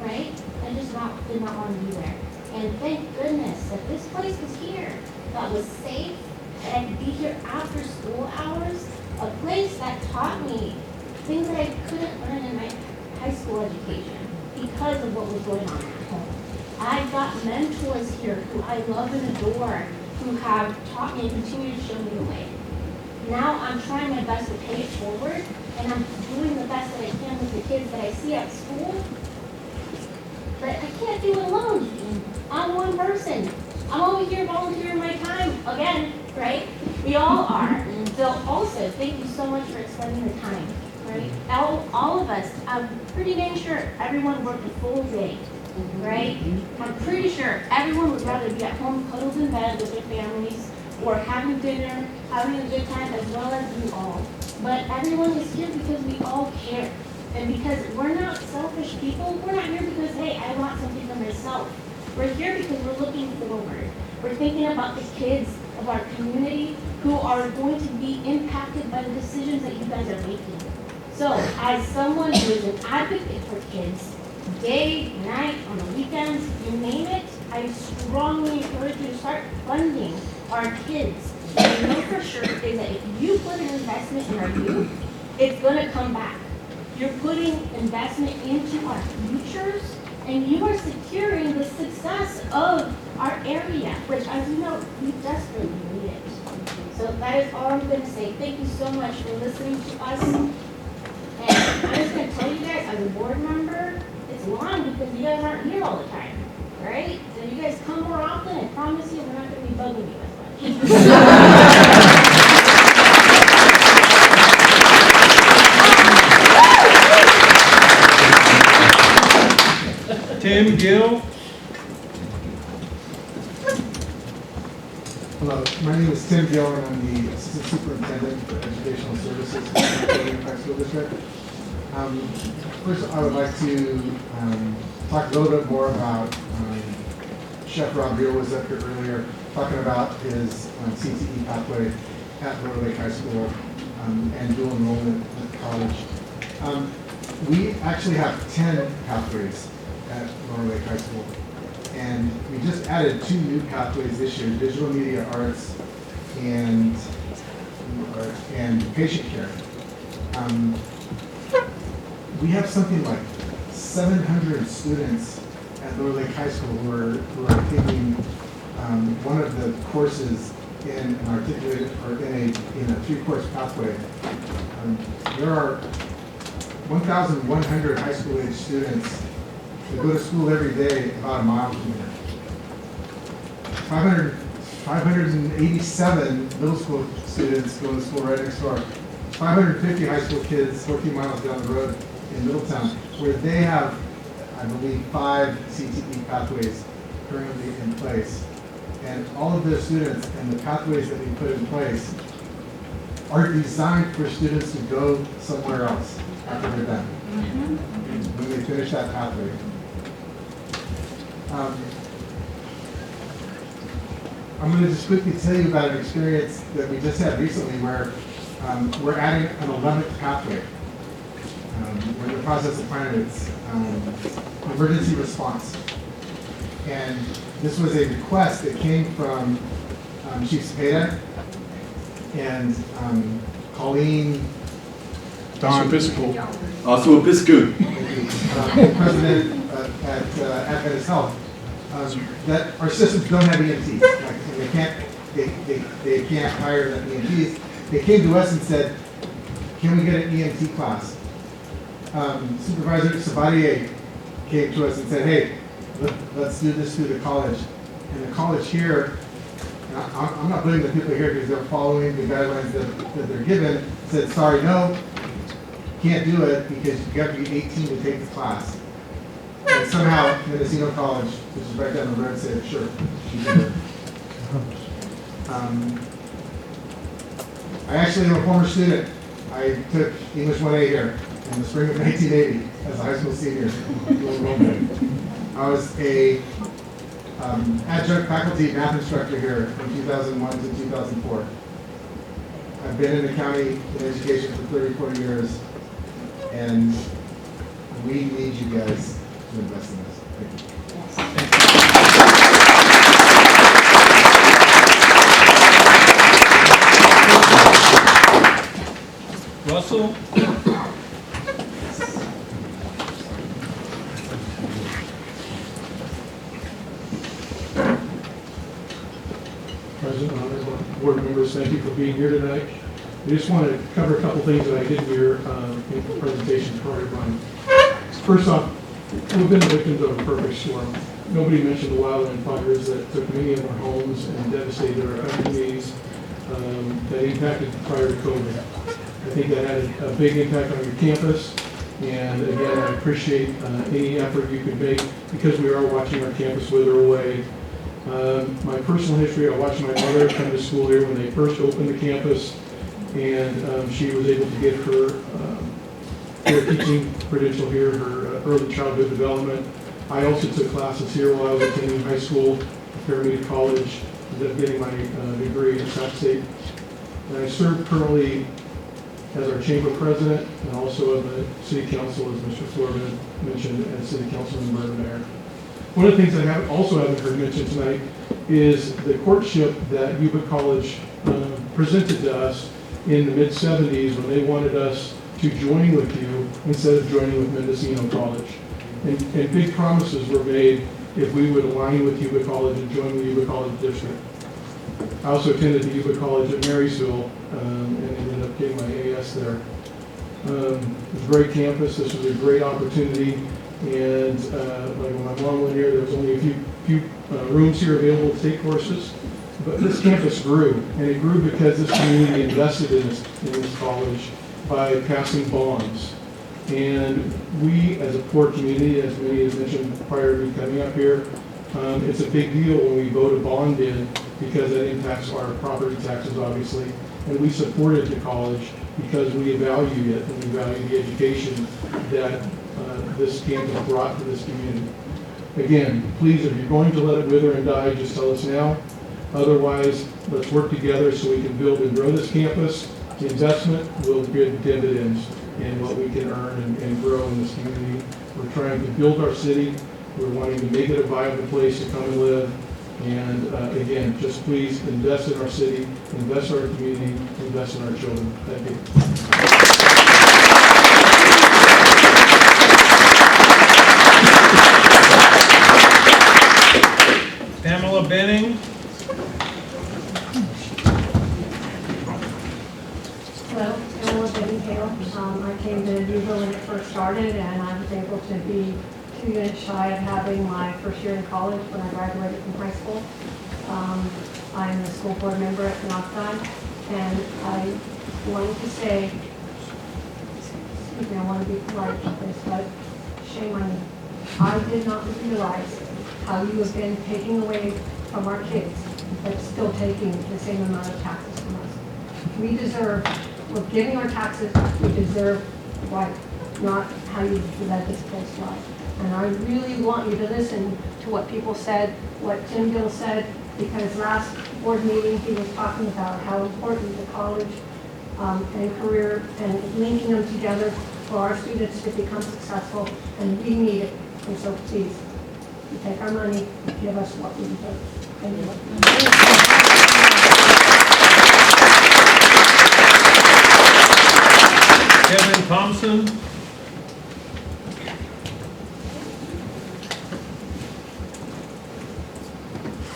Speaker 17: right? I just did not want to be there. And thank goodness that this place was here, that was safe, that I could be here after school hours, a place that taught me things that I couldn't learn in my high school education because of what was going on at home. I've got mentors here who I love and adore, who have taught me and continue to show me the way. Now I'm trying my best to pay it forward, and I'm doing the best that I can with the kids that I see at school, but I can't do it alone. I'm one person. I'm over here volunteering my time, again, right? We all are. So also, thank you so much for extending the time, right? All of us, I'm pretty dang sure everyone worked a full day, right? I'm pretty sure everyone would rather be at home cuddled in bed with their families or having dinner, having a good time, as well as you all. But everyone is here because we all care. And because we're not selfish people, we're not here because, hey, I want something for myself. We're here because we're looking forward. We're thinking about the kids of our community who are going to be impacted by the decisions that you guys are making. So, as someone who is an advocate for kids, day, night, on the weekends, you name it, I strongly encourage you to start funding our kids. And I know for sure is that if you put an investment in our youth, it's going to come back. You're putting investment into our futures, and you are securing the success of our area, which, as you know, we desperately need it. So that is all I'm going to say. Thank you so much for listening to us. And I'm just going to tell you guys, as a board member, it's long because you guys aren't here all the time, right? So you guys come more often. I promise you, we're not going to be bugging you as much.
Speaker 1: Tim Gill.
Speaker 2: Hello, my name is Tim Gill, and I'm the Assistant Superintendent for Educational Services in the Clearlake High School District. First, I would like to talk a little bit more about Chef Rob Beal was up here earlier talking about his CTE pathway at Clearlake High School and dual enrollment at college. We actually have 10 pathways at Clearlake High School. And we just added 2 new pathways this year, digital media arts and patient care. We have something like 700 students at Clearlake High School who are taking one of the courses in an articulated or in a 3-course pathway. There are 1,100 high school age students that go to school every day about a mile from here. 587 middle school students go to school right next door. 550 high school kids 14 miles down the road in Middletown, where they have, I believe, 5 CTE pathways currently in place. And all of those students and the pathways that we put in place are designed for students to go somewhere else after they're done, when they finish that pathway. I'm going to just quickly tell you about an experience that we just had recently where we're adding an 11th pathway. We're in the process of planning its emergency response. And this was a request that came from Chief Cepeda and Colleen
Speaker 15: Also Episcopal.
Speaker 2: President at Adventist Health, that our systems don't have EMTs. Like, they can't hire the EMTs. They came to us and said, can we get an EMT class? Supervisor Sabatier came to us and said, hey, let's do this through the college. And the college here, and I'm not blaming the people here because they're following the guidelines that they're given, said, sorry, no, can't do it because you have to be 18 to take the class. And somehow Mendocino College, which is right down the road, said, sure, you can do it. I actually am a former student. I took English 1A here in the spring of 1980 as a high school senior. I was a adjunct faculty math instructor here from 2001 to 2004. I've been in the county in education for 34 years, and we need you guys to invest in this. Thank you.
Speaker 1: Russell?
Speaker 23: President, honorable board members, thank you for being here tonight. I just want to cover a couple things that I didn't hear in the presentation prior to mine. First off, we've been the victims of a perfect storm. Nobody mentioned the wildland fires that took many of our homes and devastated our communities that impacted prior to COVID. I think that had a big impact on your campus. And again, I appreciate any effort you could make because we are watching our campus wither away. My personal history, I watched my mother come to school here when they first opened the campus, and she was able to get her her teaching credential here, her early childhood development. I also took classes here while I was attending high school, Fairmead College, ended up getting my degree in Sac State. And I serve currently as our chamber president and also on the city council, as Mr. Florman mentioned, as city council member and mayor. One of the things I also haven't heard mentioned tonight is the courtship that Yuba College presented to us in the mid-70s when they wanted us to join with you instead of joining with Mendocino College. And big promises were made if we would align with Yuba College and join the Yuba College district. I also attended the Yuba College at Marysville and ended up getting my AS there. It was a great campus. This was a great opportunity. And like when my mom went here, there was only a few rooms here available to take courses. But this campus grew, and it grew because this community invested in this college by passing bonds. And we, as a poor community, as many have mentioned prior to me coming up here, it's a big deal when we vote a bond in because that impacts our property taxes, obviously. And we supported the college because we value it and we value the education that this campus brought to this community. Again, please, if you're going to let it wither and die, just tell us now. Otherwise, let's work together so we can build and grow this campus. The investment will give dividends in what we can earn and grow in this community. We're trying to build our city. We're wanting to make it a viable place to come and live. And again, just please invest in our city, invest in our community, invest in our children. Thank you.
Speaker 1: Pamela Benning.
Speaker 4: Hello, Pamela Benning Hale. I came to Yuba when it first started, and I was able to be 2 units shy of having my first year in college when I graduated from high school. I'm the school board member at Canocti, and I wanted to say, excuse me, I want to be polite about this, but shame on you. I did not realize how you have been taking away from our kids, but still taking the same amount of taxes from us. We deserve, we're giving our taxes, we deserve right, not how you let this place run. And I really want you to listen to what people said, what Tim Gill said, because last board meeting he was talking about how important the college and career and linking them together for our students to become successful, and we need it. And so please, you take our money, give us what we deserve. Thank you.
Speaker 1: Kevin Thompson.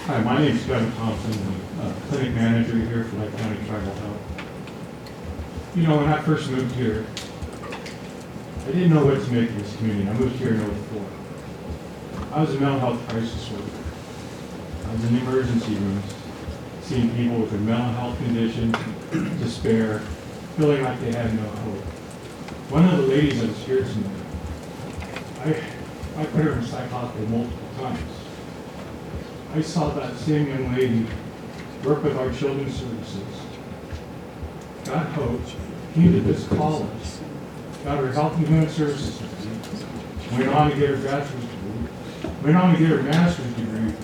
Speaker 13: Hi, my name is Kevin Thompson. I'm a clinic manager here for Lake County Tribal Health. You know, when I first moved here, I didn't know what to make of this community. I moved here in '04. I was a mental health crisis worker. I was in emergency rooms, seeing people with a mental health condition, despair, feeling like they had no hope. One of the ladies that was here tonight, I put her in psych hospital multiple times. I saw that same young lady work with our children's services, got hope, came to this college, got her health and human services degree, went on to get her bachelor's degree, went on to get her master's degree,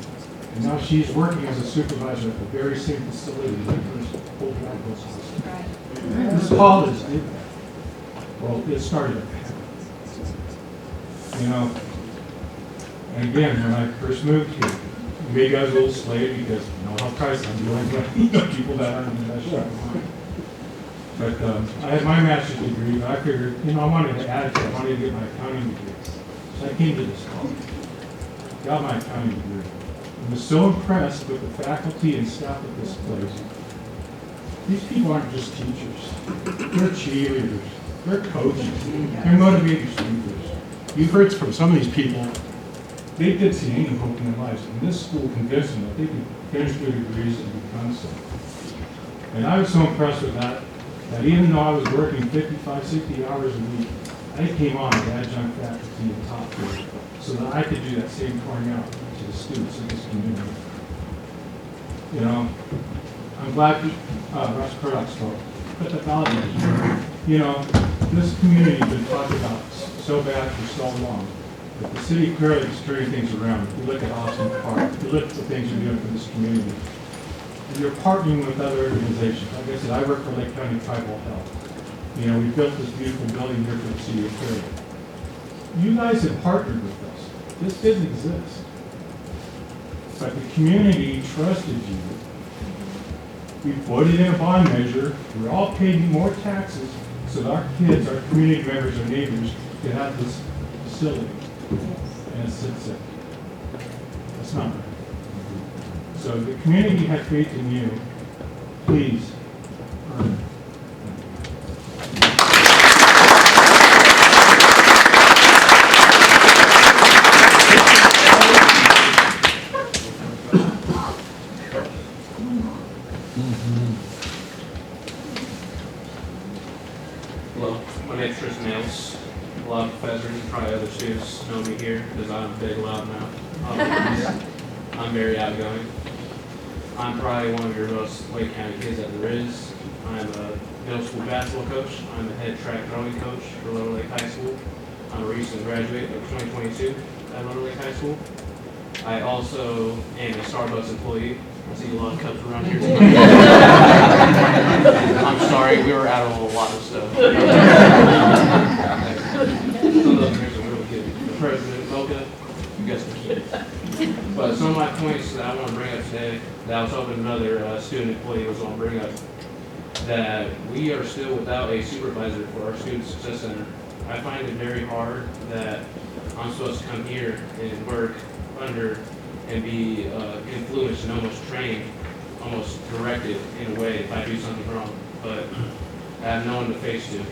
Speaker 13: and now she's working as a supervisor at the very same facility that first pulled her out of those hospitals. This college did that. Well, it started at that. You know, and again, when I first moved here, maybe I was a little slave because, you know, health crisis, I'm dealing with people that aren't in that shape. But I had my master's degree, but I figured, you know, I wanted to add to it. I wanted to get my accounting degree. So I came to this college, got my accounting degree, and was so impressed with the faculty and staff of this place. These people aren't just teachers. They're cheerleaders. They're coaches. They're motivated speakers. You've heard from some of these people, they did see any hope in their lives, and this school convinced them that they could finish their degrees and become something. And I was so impressed with that, that even though I was working 55, 60 hours a week, I came on as adjunct faculty and top grade so that I could do that same pouring out to the students of this community. You know, I'm glad Russ Curtis spoke, but the ballot measure, you know, This community has been talked about so bad for so long, that the city of Clearlake is turning things around. You look at Austin Park, you look at the things you're doing for this community. And you're partnering with other organizations. Like I said, I work for Lake County Tribal Health. You know, we built this beautiful building here for the city of Clearlake. You guys have partnered with us. This didn't exist. But the community trusted you. We put it in a bond measure. We're all paying more taxes so that our kids, our community members, our neighbors can have this facility. And it sits there. That's not right. So the community had faith in you. Please earn it.
Speaker 14: Hello, my name's Chris Nails. A lot of professors and probably other students know me here because I'm big, loud mouth. I'm very outgoing. I'm probably one of your most Lake County kids that there is. I'm a middle school basketball coach. I'm a head track throwing coach for Little Lake High School. I'm a recent graduate of 2022 at Little Lake High School. I also am a Starbucks employee. I see a lot of cups around here. I'm sorry, we were out of a lot of stuff. Some of those drinks are really good. President Mocha, you guys can keep it. But some of my points that I want to bring up today, that I was hoping another student employee was going to bring up, that we are still without a supervisor for our Student Success Center. I find it very hard that I'm supposed to come here and work under and be influenced and almost trained, almost directed in a way if I do something wrong. But I have no one to face to.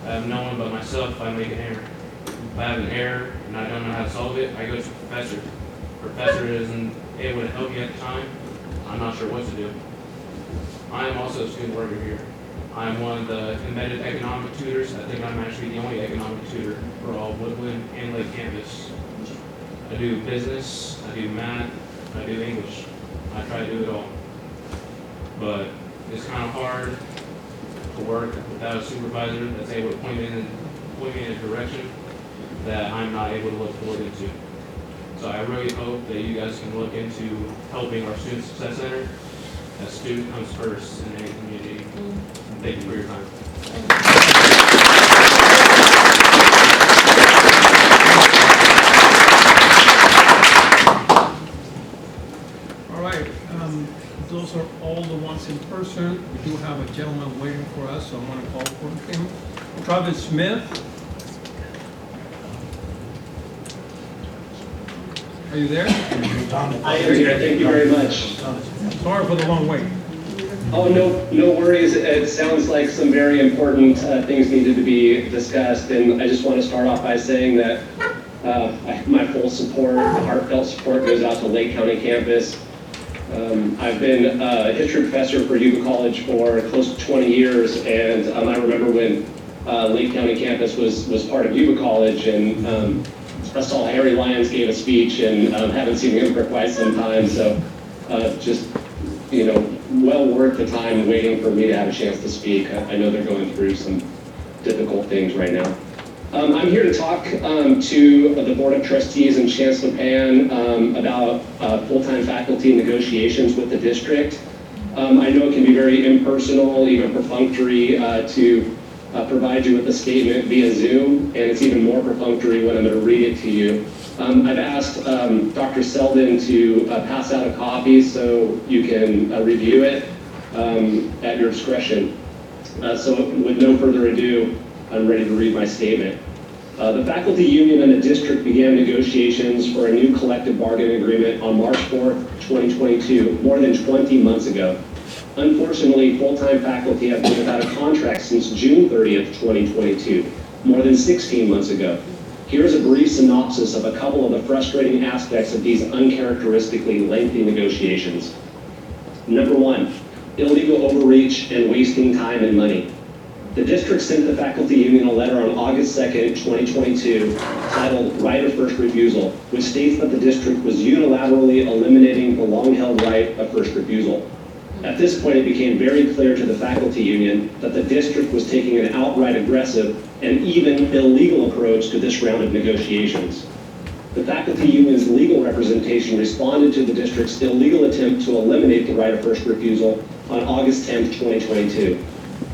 Speaker 14: I have no one but myself if I make an error. If I have an error and I don't know how to solve it, I go to a professor. Professor isn't able to help me at the time. I'm not sure what to do. I am also a student worker here. I am one of the embedded economic tutors. I think I'm actually the only economic tutor for all Woodland and Lake campus. I do business, I do math, I do English. I try to do it all. But it's kind of hard to work without a supervisor that's able to point me in a direction that I'm not able to look forward into. So I really hope that you guys can look into helping our Student Success Center. A student comes first in any community. And thank you for your time.
Speaker 1: All right, those are all the ones in person. We do have a gentleman waiting for us, so I want to call for him. Travis Smith. Are you there?
Speaker 12: I am here, thank you very much.
Speaker 1: Sorry for the long wait.
Speaker 12: Oh, no worries. It sounds like some very important things needed to be discussed, and I just want to start off by saying that my full support, heartfelt support goes out to Lake County campus. I've been a history professor for Yuba College for close to 20 years, and I remember when Lake County campus was part of Yuba College, and I saw Harry Lyons gave a speech, and haven't seen him for quite some time, so just, you know, well worth the time waiting for me to have a chance to speak. I know they're going through some difficult things right now. I'm here to talk to the Board of Trustees and Chancellor Pan about full-time faculty negotiations with the district. I know it can be very impersonal, even perfunctory, to provide you with a statement via Zoom, and it's even more perfunctory when I'm going to read it to you. I've asked Dr. Selden to pass out a copy so you can review it at your discretion. So with no further ado, I'm ready to read my statement. The faculty union and the district began negotiations for a new collective bargaining agreement on March 4th, 2022, more than 20 months ago. Unfortunately, full-time faculty have been without a contract since June 30th, 2022, more than 16 months ago. Here's a brief synopsis of a couple of the frustrating aspects of these uncharacteristically lengthy negotiations. Number one, illegal overreach and wasting time and money. The district sent the faculty union a letter on August 2nd, 2022, titled Right of First Refusal, which states that the district was unilaterally eliminating the long-held right of first refusal. At this point, it became very clear to the faculty union that the district was taking an outright aggressive and even illegal approach to this round of negotiations. The faculty union's legal representation responded to the district's illegal attempt to eliminate the right of first refusal on August 10, 2022.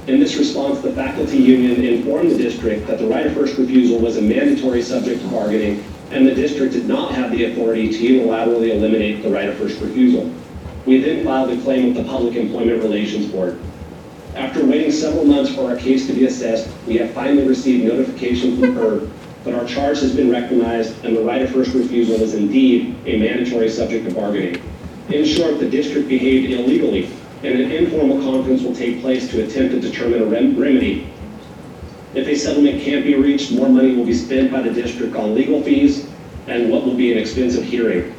Speaker 12: In this response, the faculty union informed the district that the right of first refusal was a mandatory subject to bargaining, and the district did not have the authority to unilaterally eliminate the right of first refusal. We then filed a claim with the Public Employment Relations Board. After waiting several months for our case to be assessed, we have finally received notification from PERB that our charge has been recognized and the right of first refusal is indeed a mandatory subject of bargaining. In short, the district behaved illegally, and an informal conference will take place to attempt to determine a remedy. If a settlement can't be reached, more money will be spent by the district on legal fees and what will be an expensive hearing.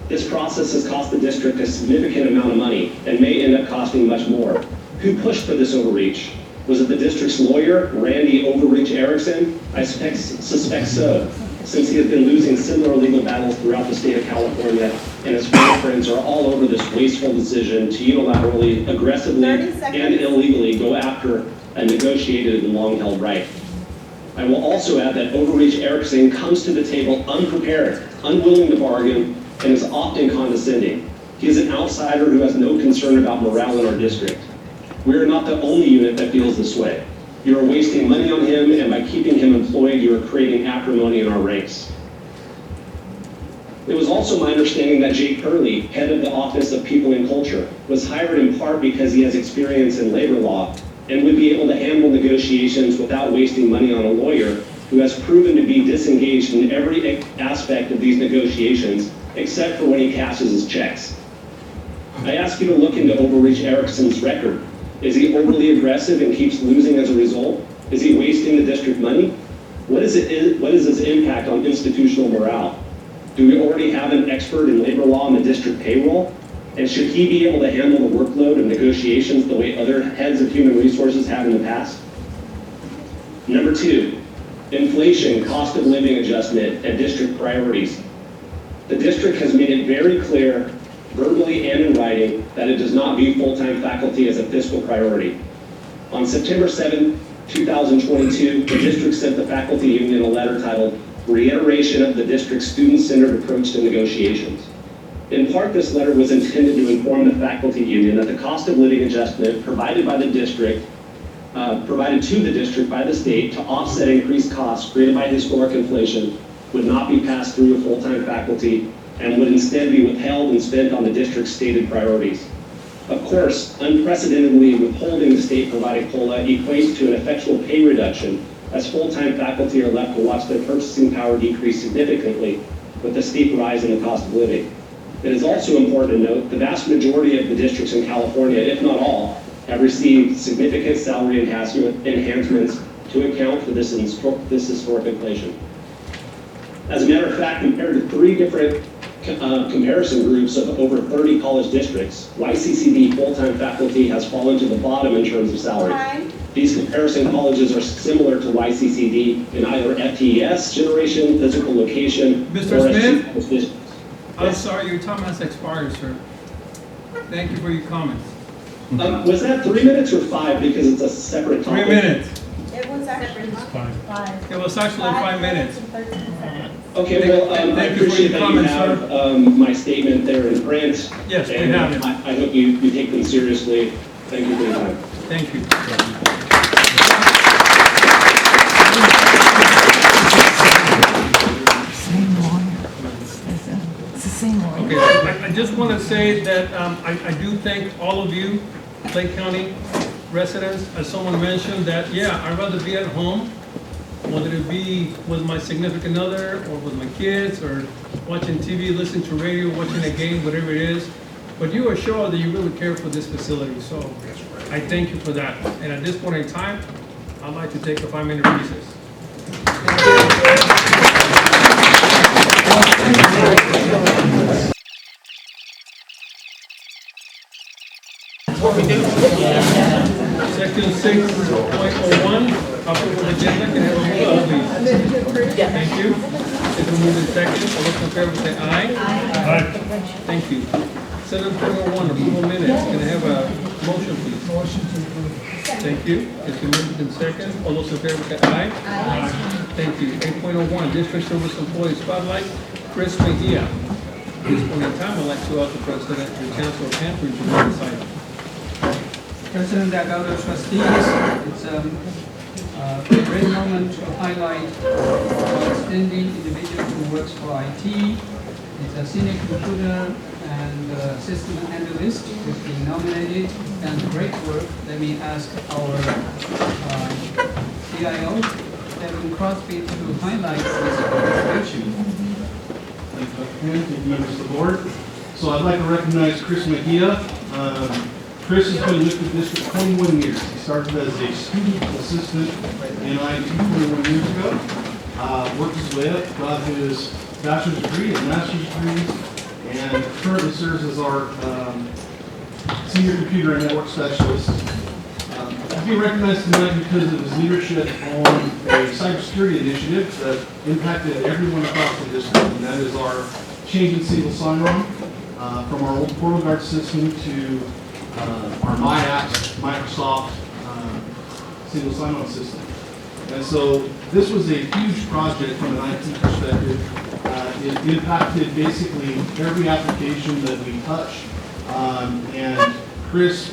Speaker 12: This process has cost the district a significant amount of money and may end up costing much more. Who pushed for this overreach? Was it the district's lawyer, Randy Overreach Erickson? I suspect so, since he has been losing similar legal battles throughout the state of California, and his friends are all over this wasteful decision to unilaterally, aggressively, and illegally go after a negotiated and long-held right. I will also add that Overreach Erickson comes to the table unprepared, unwilling to bargain, and is often condescending. He is an outsider who has no concern about morale in our district. We are not the only unit that feels this way. You are wasting money on him, and by keeping him employed, you are creating acrimony in our ranks. It was also my understanding that Jake Hurley, head of the Office of People and Culture, was hired in part because he has experience in labor law and would be able to handle negotiations without wasting money on a lawyer who has proven to be disengaged in every aspect of these negotiations, except for when he cashes his checks. I ask you to look into Overreach Erickson's record. Is he overly aggressive and keeps losing as a result? Is he wasting the district money? What is his impact on institutional morale? Do we already have an expert in labor law on the district payroll? And should he be able to handle the workload of negotiations the way other heads of human resources have in the past? Number 2, inflation, cost of living adjustment, and district priorities. The district has made it very clear, verbally and in writing, that it does not view full-time faculty as a fiscal priority. On September 7, 2022, the district sent the faculty union a letter titled Reiteration of the District's Student-Centered Approach to Negotiations. In part, this letter was intended to inform the faculty union that the cost of living adjustment provided to the district by the state to offset increased costs created by historic inflation would not be passed through to full-time faculty and would instead be withheld and spent on the district's stated priorities. Of course, unprecedentedly withholding the state-provided COLA equates to an effectual pay reduction, as full-time faculty are left to watch their purchasing power decrease significantly with the steep rise in the cost of living. It is also important to note the vast majority of the districts in California, if not all, have received significant salary enhancements to account for this historic inflation. As a matter of fact, compared to 3 different comparison groups of over 30 college districts, YCCD full-time faculty has fallen to the bottom in terms of salary. These comparison colleges are similar to YCCD in either FTES generation, physical location,
Speaker 1: Mr.
Speaker 12: or
Speaker 1: Smith, I'm sorry, your time has expired, sir. Thank you for your comments.
Speaker 12: Was that 3 minutes or 5? Because it's a separate topic.
Speaker 1: 3 minutes.
Speaker 5: It was actually
Speaker 1: It was actually 5 minutes.
Speaker 12: Okay, well, I appreciate that you have my statement there in print.
Speaker 1: Yes, we
Speaker 12: and
Speaker 1: have it.
Speaker 12: I hope you take them seriously. Thank you for your time.
Speaker 1: Thank you. Okay, I just want to say that I do thank all of you, Lake County residents. As someone mentioned that, yeah, I'd rather be at home, whether it be with my significant other or with my kids or watching TV, listening to radio, watching a game, whatever it is. But you are sure that you really care for this facility, so I thank you for that. And at this point in time, I'd like to take a 5-minute recess. Section 6.01, approval of agenda, can I have a motion, please? Thank you. It's been moved in second. All those in favor say aye. Aye. Thank you. 7.01, approval minutes. Can I have a motion, please? Motion to approve. Thank you. It's been moved in second. All those in favor say aye.
Speaker 5: Aye.
Speaker 1: Thank you. 8.01, District Service Employee Spotlight, Chris Mejia. At this point in time, I'd like to ask the President and Chancellor Pantry to read this item.
Speaker 16: President Delgado, trustees, it's a great moment to highlight an outstanding individual who works for IT. It's a senior computer and system analyst who's been nominated, done great work. Let me ask our CIO, Devin Crosby, to highlight this contribution.
Speaker 18: Thank you, Dr. Quinn. Thank you, members of the board. So I'd like to recognize Chris Mejia. Chris has been with the district 21 years. He started as a student assistant in IT 21 years ago. Worked his way up, got his bachelor's degree and master's degrees, and currently serves as our senior computer and network specialist. He's being recognized tonight because of his leadership on a cybersecurity initiative that impacted everyone across the district, and that is our change in single sign-on from our old portal guard system to our MyApps, Microsoft single sign-on system. And so this was a huge project from an IT perspective. It impacted basically every application that we touch. And Chris,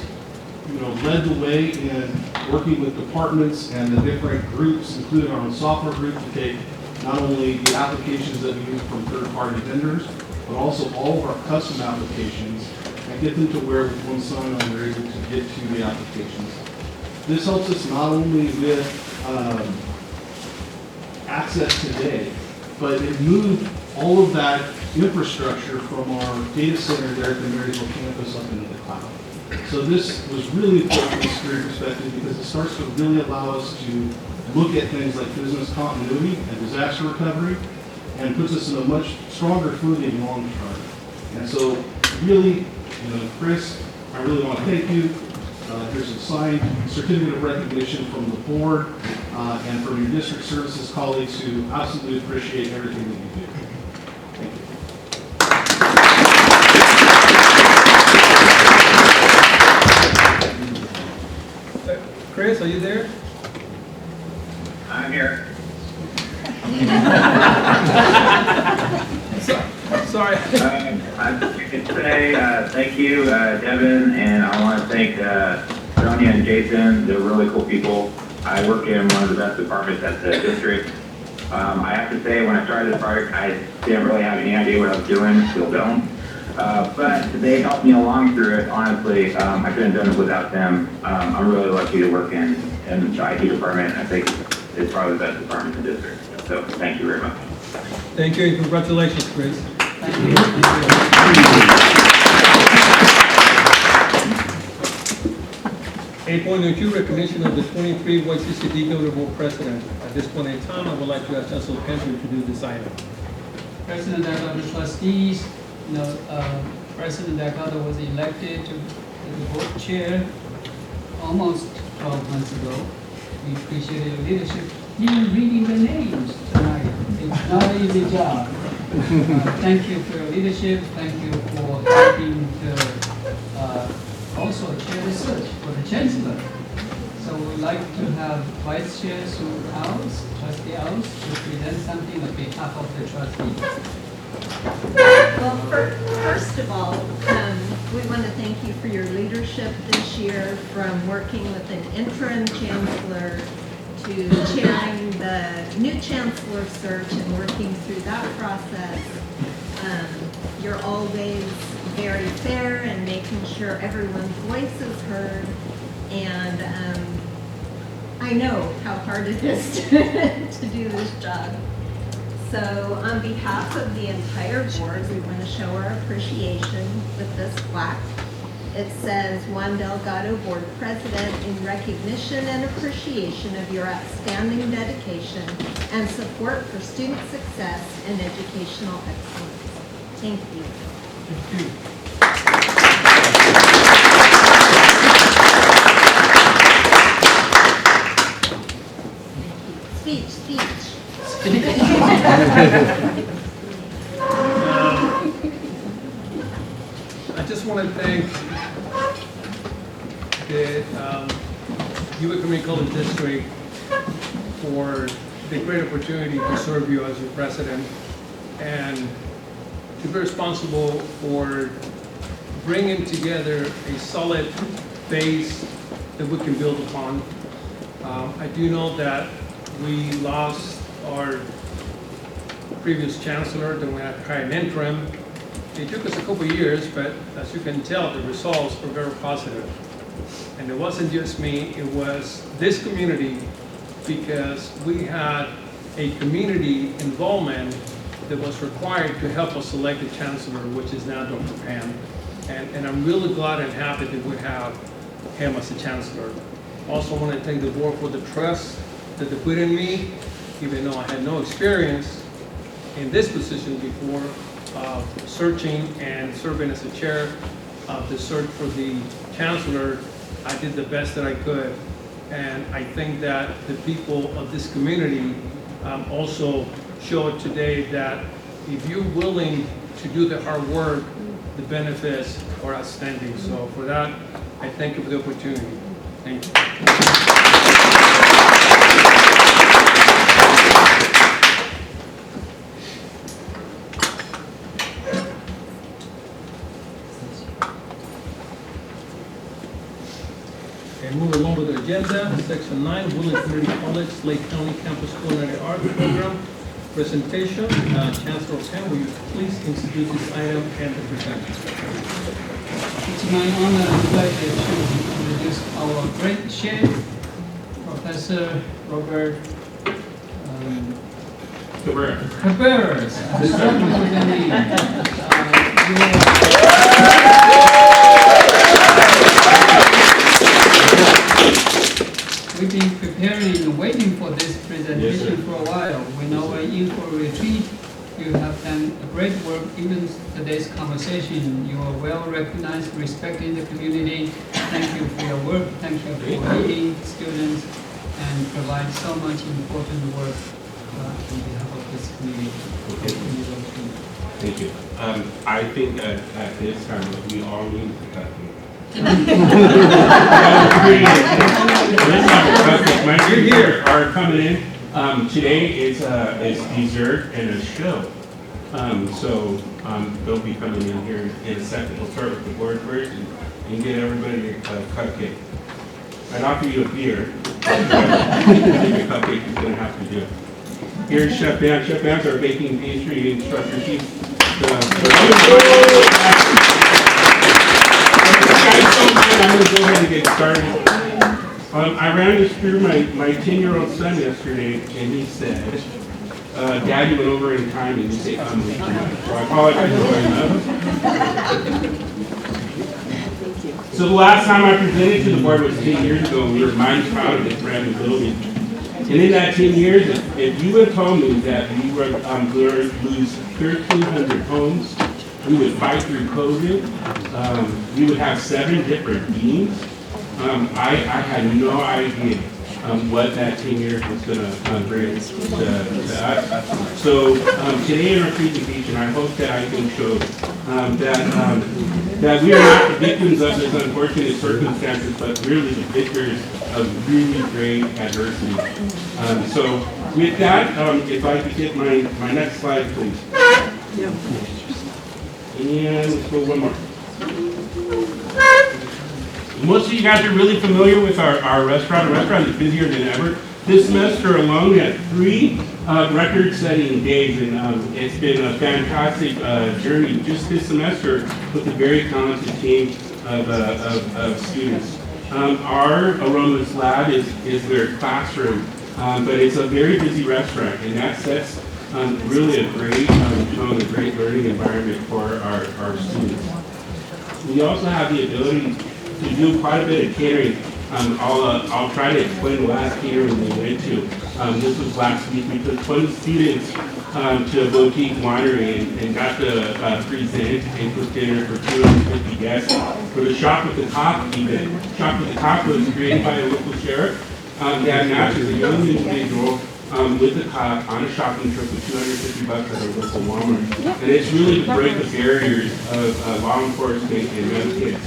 Speaker 18: led the way in working with departments and the different groups, including our own software group, to take not only the applications that we use from third-party vendors, but also all of our custom applications, and get them to where with one sign-on they're able to get to the applications. This helps us not only with access today, but it moved all of that infrastructure from our data center there at the Marysville campus up into the cloud. So this was really important from a security perspective because it starts to really allow us to look at things like business continuity and disaster recovery, and puts us in a much stronger footing long term. And so really, Chris, I really want to thank you. Here's a signed certificate of recognition from the board and from your district services colleagues who absolutely appreciate everything that you do. Thank you.
Speaker 1: Chris, are you there?
Speaker 19: I'm here.
Speaker 1: Sorry.
Speaker 19: I can say thank you, Devin, and I want to thank Sonia and Jason. They're really cool people. I work in one of the best departments at the district. I have to say, when I started this project, I didn't really have any idea what I was doing, still don't. But they helped me along through it. Honestly, I couldn't have done it without them. I'm really lucky to work in the IT department. I think it's probably the best department in the district. So thank you very much.
Speaker 1: Thank you, and congratulations, Chris. Thank you. 8.02, recognition of the 23 YCCD Builder Board President. At this point in time, I would like to ask Chancellor Pantry to do this item.
Speaker 16: President Delgado, trustees, President Delgado was elected to the board chair almost 12 months ago. We appreciate your leadership. Even reading the names tonight, it's not an easy job. Thank you for your leadership. Thank you for helping to also chair the search for the chancellor. So we'd like to have Vice Chair Sue Owls, Trustee Owls, to present something on behalf of the trustees.
Speaker 24: Well, first of all, we want to thank you for your leadership this year, from working with an interim chancellor to chairing the new chancellor search and working through that process. You're always very fair and making sure everyone's voice is heard. And I know how hard it is to do this job. So on behalf of the entire board, we want to show our appreciation with this plaque. It says, Juan Delgado, Board President, in recognition and appreciation of your outstanding dedication and support for student success and educational excellence. Thank you.
Speaker 1: Thank you.
Speaker 24: Speech.
Speaker 1: I just want to thank the Yuba Community College District for the great opportunity to serve you as your president and to be responsible for bringing together a solid base that we can build upon. I do know that we lost our previous chancellor, then we had to hire an interim. It took us a couple of years, but as you can tell, the results were very positive. And it wasn't just me, it was this community, because we had a community involvement that was required to help us select the chancellor, which is now Dr. Pan. And I'm really glad and happy that we have him as the chancellor. Also want to thank the board for the trust that they put in me, even though I had no experience in this position before, searching and serving as the chair of the search for the chancellor. I did the best that I could. And I think that the people of this community also showed today that if you're willing to do the hard work, the benefits are outstanding. So for that, I thank you for the opportunity. Thank you. Okay, move along with the agenda. Section 9, Woodland Community College, Lake County Campus Culinary Arts Program presentation. Chancellor Pan, will you please introduce this item and the presenter?
Speaker 16: It's my honor and pleasure to introduce our great chef, Professor Robert Cabarrus. We've been preparing and waiting for this presentation for a while. We know we're in for a retreat. You have done great work. Even today's conversation, you are well recognized, respected in the community. Thank you for your work. Thank you for leading students and provide so much important work on behalf of this community.
Speaker 3: Thank you. I think at this time we all need to cut them. My here are coming in. Today is dessert and a show. So they'll be coming in here in a second. We'll start with the board first and get everybody a cupcake. I'd offer you a beer. I think a cupcake is going to have to do. Here's Chef Dan. Chef Dan's our baking pastry instructor. She's I'm going to go ahead and get started. I ran this through my 10-year-old son yesterday, and he said, Daddy went over in time, and he said, I'm way too much. So I apologize for enough. So the last time I presented to the board was 10 years ago. We were mighty proud of this brand new building. And in that 10 years, if you had told me that we were going to lose 1,300 homes, we would fight through COVID. We would have 7 different deans. I had no idea what that 10 years was going to bring to us. So today in our presentation, I hope that I can show that we are not the victims of this unfortunate circumstances, but really the victors of really great adversity. So with that, if I could get my next slide, please. Yeah. And let's go one more. Most of you guys are really familiar with our restaurant. Our restaurant is busier than ever. This semester alone, we had 3 record-setting days, and it's been a fantastic journey just this semester with a very talented team of students. Our Aromas Lab is their classroom, but it's a very busy restaurant, and that sets really a great tone, a great learning environment for our students. We also have the ability to do quite a bit of catering. I'll try to explain the last catering we went to. This was last week. We took 20 students to a boutique winery and got to present and cook dinner for 250 guests for the Shop with the Cop event. Shop with the Cop was created by a local sheriff that matches a young individual with the cop on a shopping trip with $250 at a local Walmart. And it's really to break the barriers of law enforcement and young kids.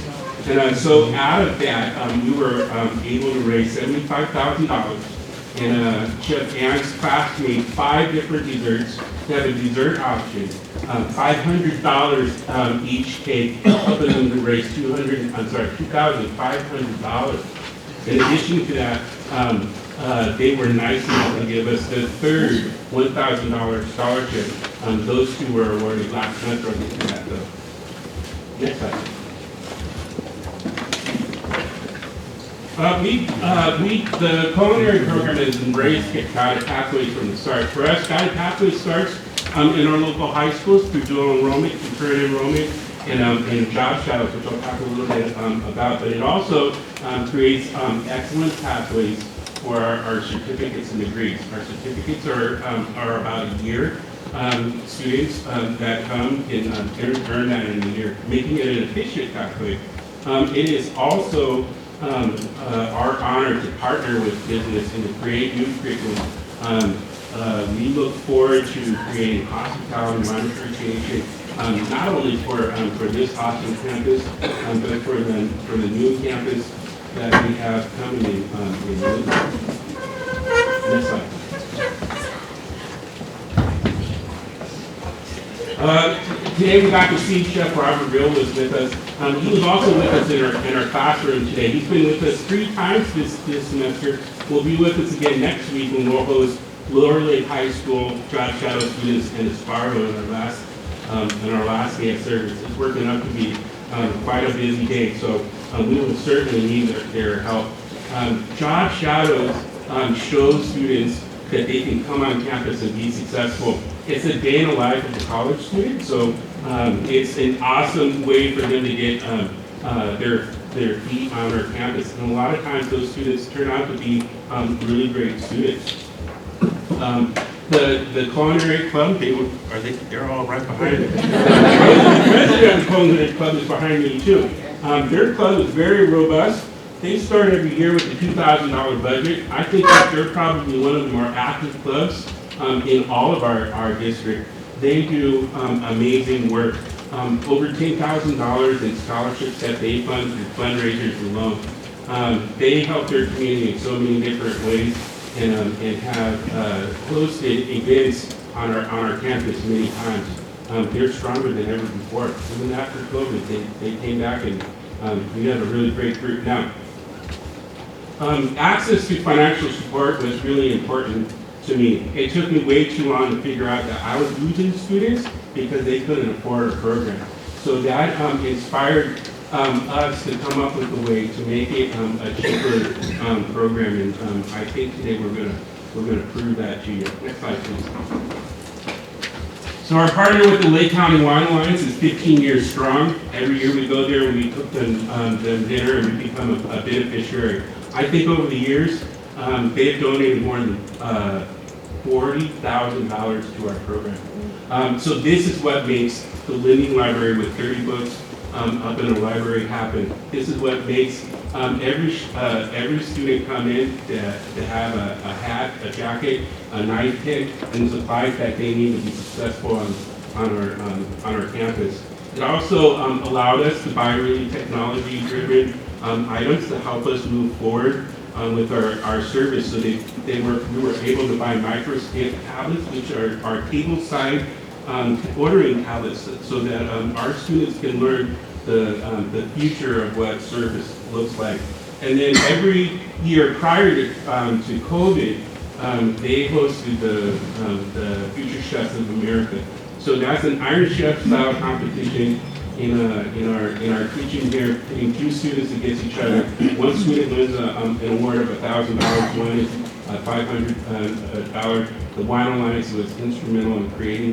Speaker 3: And so out of that, we were able to raise $75,000. And Chef Ann's class made 5 different desserts. They have a dessert option, $500 each cake, helping them to raise $2,500. In addition to that, they were nice enough to give us the third $1,000 scholarship. Those 2 were awarded last semester. I'll get to that though. Next slide. The culinary program has embraced Guided Pathways from the start. For us, Guided Pathways starts in our local high schools through dual enrollment, concurrent enrollment, and job shadows, which I'll talk a little bit about. But it also creates excellent pathways for our certificates and degrees. Our certificates are about a year. Students that come can earn that in a year, making it an efficient pathway. It is also our honor to partner with business and to create new curriculum. We look forward to creating hospitality monetary creation, not only for this awesome campus, but for the new campus that we have coming in Yuba. Next slide. Today we got to see Chef Robert Real was with us. He was also with us in our classroom today. He's been with us 3 times this semester. Will be with us again next week when we'll host Clearlake High School job shadow students and Esparto in our last day of service. It's working out to be quite a busy day, so we will certainly need their help. Job shadows show students that they can come on campus and be successful. It's a day in the life of a college student, so it's an awesome way for them to get their feet on our campus. And a lot of times those students turn out to be really great students. The culinary club, they're all right behind me. The president of the culinary club is behind me too. Their club is very robust. They start every year with a $2,000 budget. I think that they're probably one of the more active clubs in all of our district. They do amazing work. Over $10,000 in scholarships that they fund through fundraisers alone. They help their community in so many different ways and have hosted events on our campus many times. They're stronger than ever before. Even after COVID, they came back and we have a really great group now. Access to financial support was really important to me. It took me way too long to figure out that I was losing students because they couldn't afford a program. So that inspired us to come up with a way to make it a cheaper program, and I think today we're gonna prove that to you. Next slide, please. So our partner with the Lake County Wine Alliance is 15 years strong. Every year we go there and we cook them dinner and we become a beneficiary. I think over the years, they've donated more than $40,000 to our program. So this is what makes the Living Library with 30 books up in the library happen. This is what makes every student come in to have a hat, a jacket, a knife pick, and the supplies that they need to be successful on our campus. It also allowed us to buy really technology-driven items to help us move forward with our service. So we were able to buy micro-stamp tablets, which are table-side ordering tablets, so that our students can learn the future of what service looks like. And then every year prior to COVID, they hosted the Future Chefs of America. So that's an Iron Chef style competition in our kitchen here, pitting 2 students against each other. One student wins an award of $1,000, one is $500. The Wine Alliance was instrumental in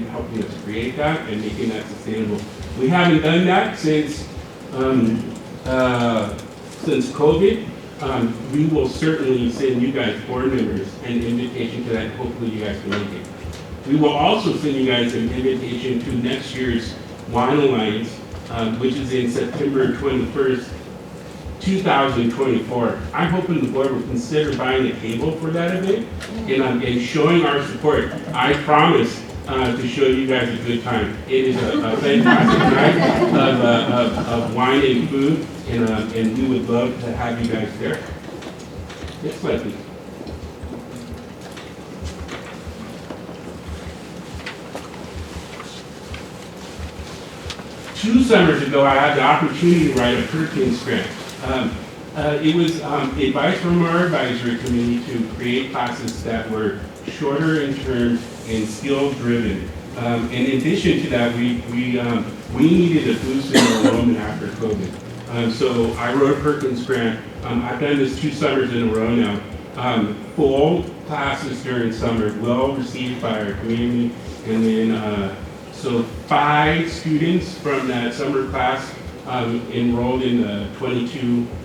Speaker 3: helping us create that and making that sustainable. We haven't done that since COVID. We will certainly send you guys, board members, an invitation to that. Hopefully you guys can make it. We will also send you guys an invitation to next year's Wine Alliance, which is in September 21st, 2024. I'm hoping the board will consider buying a table for that event and showing our support. I promise to show you guys a good time. It is a fantastic night of wine and food, and we would love to have you guys there. Next slide, please. Two summers ago, I had the opportunity to write a Perkins grant. It was advice from our advisory committee to create classes that were shorter in term and skill-driven. In addition to that, we needed a boost in enrollment after COVID. So I wrote a Perkins grant. I've done this 2 summers in a row now. Full classes during summer, well received by our community, and then so 5 students from that summer class enrolled in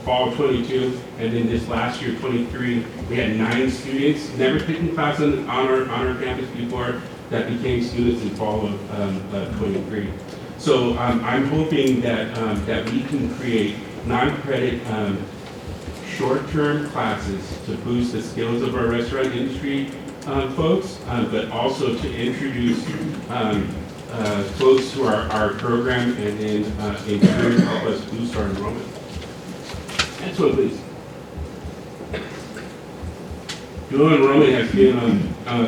Speaker 3: fall 22, and then this last year, 23, we had 9 students, never taken class on our campus before, that became students in fall of 23. So I'm hoping that we can create non-credit short-term classes to boost the skills of our restaurant industry folks, but also to introduce folks to our program and then in turn help us boost our enrollment. Next one, please. Dual enrollment has been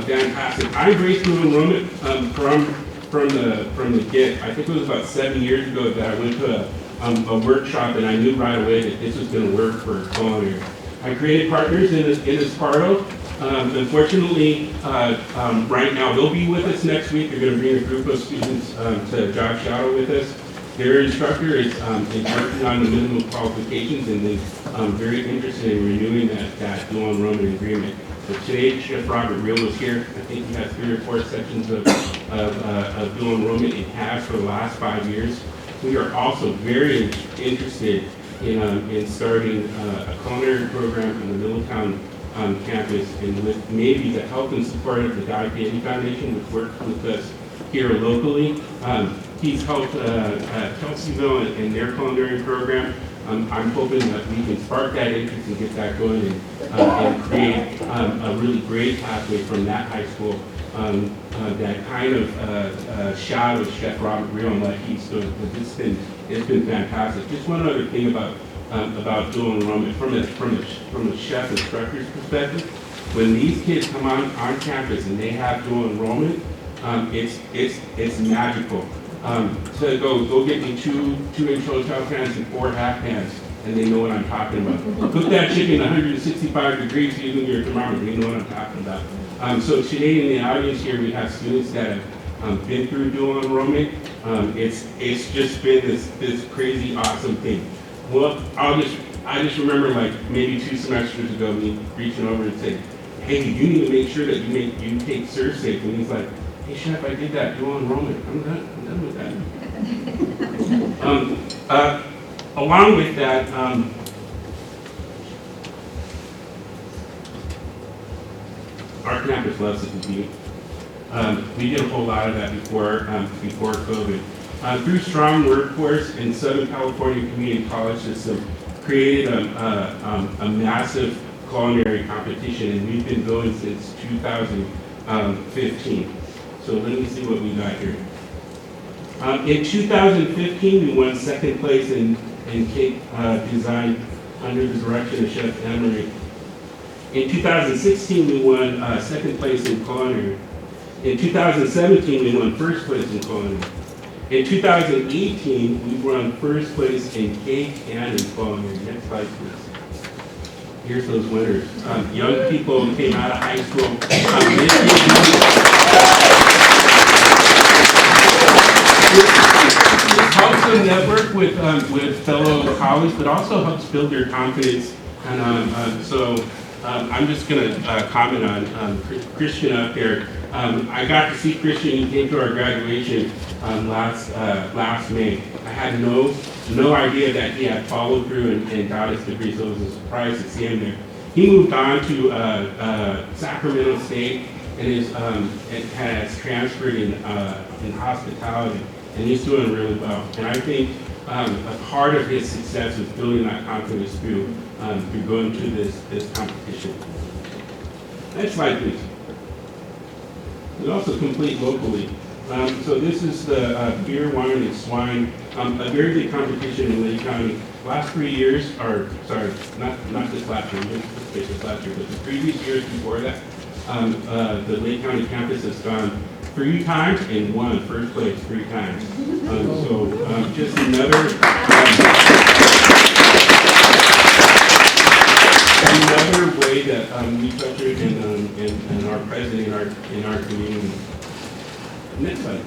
Speaker 3: fantastic. I embraced dual enrollment from the get. I think it was about 7 years ago that I went to a workshop, and I knew right away that this was going to work for culinary. I created partners in Esparto. Unfortunately, right now, they'll be with us next week. They're going to bring a group of students to Job Shadow with us. Their instructor is working on the minimum qualifications, and is very interested in renewing that dual enrollment agreement. So today, Chef Robert Real was here. I think he has 3 or 4 sections of dual enrollment. It has for the last 5 years. We are also very interested in starting a culinary program in the Middletown campus, and with maybe the help and support of the Guy Fieri Foundation, which works with us here locally. He's helped Kelseyville and their culinary program. I'm hoping that we can spark that interest and get that going and create a really great pathway from that high school that kind of shadows Chef Robert Real and what he's doing. It's been fantastic. Just one other thing about dual enrollment from a chef instructor's perspective. When these kids come on campus and they have dual enrollment, it's magical. To go get me 2-inch hotel pans and 4 half pans, and they know what I'm talking about. Cook that chicken 165 degrees using your thermometer, they know what I'm talking about. So today in the audience here, we have students that have been through dual enrollment. It's just been this crazy awesome thing. Well, I just remember like maybe 2 semesters ago, me reaching over and saying, hey, you need to make sure that you take ServSafe. And he's like, hey chef, I did that dual enrollment. I'm done with that. Along with that, our campus loves to compete. We did a whole lot of that before COVID. Through Strong Workforce and Southern California Community College System created a massive culinary competition, and we've been going since 2015. So let me see what we got here. In 2015, we won 2nd place in cake design under the direction of Chef Emery. In 2016, we won 2nd place in culinary. In 2017, we won 1st place in culinary. In 2018, we won 1st place in cake and in culinary. Next slide, please. Here's those winners. Young people came out of high school. This helps them network with fellow colleagues, but also helps build their confidence. And so I'm just going to comment on Christian up there. I got to see Christian. He came to our graduation last May. I had no idea that he had followed through and got his degree, so it was a surprise to see him there. He moved on to Sacramento State and has transferred in hospitality, and he's doing really well. And I think a part of his success is building that confidence through going to this competition. Next slide, please. We also complete locally. So this is the beer, wine, and swine, a very big competition in Lake County. Last 3 years, or sorry, not this last year, we didn't participate this last year, but the previous years before that, the Lake County campus has gone 3 times and won first place 3 times. Just another way that we featured in our president in our community. Next slide.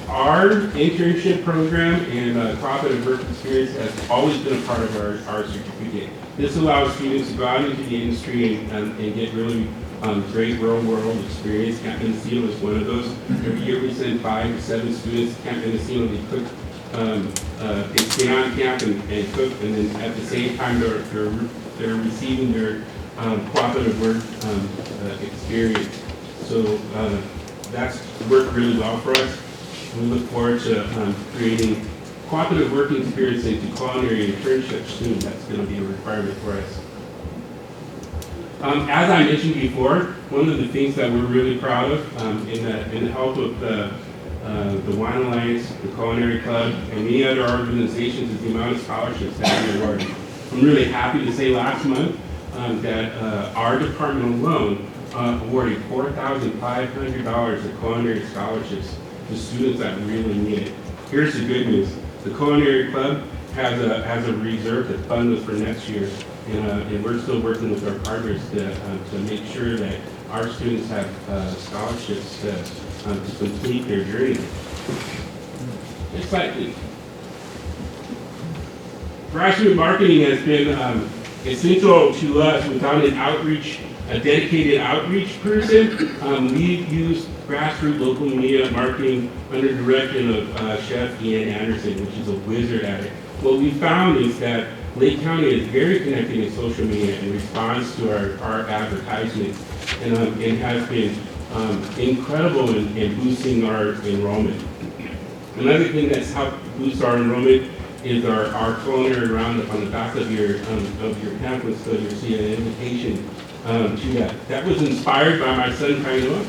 Speaker 3: Our internship program and cooperative work experience has always been a part of our certificate. This allows students to go out into the industry and get really great real-world experience. Camp Mendocino is one of those. Every year we send 5 to 7 students to Camp Mendocino. They cook, they stay on camp and cook, and then at the same time they're receiving their cooperative work experience. So that's worked really well for us. We look forward to creating cooperative working experience into culinary internships soon. That's going to be a requirement for us. As I mentioned before, one of the things that we're really proud of in the help of the Wine Alliance, the Culinary Club, and many other organizations is the amount of scholarships that we awarded. I'm really happy to say last month that our department alone awarded $4,500 of culinary scholarships to students that really need it. Here's the good news. The Culinary Club has a reserve to fund us for next year, and we're still working with our partners to make sure that our students have scholarships to complete their journey. Next slide, please. Grassroots marketing has been essential to us. Without a dedicated outreach person, we've used grassroots local media marketing under the direction of Chef Ian Anderson, which is a wizard at it. What we found is that Lake County is very connected in social media in response to our advertisements, and has been incredible in boosting our enrollment. Another thing that's helped boost our enrollment is our culinary roundup on the back of your pamphlet, so you'll see an invitation to that. That was inspired by my son Kainoa,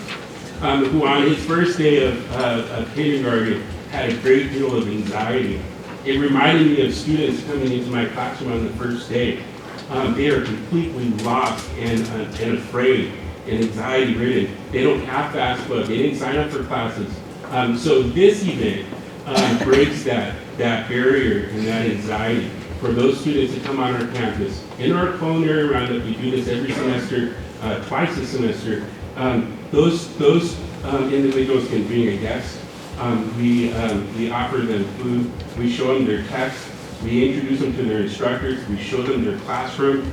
Speaker 3: who on his first day of kindergarten had a great deal of anxiety. It reminded me of students coming into my classroom on the first day. They are completely lost and afraid and anxiety-ridden. They don't have FAFSA. They didn't sign up for classes. So this event breaks that barrier and that anxiety for those students to come on our campus. In our culinary roundup, we do this every semester, twice a semester. Those individuals can bring a guest. We offer them food. We show them their text. We introduce them to their instructors. We show them their classroom.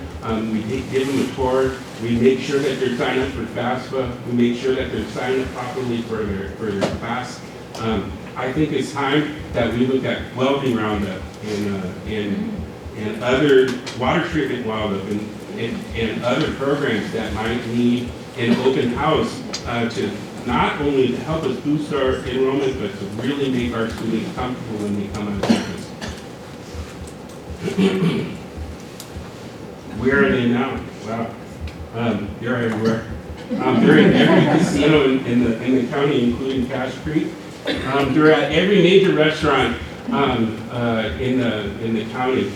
Speaker 3: We give them a tour. We make sure that they're signed up for FAFSA. We make sure that they're signed up properly for their class. I think it's time that we look at welding roundup and other water treatment roundup and other programs that might need an open house to not only to help us boost our enrollment, but to really make our students comfortable when they come on campus. Where are they now? Wow, they're everywhere. They're in every casino in the county, including Cache Creek. They're at every major restaurant in the county.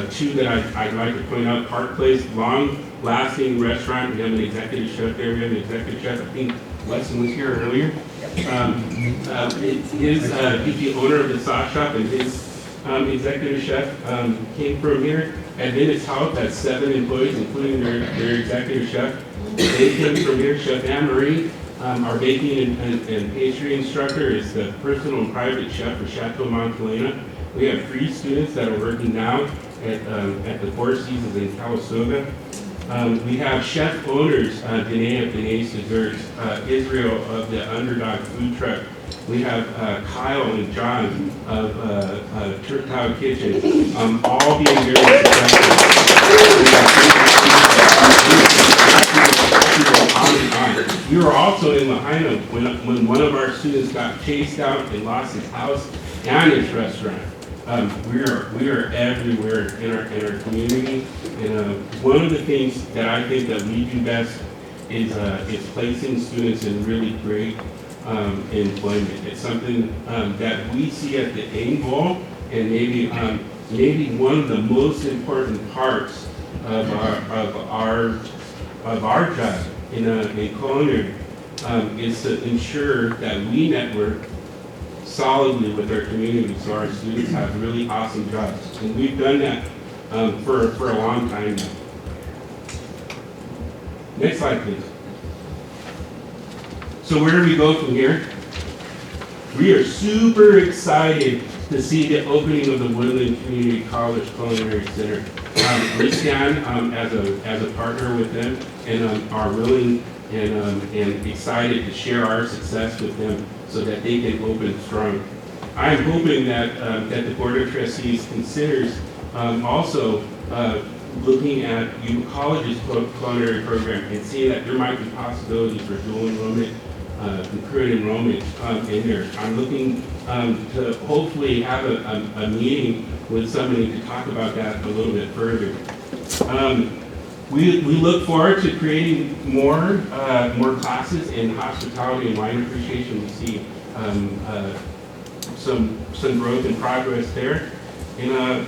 Speaker 3: 2 that I'd like to point out: Park Place, long-lasting restaurant. We have an executive chef there. We have an executive chef. I think Weston was here earlier. He's the owner of the sauce shop, and his executive chef came from here. Adventist Health has 7 employees, including their executive chef. They came from here. Chef Anne Marie, our baking and pastry instructor, is the personal and private chef for Chateau Montelena. We have 3 students that are working now at the Four Seasons in Calistoga. We have chef owners, Danae of Danae's Desserts, Israel of the Underdog Food Truck. We have Kyle and John of Turk Tile Kitchen, all being very successful. We were also in Lahaina when one of our students got chased out and lost his house and his restaurant. we are everywhere in our community. And one of the things that I think that we do best is placing students in really great employment. It's something that we see as the end goal, and maybe one of the most important parts of our job in culinary is to ensure that we network solidly with our community so our students have really awesome jobs. And we've done that for a long time now. Next slide, please. So where do we go from here? We are super excited to see the opening of the Woodland Community College Culinary Center. We stand as a partner with them and are willing and excited to share our success with them so that they can open strong. I'm hoping that the Board of Trustees considers also looking at Yuba College's culinary program and seeing that there might be possibilities for dual enrollment, concurrent enrollment in there. I'm looking to hopefully have a meeting with somebody to talk about that a little bit further. We look forward to creating more classes in hospitality and wine appreciation. We see some growth and progress there, and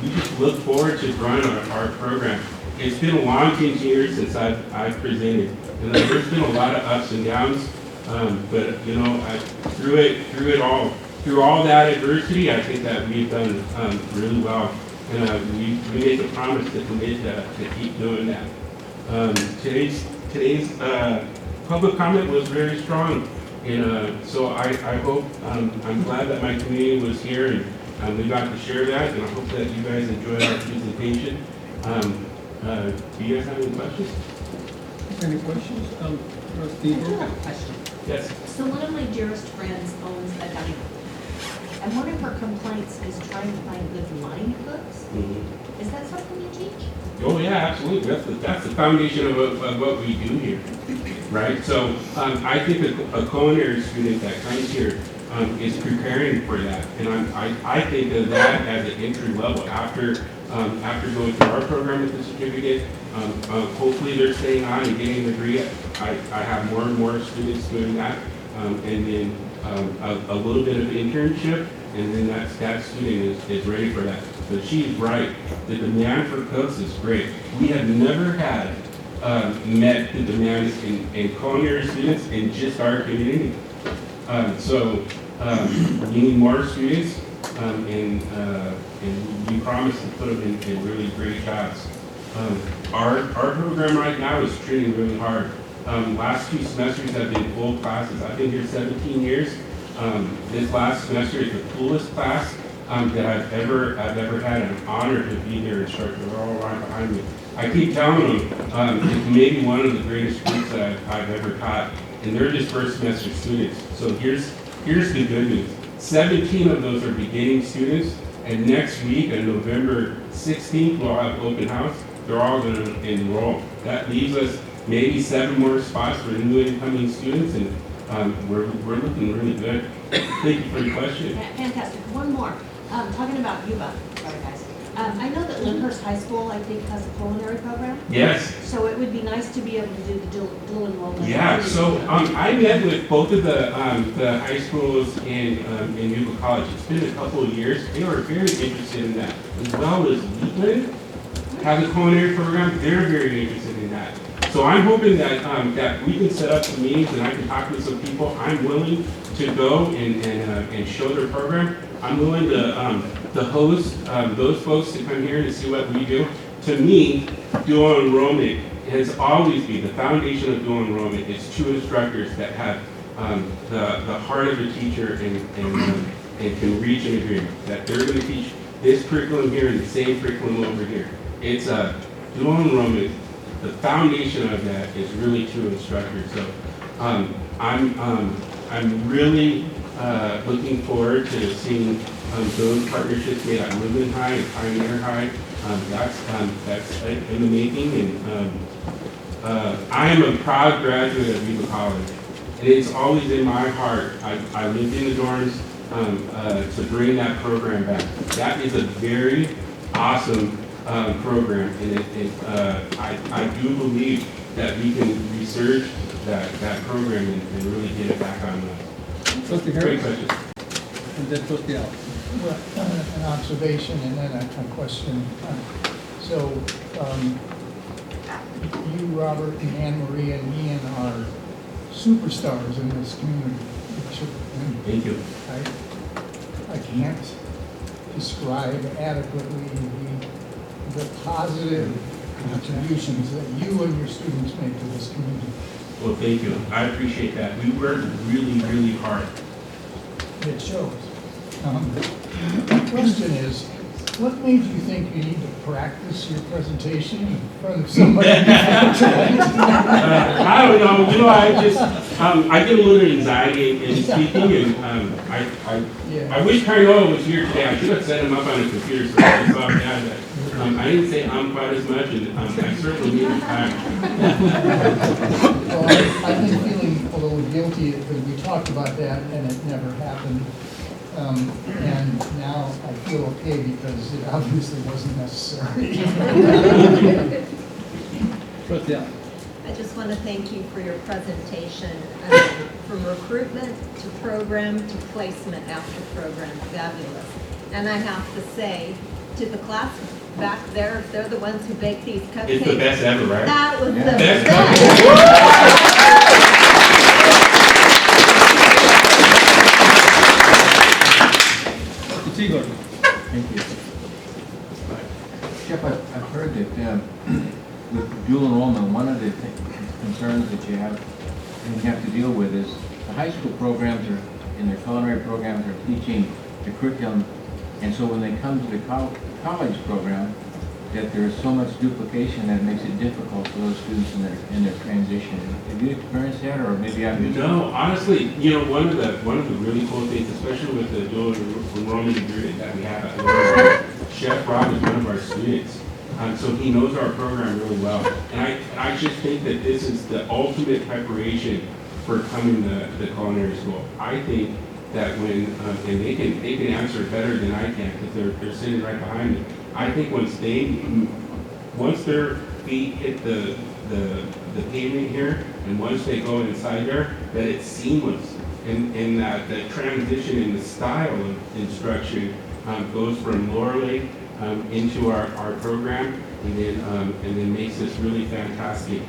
Speaker 3: we just look forward to growing our program. It's been a long 10 years since I've presented, and there's been a lot of ups and downs, but you know, through all that adversity, I think that we've done really well. And we made a promise to commit to keep doing that. Today's public comment was very strong, and so I hope, I'm glad that my community was here and we got to share that, and I hope that you guys enjoyed our presentation. Do you guys have any questions?
Speaker 1: Any questions? Trustee
Speaker 17: I do
Speaker 1: Burke?
Speaker 17: have a question.
Speaker 3: Yes.
Speaker 17: So one of my dearest friends owns a diner. And one of her complaints is trying to find good line cooks.
Speaker 3: Mm-hmm.
Speaker 17: Is that something you teach?
Speaker 3: Oh yeah, absolutely. That's the foundation of what we do here, right? So I think a culinary student that comes here is preparing for that, and I think of that as an entry level. After going through our program with the certificate, hopefully they're staying on and getting a degree. I have more and more students doing that, and then a little bit of internship, and then that student is ready for that. But she's right. The demand for cooks is great. We have never had met the demand in culinary students in just our community. So we need more students, and we promise to put them in really great jobs. Our program right now is training really hard. Last 2 semesters have been full classes. I've been here 17 years. This last semester is the coolest class that I've ever had. An honor to be their instructor. They're all right behind me. I keep telling them it's maybe one of the greatest groups that I've ever taught, and they're just first semester students. So here's the good news. 17 of those are beginning students, and next week on November 16th we'll have open house. They're all going to enroll. That leaves us maybe 7 more spots for new incoming students, and we're looking really good. Thank you for your question.
Speaker 17: Fantastic. One more. Talking about Yuba. Sorry, guys. I know that Lyndhurst High School, I think, has a culinary program.
Speaker 3: Yes.
Speaker 17: So it would be nice to be able to do the dual enrollment.
Speaker 3: Yeah, so I met with both of the high schools in Yuba College. It's been a couple of years. They were very interested in that. As well as Wheatland has a culinary program. They're very interested in that. So I'm hoping that that we can set up some meetings and I can talk with some people. I'm willing to go and show their program. I'm willing to host those folks to come here to see what we do. To me, dual enrollment has always been the foundation of dual enrollment. It's 2 instructors that have the heart of a teacher and can reach an agreement that they're going to teach this curriculum here and the same curriculum over here. It's a dual enrollment. The foundation of that is really 2 instructors. So I'm really looking forward to seeing those partnerships made at Woodland High and Pioneer High. That's in the making, and I am a proud graduate of Yuba College, and it's always in my heart. I lived in the dorms. to bring that program back. That is a very awesome program, and I do believe that we can research that program and really get it back on
Speaker 1: Trustee
Speaker 3: great
Speaker 1: Harris?
Speaker 3: question.
Speaker 1: And then trustee Al.
Speaker 7: Well, an observation and then a question. So, you, Robert, and Anne Marie, and Ian are superstars in this community.
Speaker 3: Thank you.
Speaker 7: I can't describe adequately the positive contributions that you and your students make to this community.
Speaker 3: Well, thank you. I appreciate that. We work really, really hard.
Speaker 7: It shows. The question is, what made you think you need to practice your presentation in front of somebody?
Speaker 3: I don't know. You know, I get a little anxiety in speaking, and I wish Cariola was here today. I should have set him up on a computer so I saw that. I didn't say quite as much, and I certainly need the time.
Speaker 7: Well, I've been feeling a little guilty because we talked about that and it never happened. And now I feel okay because it obviously wasn't necessary.
Speaker 24: I just want to thank you for your presentation. From recruitment to program to placement after program, fabulous. And I have to say, to the class back there, they're the ones who bake these cupcakes.
Speaker 3: It's the best ever, right?
Speaker 24: That was the
Speaker 3: best.
Speaker 10: Thank you. Jeff, I've heard that with dual enrollment, one of the concerns that you have to deal with is the high school programs are, in their culinary programs, are teaching the curriculum, and so when they come to the college program, that there's so much duplication that makes it difficult for those students in their transition. Have you experienced that, or maybe I've just...
Speaker 3: No, honestly, you know, one of the really cool things, especially with the dual enrollment degree that we have at Tustees, Chef Rob is one of our students, so he knows our program really well. And I just think that this is the ultimate preparation for coming to the culinary school. I think that when and they can answer it better than I can because they're sitting right behind me. I think once their feet hit the pavement here, and once they go inside there, that it's seamless, and that the transition in the style of instruction goes from Clearlake into our program, and then makes this really fantastic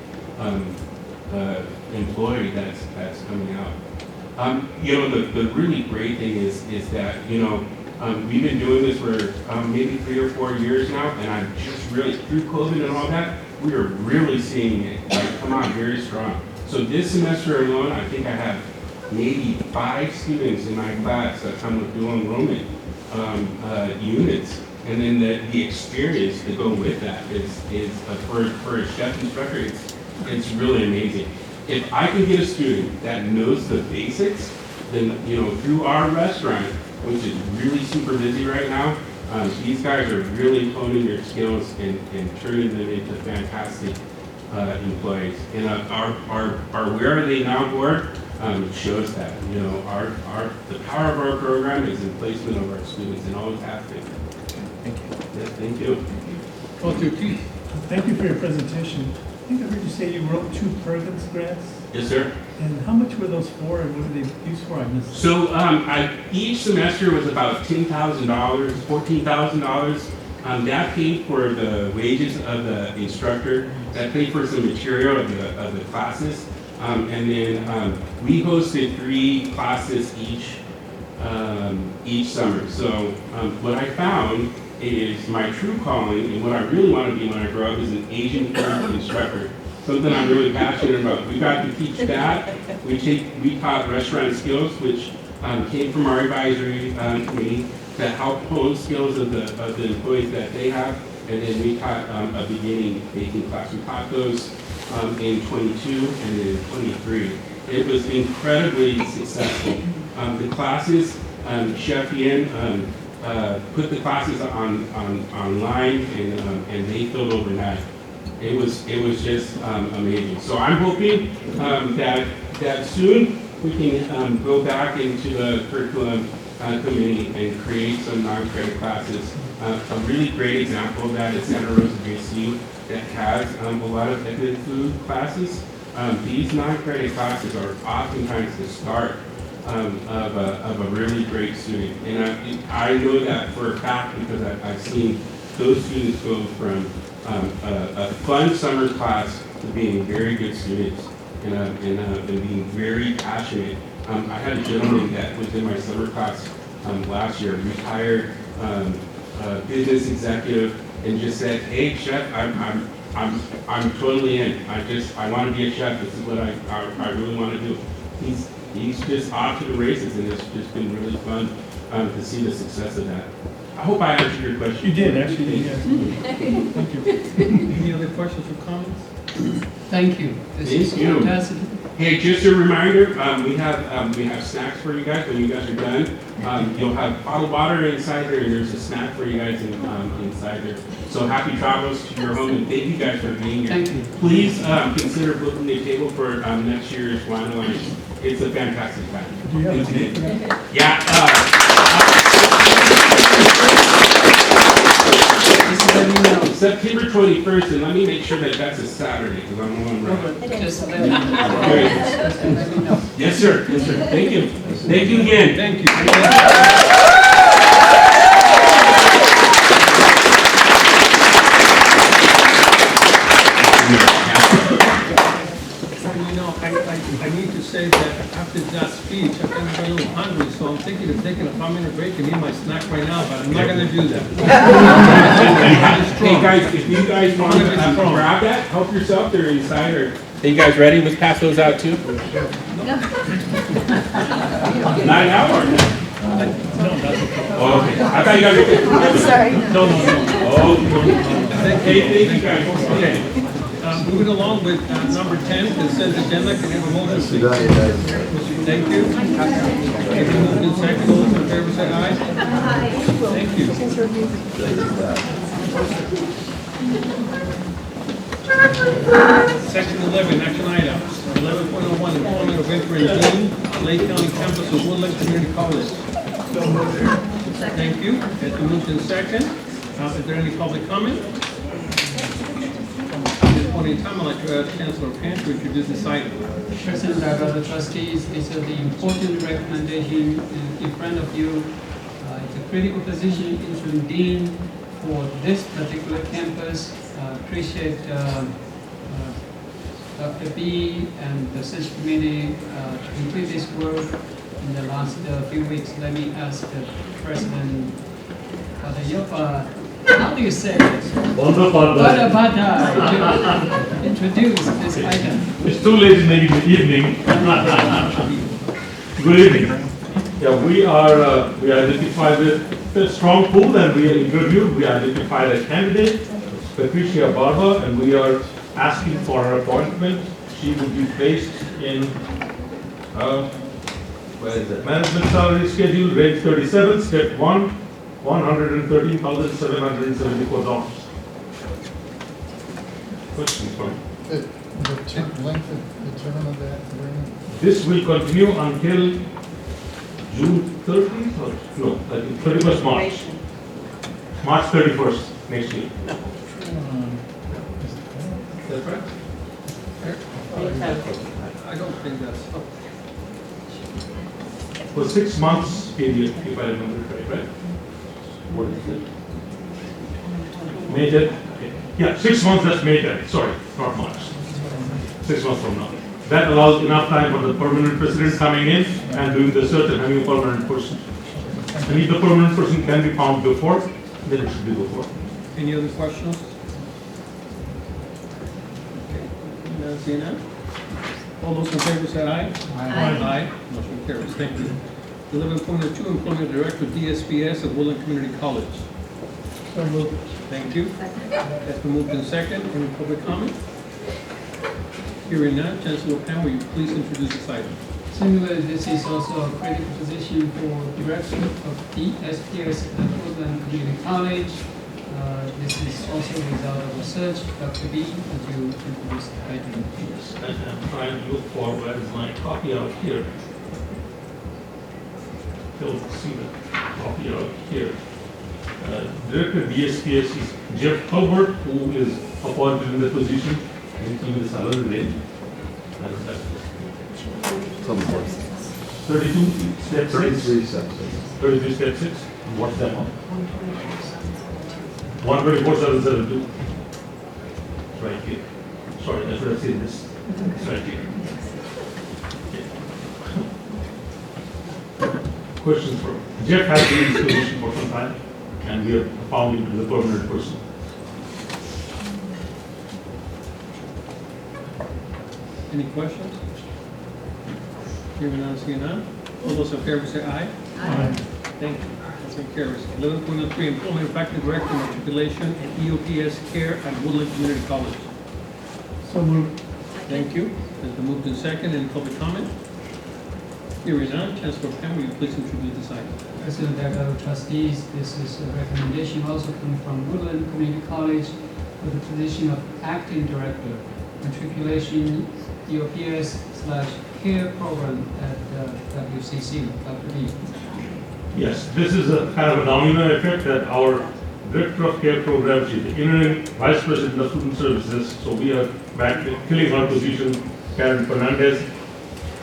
Speaker 3: employee that's coming out. You know, the really great thing is that, you know, we've been doing this for maybe 3 or 4 years now, and I'm just really, through COVID and all that, we are really seeing it come on very strong. So this semester alone, I think I have maybe 5 students in my class that come with dual enrollment units, and then the experience to go with that is for a chef instructor, it's really amazing. If I can get a student that knows the basics, then, you know, through our restaurant, which is really super busy right now, these guys are really honing their skills and turning them into fantastic employees. And our Where Are They Now board shows that. You know, the power of our program is in placement of our students, and always has been.
Speaker 10: Thank you.
Speaker 3: Yes, thank you.
Speaker 20: Thank you for your presentation. I think I heard you say you wrote 2 Perkins grants.
Speaker 3: Yes, sir.
Speaker 20: And how much were those for, and what were they used for? I missed.
Speaker 3: So each semester was about $10,000, $14,000. That paid for the wages of the instructor. That paid for some material of the classes. And then we hosted 3 classes each summer. So what I found is my true calling, and what I really want to be when I grow up is an Asian food instructor. Something I'm really passionate about. We got to teach that. We taught restaurant skills, which came from our advisory committee, to help hone skills of the employees that they have. And then we taught a beginning baking class. We taught those in 22 and in 23. It was incredibly successful. The classes, Chef Ian put the classes online, and they filled overnight. It was just amazing. So I'm hoping that soon we can go back into the curriculum committee and create some non-credit classes. A really great example of that is Santa Rosa JC that has a lot of ethnic food classes. These non-credit classes are oftentimes the start of a really great student. And I know that for a fact because I've seen those students go from a fun summer class to being very good students and being very passionate. I had a gentleman that was in my summer class last year, retired business executive, and just said, "Hey, chef, I'm totally in. I want to be a chef. This is what I really want to do." He's just off to the races, and it's just been really fun to see the success of that. I hope I answered your question.
Speaker 20: You did, actually. Yes.
Speaker 1: Thank you. Any other questions or comments?
Speaker 16: Thank you. This is fantastic.
Speaker 3: Hey, just a reminder, we have snacks for you guys when you guys are done. You'll have bottled water inside there, and there's a snack for you guys inside there. So happy travels to your home, and thank you guys for being here.
Speaker 16: Thank you.
Speaker 3: Please consider booking a table for next year's wine and lunch. It's a fantastic time.
Speaker 20: Do you have a date for that?
Speaker 3: Yeah. September 21st, and let me make sure that that's a Saturday, because I'm the one right.
Speaker 16: Just let me know.
Speaker 3: Yes, sir. Yes, sir. Thank you. Thank you again.
Speaker 1: Thank you. You know, I need to say that after that speech, I'm kind of a little hungry, so I'm thinking of taking a 5-minute break and eat my snack right now, but I'm not going to do that.
Speaker 3: Hey guys, if you guys want to grab that, help yourself. They're inside. Or are you guys ready? Let's pass those out too. Not now or no? Oh, okay. I thought you guys were.
Speaker 5: I'm sorry.
Speaker 1: No.
Speaker 3: Oh, hey, thank you guys. Okay.
Speaker 1: Moving along with number 10, consent agenda. Can I have a motion, please? Thank you. If you move in second, all those in favor say aye.
Speaker 24: Aye.
Speaker 1: Thank you. Section 11, action items. 11.01, employment of interim dean, Lake County campus of Woodland Community College. Thank you. It's been moved in second. Is there any public comment? At this point in time, I'd like to ask Chancellor Pant to introduce this item.
Speaker 16: President and other trustees, it's the important recommendation in front of you. It's a critical position, interim dean for this particular campus. Appreciate Dr. B and the search committee to complete this work in the last few weeks. Let me ask the President Father Yuba, how do you say this? To introduce this item.
Speaker 6: It's too late in the evening. Good evening. Yeah, we identified a strong pool and we interviewed. We identified a candidate, Patricia Barba, and we are asking for her appointment. She will be placed in where is it? Management salary schedule, rate 37, step 1, $113,774. Questions from?
Speaker 7: The length of the term of that agreement?
Speaker 6: This will continue until June 30th or no, I think 31st March. March 31st next year. Is that right?
Speaker 1: I don't think that's.
Speaker 6: For 6 months period, if I remember correctly, right? What is it? May 10th? Okay. Yeah, 6 months, that's May 10th. Sorry, not March. 6 months from now. That allows enough time for the permanent president coming in and doing the search and having a permanent person. And if the permanent person can be found before, then it should be before.
Speaker 1: Any other questions? Okay. See now? All those in favor say aye.
Speaker 7: Aye.
Speaker 1: Aye. Motion carries. Thank you. 11.02, employment director, DSPS of Woodland Community College.
Speaker 7: So moved.
Speaker 1: Thank you. That's been moved in second. Any public comment? Hearing none, Chancellor Pam, will you please introduce this item?
Speaker 16: Similarly, this is also a critical position for director of DSPS at Woodland Community College. This is also a result of research. Dr. B, would you introduce the item?
Speaker 6: Yes, and I'm trying to look for where is my copy out here. he'll see the copy out here. Director DSPS is Jeff Hubbard, who is appointed in the position. Anything with this other name? I don't know. 32 step
Speaker 15: 33 steps.
Speaker 6: 33 step 6. What's that one? 124,772. Right here. Sorry, I should have seen this. It's right here. Questions for Jeff has been in this position for some time, and we have found him to be the permanent person.
Speaker 1: Any questions? Hearing none, seeing none. All those in favor say aye.
Speaker 20: Aye.
Speaker 1: Thank you. Motion carries. 11.03, Employment Factor Director, Matriculation and EOPS Care at Woodland Community College.
Speaker 20: So moved.
Speaker 1: Thank you. Has been moved in second. Any public comment? Hearing none, Chancellor Pam, will you please introduce this item?
Speaker 16: President Delgado, trustees, this is a recommendation also coming from Woodland Community College for the position of acting director, matriculation, EOPS/care program at WCC. Dr. D.
Speaker 6: Yes, this is a kind of a domino effect that our Director of Care Programs is the interim Vice President of Student Services. So we are back filling her position, Karen Fernandez.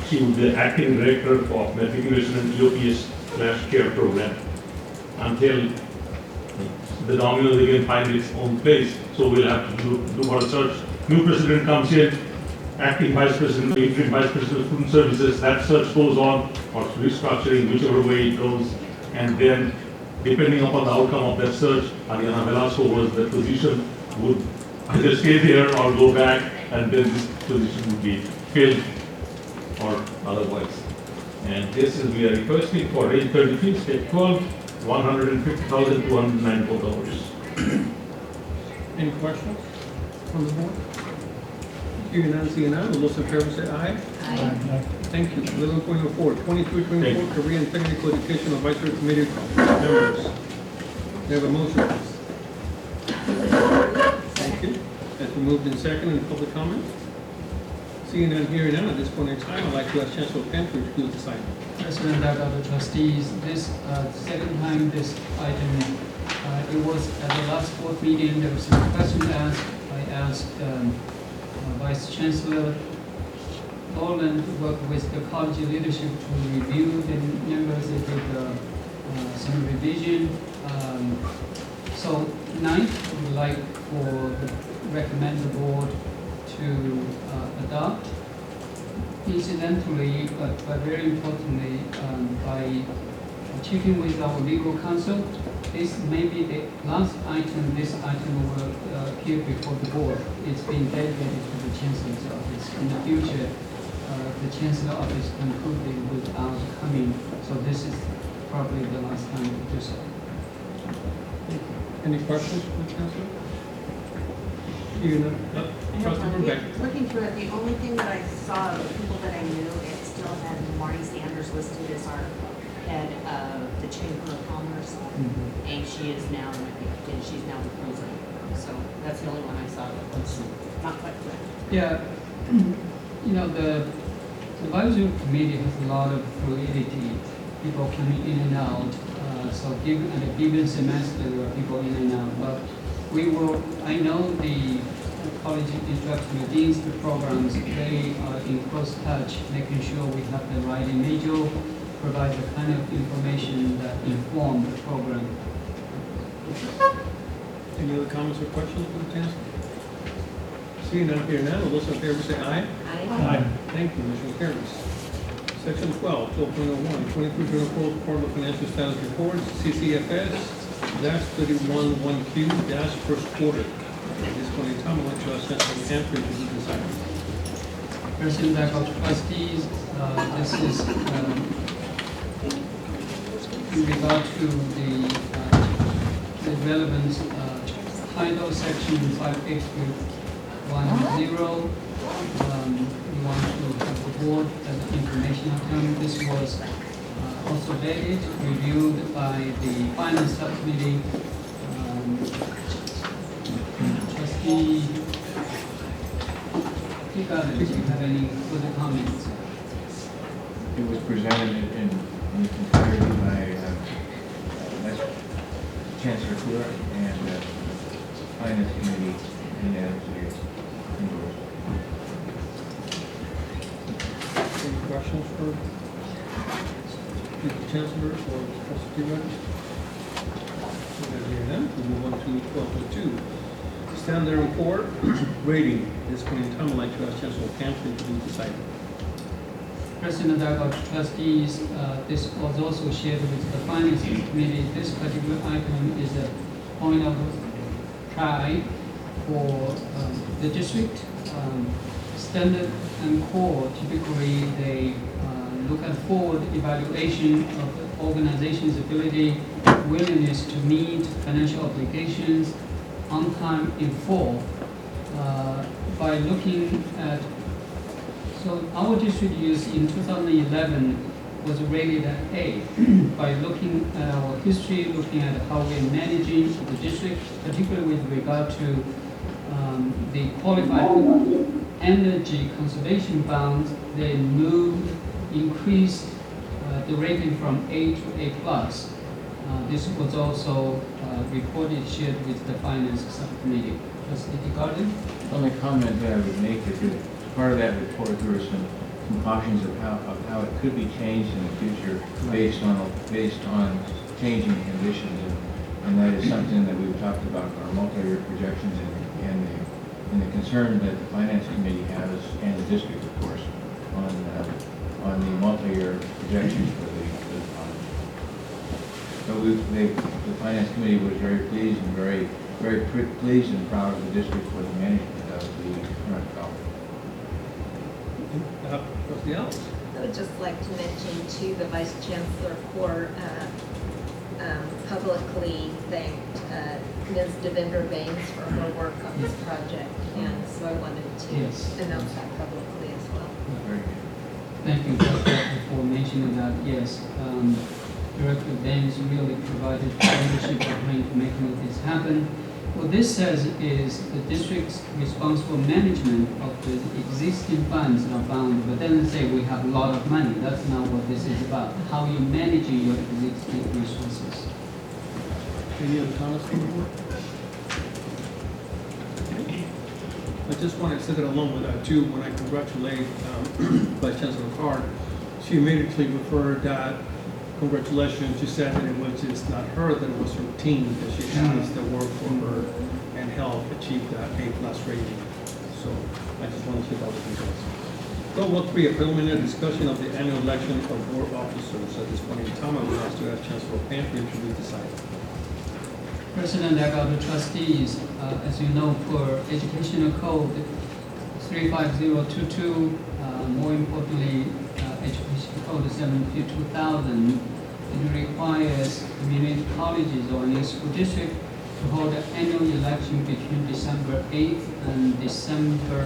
Speaker 6: She will be the acting director of matriculation and EOPS/care program until the dominoes again find its own place. So we'll have to do for a search. New president comes in, acting vice president, interim vice president of student services. That search goes on, or restructuring, whichever way it goes, and then depending upon the outcome of that search, Ariana Velasco was the position, would either stay there or go back, and then this position would be filled or otherwise. And this is, we are requesting for range 33, step 12, $150,294.
Speaker 1: Any questions from the board? Hearing none, seeing none. All those in favor say aye.
Speaker 20: Aye.
Speaker 1: Thank you. 11.04, 23-24 Career and Technical Education Advisory Committee members. We have a motion. Thank you. Has been moved in second. Any public comment? Seeing none, hearing none, at this point in time, I'd like to ask Chancellor Pam to introduce this item.
Speaker 16: President Delgado, trustees, this second time this item, it was at the last board meeting, there was some questions asked. I asked Vice Chancellor Boland to work with the college leadership to review the numbers. They did some revision. So tonight, I would like for the recommend the board to adopt. Incidentally, but very importantly, by checking with our legal counsel, this may be the last item. This item will appear before the board. It's been delegated to the Chancellor's office. In the future, the Chancellor's office concluded without coming. So this is probably the last time to do so.
Speaker 1: Any questions from the Chancellor?
Speaker 8: Looking through it, the only thing that I saw of the people that I knew, it still had Marty Sanders listed as our head of the Chamber of Commerce, and she is now, she's now the president. So that's the only one I saw that was not quite correct.
Speaker 16: Yeah, you know, the advisory committee has a lot of fluidity, people coming in and out. So given at a given semester, there are people in and out. But we will, I know the college instructional deans, the programs, they are in close touch, making sure we have the right individual, provide the kind of information that inform the program.
Speaker 1: Any other comments or questions from the Chancellor? Seeing none, hearing none, all those in favor say aye.
Speaker 20: Aye.
Speaker 1: Thank you, motion carries. Section 12, 12.01, 23-24 Department of Financial Status Reports, CCFS-311Q, first quarter. At this point in time, I'd like to ask Chancellor Pam to introduce this item.
Speaker 16: President of Trustees, this is in regard to the relevant title section 5X10. We want to have the board as an information item. This was also vetted, reviewed by the finance subcommittee. Trustee Yuba, do you have any further comments?
Speaker 10: It was presented in in its entirety by Chancellor Clearlake and Finance Committee unanimously endorsed.
Speaker 1: Any questions for the Chancellor or Trustee Rogers? We move on to 12.2. Standard and Poor rating. At this point in time, I'd like to ask Chancellor Camp to introduce this item.
Speaker 16: President Dago, trustees, this was also shared with the Finance Committee. This particular item is a point of pride for the district. Standard and Poor, typically they look at forward evaluation of the organization's ability, willingness to meet financial obligations on time in full by looking at. So our district use in 2011 was rated at A. By looking at our history, looking at how we're managing the district, particularly with regard to the qualified energy conservation bonds, they increased the rating from A to A+. This was also reported, shared with the Finance Subcommittee. Trustee DeGarden?
Speaker 10: The only comment that I would make is that part of that report, there were some cautions of how it could be changed in the future based on changing conditions, and that is something that we've talked about in our multi-year projections and the concern that the Finance Committee has, and the district, of course, on the multi-year projections for the fund. So the Finance Committee was very pleased and very pleased and proud of the district for the management of the current government.
Speaker 1: Trustee Ellis.
Speaker 24: I would just like to mention to the Vice Chancellor for publicly thanked Ms. Devendra Baines for her work on this project, and so I wanted to announce that publicly as well.
Speaker 16: Thank you, Dr. for mentioning that. Yes, Director Baines really provided leadership behind making this happen. What this says is the district's responsible management of the existing funds are bound, but doesn't say we have a lot of money. That's not what this is about. How you manage your existing resources.
Speaker 1: Any other comments from the board? I just want to set it along with that too. When I congratulate Vice Chancellor Card, she immediately referred that congratulations. She said that it was just not her, that it was her team that she has that worked for her and helped achieve that A+ rating. So I just want to say that was important. 12.3, a preliminary discussion of the annual election of board officers. At this point in time, I would like to ask Chancellor Pam to introduce this item.
Speaker 16: President Agado, trustees, as you know, for Educational Code 35022, more importantly, Education Code 75000, it requires community colleges or any school district to hold an annual election between December 8th and December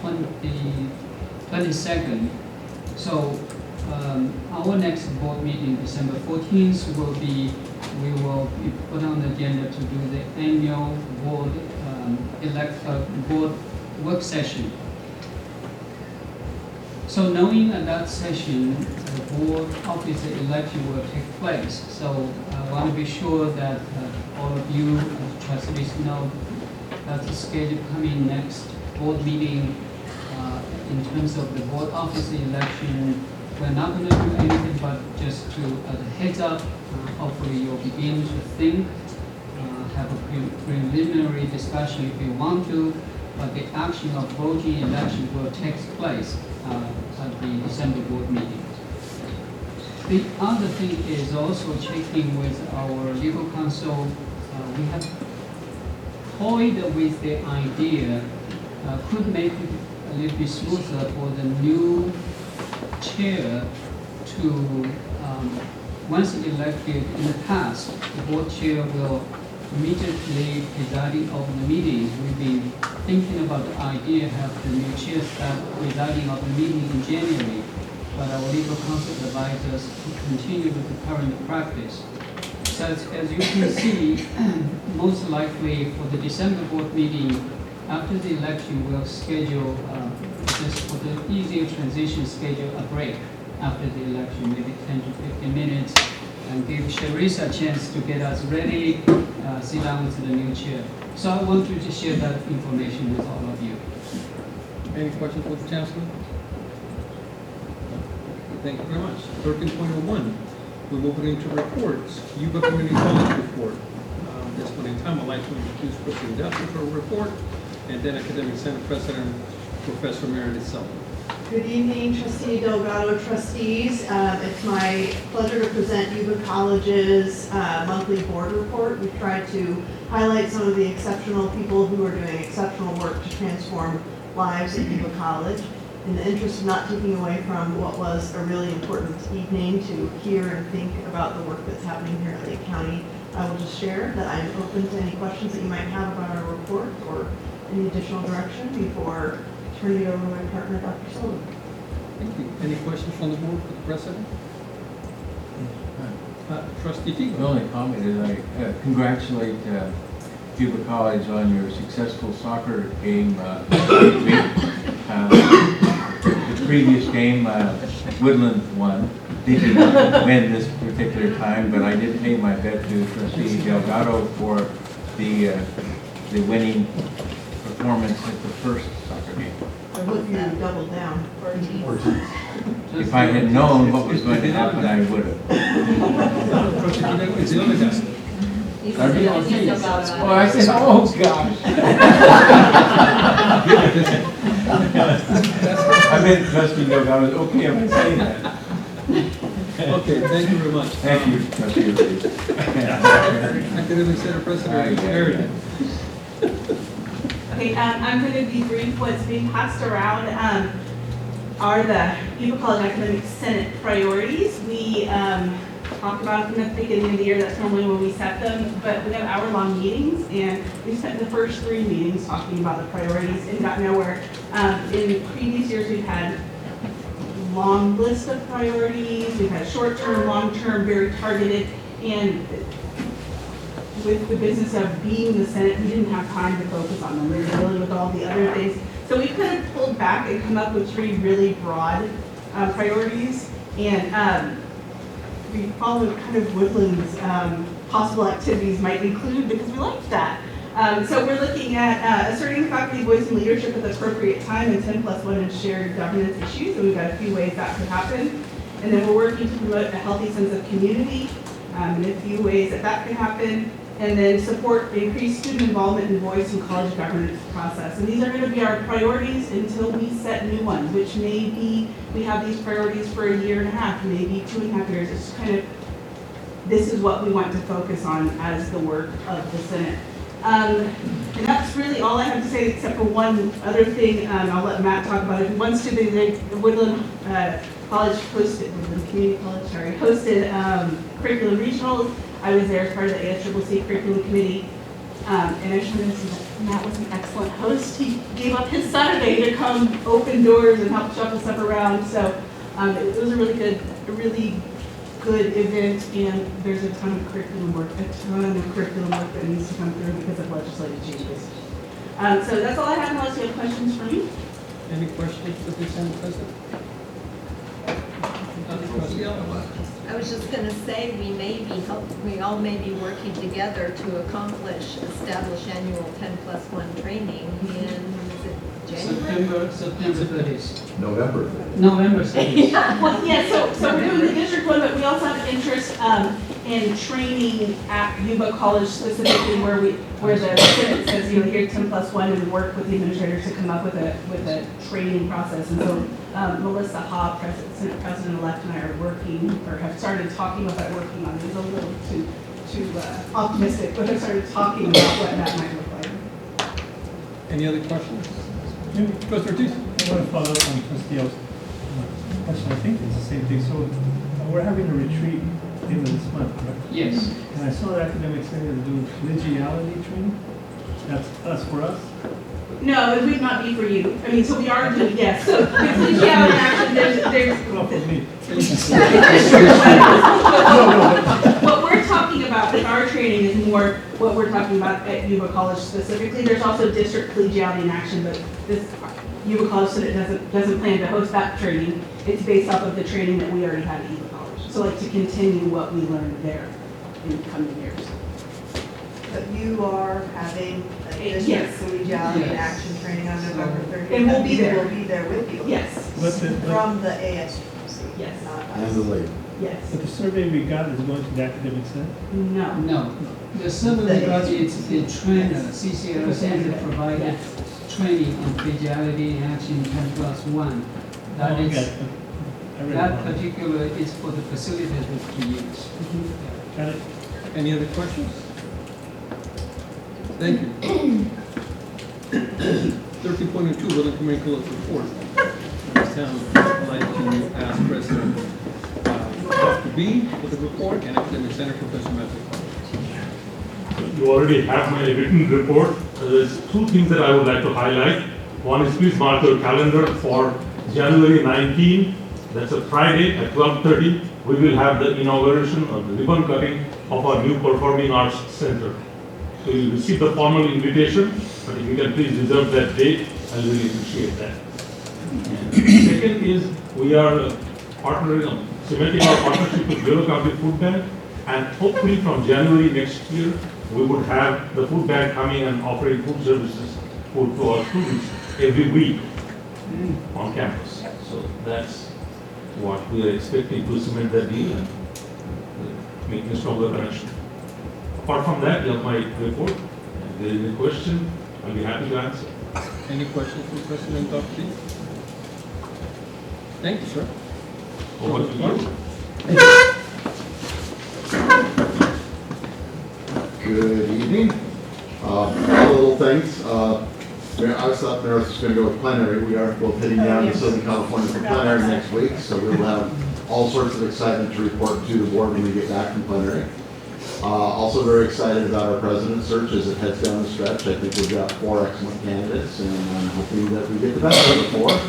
Speaker 16: 22nd. So our next board meeting, December 14th, we will be put on the agenda to do the annual board board work session. So knowing at that session, the board officer election will take place. So I want to be sure that all of you trustees know that the schedule coming next board meeting in terms of the board officer election. We're not going to do anything but just to, as a heads up, hopefully you'll begin to think, have a preliminary discussion if you want to, but the action of voting election will take place at the December board meeting. The other thing is also checking with our legal counsel. We have toyed with the idea, could make it a little bit smoother for the new chair to, once elected in the past, the board chair will immediately presiding over the meetings. We've been thinking about the idea have the new chair start presiding over the meeting in January, but our legal counsel advised us to continue with the current practice. So as you can see, most likely for the December board meeting, after the election, we'll schedule, just for the easier transition, schedule a break after the election, maybe 10 to 15 minutes, and give Charissa a chance to get us ready, sit down with the new chair. So I want to just share that information with all of you.
Speaker 1: Any questions with the Chancellor? Thank you very much. 13.01, we're moving into reports. Yuba Community College report. At this point in time, I'd like to introduce President Duffy for a report, and then Academic Senate President, Professor Meredith Sullivan.
Speaker 9: Good evening, Trustee Delgado, trustees. It's my pleasure to present Yuba College's monthly board report. We've tried to highlight some of the exceptional people who are doing exceptional work to transform lives at Yuba College. In the interest of not taking away from what was a really important evening to hear and think about the work that's happening here at Lake County, I will just share that I'm open to any questions that you might have about our report or any additional direction before turning it over to my partner, Dr. Sullivan.
Speaker 1: Thank you. Any questions from the board for the president? Trustee Fiegler.
Speaker 10: The only comment is I congratulate Yuba College on your successful soccer game last week. The previous game, Woodland won. They did not win this particular time, but I did pay my bet to Trustee Delgado for the winning performance at the first soccer game.
Speaker 9: I hope you doubled down. 14.
Speaker 10: If I had known what was going to happen, I would have. Oh, I said, oh gosh. I meant Trustee Delgado. Okay, I'm going to say that.
Speaker 1: Okay, thank you very much.
Speaker 10: Thank you, Trustee.
Speaker 1: Academic Senate President Meredith.
Speaker 11: Okay, I'm going to be brief. What's being passed around are the Yuba College Academic Senate priorities. We talk about them at the beginning of the year. That's normally when we set them, but we have hour-long meetings, and we spent the first 3 meetings talking about the priorities and got nowhere. In previous years, we've had long list of priorities. We've had short-term, long-term, very targeted, and with the business of being the Senate, we didn't have time to focus on them. We were dealing with all the other things. So we kind of pulled back and come up with 3 really broad priorities. And we followed kind of Woodland's possible activities might include, because we liked that. So we're looking at asserting faculty voice and leadership at the appropriate time and 10+1 in shared governance issues. And we've got a few ways that could happen. And then we're working to promote a healthy sense of community in a few ways that could happen. And then support increased student involvement and voice in college governance process. And these are going to be our priorities until we set new ones, which may be, we have these priorities for a year and a half, maybe 2.5 years. It's kind of, this is what we want to focus on as the work of the Senate. And that's really all I have to say, except for one other thing. I'll let Matt talk about it. Once to the Woodland College hosted, Woodland Community College, sorry, hosted curriculum regionals. I was there as part of the ASCCC curriculum committee, and I just wanted to say that Matt was an excellent host. He gave up his Saturday to come open doors and help shuffle stuff around. So it was a really good event, and there's a ton of curriculum work that needs to come through because of legislative changes. So that's all I have, unless you have questions for me.
Speaker 1: Any questions for the Senate President?
Speaker 24: I was just going to say we all may be working together to establish annual 10+1 training in January?
Speaker 16: September 30th.
Speaker 15: November
Speaker 16: 30th.
Speaker 11: Well, yeah, so we're doing the district one, but we also have interest in training at Yuba College specifically, where the Senate says, here's 10+1, and we work with the administrators to come up with a training process. And so Melissa Haw, Senate President-elect, and I are working, or have started talking about working on these. A little too optimistic, but have started talking about what that might look like.
Speaker 1: Any other questions? Trustee Ortiz.
Speaker 20: I want to follow up on Trustee O's question. I think it's the same thing. So we're having a retreat in this month, correct?
Speaker 16: Yes.
Speaker 20: And I saw the academic center doing collegiality training. That's us for us.
Speaker 11: No, it would not be for you. I mean, so we are doing, yes. So collegiality action, what we're talking about with our training is more what we're talking about at Yuba College specifically. There's also district collegiality in action, but Yuba College said it doesn't plan to host that training. It's based off of the training that we already had at Yuba College. So like to continue what we learned there in coming years.
Speaker 9: But you are having a
Speaker 11: Yes.
Speaker 9: district collegiality and
Speaker 11: Yes.
Speaker 9: action training on November 30th.
Speaker 11: And we'll be there.
Speaker 9: We'll be there with you.
Speaker 11: Yes.
Speaker 9: From the ASUC.
Speaker 11: Yes.
Speaker 9: Not
Speaker 15: And
Speaker 9: us.
Speaker 15: the lake.
Speaker 11: Yes.
Speaker 20: But the survey we got is going to the academic center?
Speaker 11: No.
Speaker 16: No, the survey we got is the trainer, CCL center provided training on collegiality action 10+1. That
Speaker 20: Oh,
Speaker 16: is,
Speaker 20: okay. I read
Speaker 16: that
Speaker 20: about it.
Speaker 16: particular is for the facilitators to use.
Speaker 20: Got it?
Speaker 1: Any other questions? Thank you. 13.2, Building Committee College report. This time, I'd like to ask President Dr. B for the report and Academic Center Professor Matthew.
Speaker 6: You already have my written report. There's two things that I would like to highlight. One is please mark your calendar for January 19. That's a Friday at 12:30. We will have the inauguration or the ribbon cutting of our new Performing Arts Center. So you receive the formal invitation, but if you can please reserve that date, I'll really appreciate that. And second is we are partnering, cementing our partnership with Yuba County Food Bank, and hopefully from January next year, we would have the food bank coming and offering food services food to our students every week on campus. So that's what we are expecting to cement that deal and make a stronger connection. Apart from that, you have my report. If there is a question, I'll be happy to answer.
Speaker 1: Any questions for President Dr. B? Thank you, sir.
Speaker 6: Over to you.
Speaker 15: Good evening. All the little things. I was thought Meredith was going to go with plenary. We are both heading down to Southern California for plenary next week, so we will have all sorts of excitement to report to the board when we get back from plenary. Also very excited about our president search as it heads down the stretch. I think we've got 4 excellent candidates, and I'm hoping that we get the best of the 4.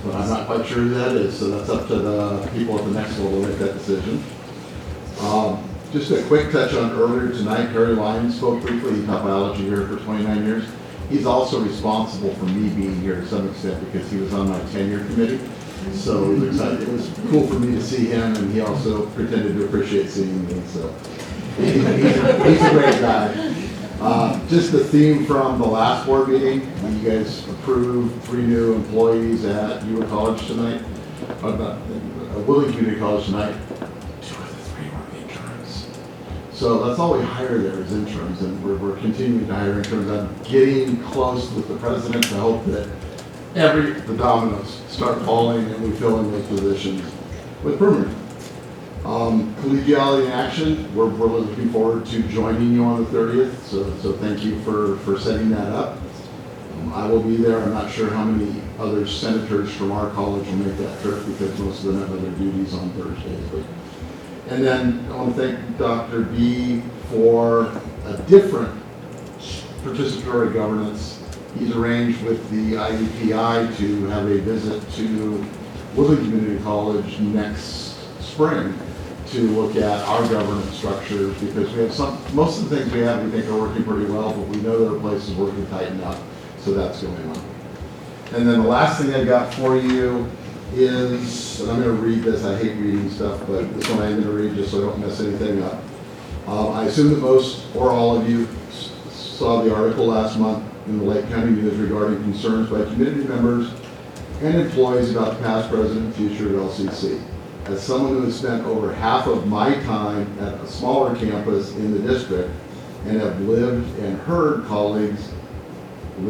Speaker 15: But I'm not quite sure who that is, so that's up to the people at the next level to make that decision. Just a quick touch on earlier tonight, Harry Lyons spoke briefly. He taught biology here for 29 years. He's also responsible for me being here to some extent because he was on my tenure committee. So it was exciting. It was cool for me to see him, and he also pretended to appreciate seeing me. So he's a great guy. Just the theme from the last board meeting, you guys approved 3 new employees at Yuba College tonight, Willing Community College tonight. 2 of the 3 were interns. So that's all we hire there is interns, and we're continuing to hire interns. I'm getting close with the president to hope that the dominoes start falling and we fill in those positions with permanent. Collegiality in action, we're looking forward to joining you on the 30th, so thank you for setting that up. I will be there. I'm not sure how many other senators from our college will make that trip because most of them have other duties on Thursdays. And then I want to thank Dr. B for a different participatory governance. He's arranged with the IUPI to have a visit to Woodland Community College next spring to look at our governance structures because we have most of the things we have we think are working pretty well, but we know there are places where we can tighten up, so that's going on. And then the last thing I got for you is, and I'm going to read this, I hate reading stuff, but this one I'm going to read just so I don't mess anything up. I assume that most or all of you saw the article last month in the Lake County News regarding concerns by community members and employees about the past, present, and future of LCC. As someone who has spent over half of my time at a smaller campus in the district and have lived and heard colleagues at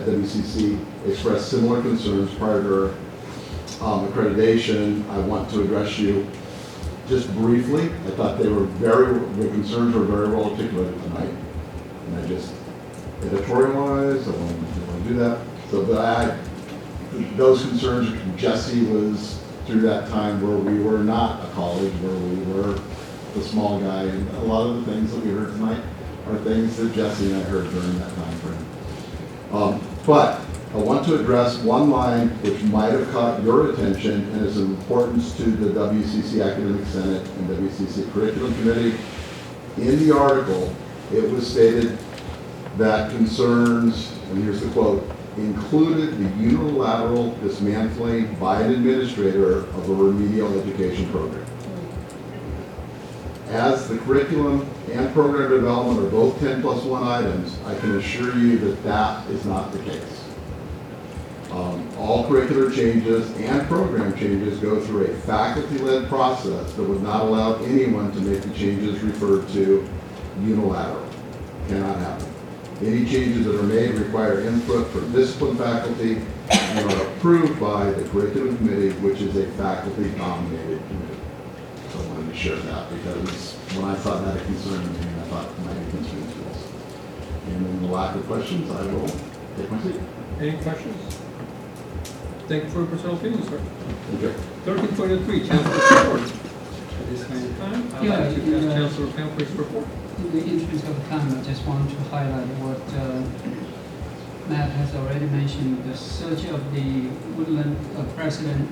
Speaker 15: WCC express similar concerns prior to accreditation, I want to address you just briefly. I thought the concerns were very well articulated tonight. And I just editorialized, I want to do that. So those concerns, Jesse was through that time where we were not a college, where we were the small guy, and a lot of the things that we heard tonight are things that Jesse and I heard during that time frame. But I want to address one line which might have caught your attention and is of importance to the WCC Academic Senate and WCC Curriculum Committee. In the article, it was stated that concerns, and here's the quote, included the unilateral dismantling by an administrator of a remedial education program. As the curriculum and program development are both 10+1 items, I can assure you that that is not the case. All curricular changes and program changes go through a faculty-led process that would not allow anyone to make the changes referred to unilaterally. Cannot happen. Any changes that are made require input from discipline faculty and are approved by the curriculum committee, which is a faculty-dominated committee. So I wanted to share that because when I saw that, it concerned me, and I thought it might be concerned to us. And in the lack of questions, I will take my seat.
Speaker 1: Any questions? Thank you for your personal opinion, sir.
Speaker 15: Okay.
Speaker 1: 13.03, Chancellor's report. At this kind of time, I'd like to ask Chancellor Pam for his report.
Speaker 16: In the interest of time, I just want to highlight what Matt has already mentioned. The search of the Woodland president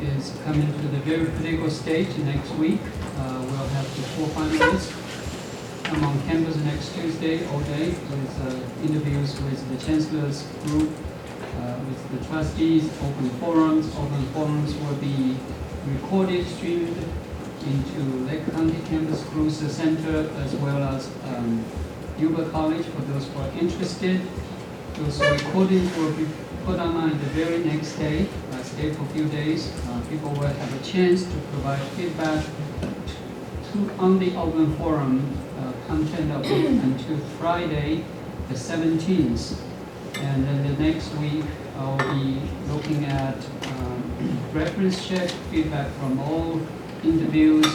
Speaker 16: is coming to the very critical stage next week. We'll have the 4 finalists. I'm on campus next Tuesday all day with interviews with the chancellor's group, with the trustees, open forums. Open forums will be recorded, streamed into Lake County Campus Cruiser Center as well as Yuba College for those who are interested. Those recordings will be put online the very next day, stay for a few days. People will have a chance to provide feedback on the open forum content of it until Friday, the 17th. And then the next week, I'll be looking at reference check, feedback from all interviews,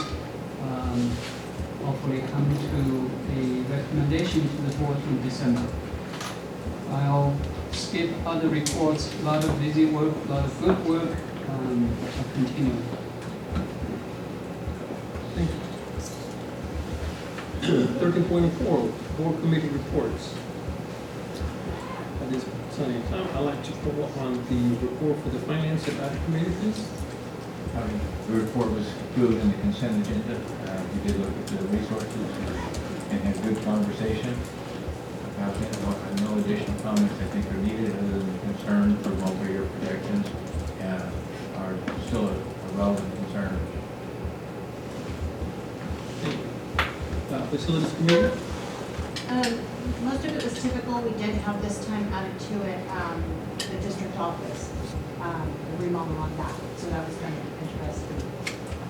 Speaker 16: hopefully come to a recommendation to the board in December. I'll skip other reports, a lot of busy work, a lot of good work. I'll continue.
Speaker 1: Thank you. 13.4, board committee reports. At this Sunday time, I'd like to go on the report for the finance and audit committee, please.
Speaker 10: The report was included in the consent agenda. We did look at the resources and had good conversation about it. No additional comments I think are needed other than the concern for multi-year projections are still a relevant concern.
Speaker 1: Facilities committee?
Speaker 8: Most of it was typical. We did have this time added to it, the district office, the remodel on that. So that was kind of interesting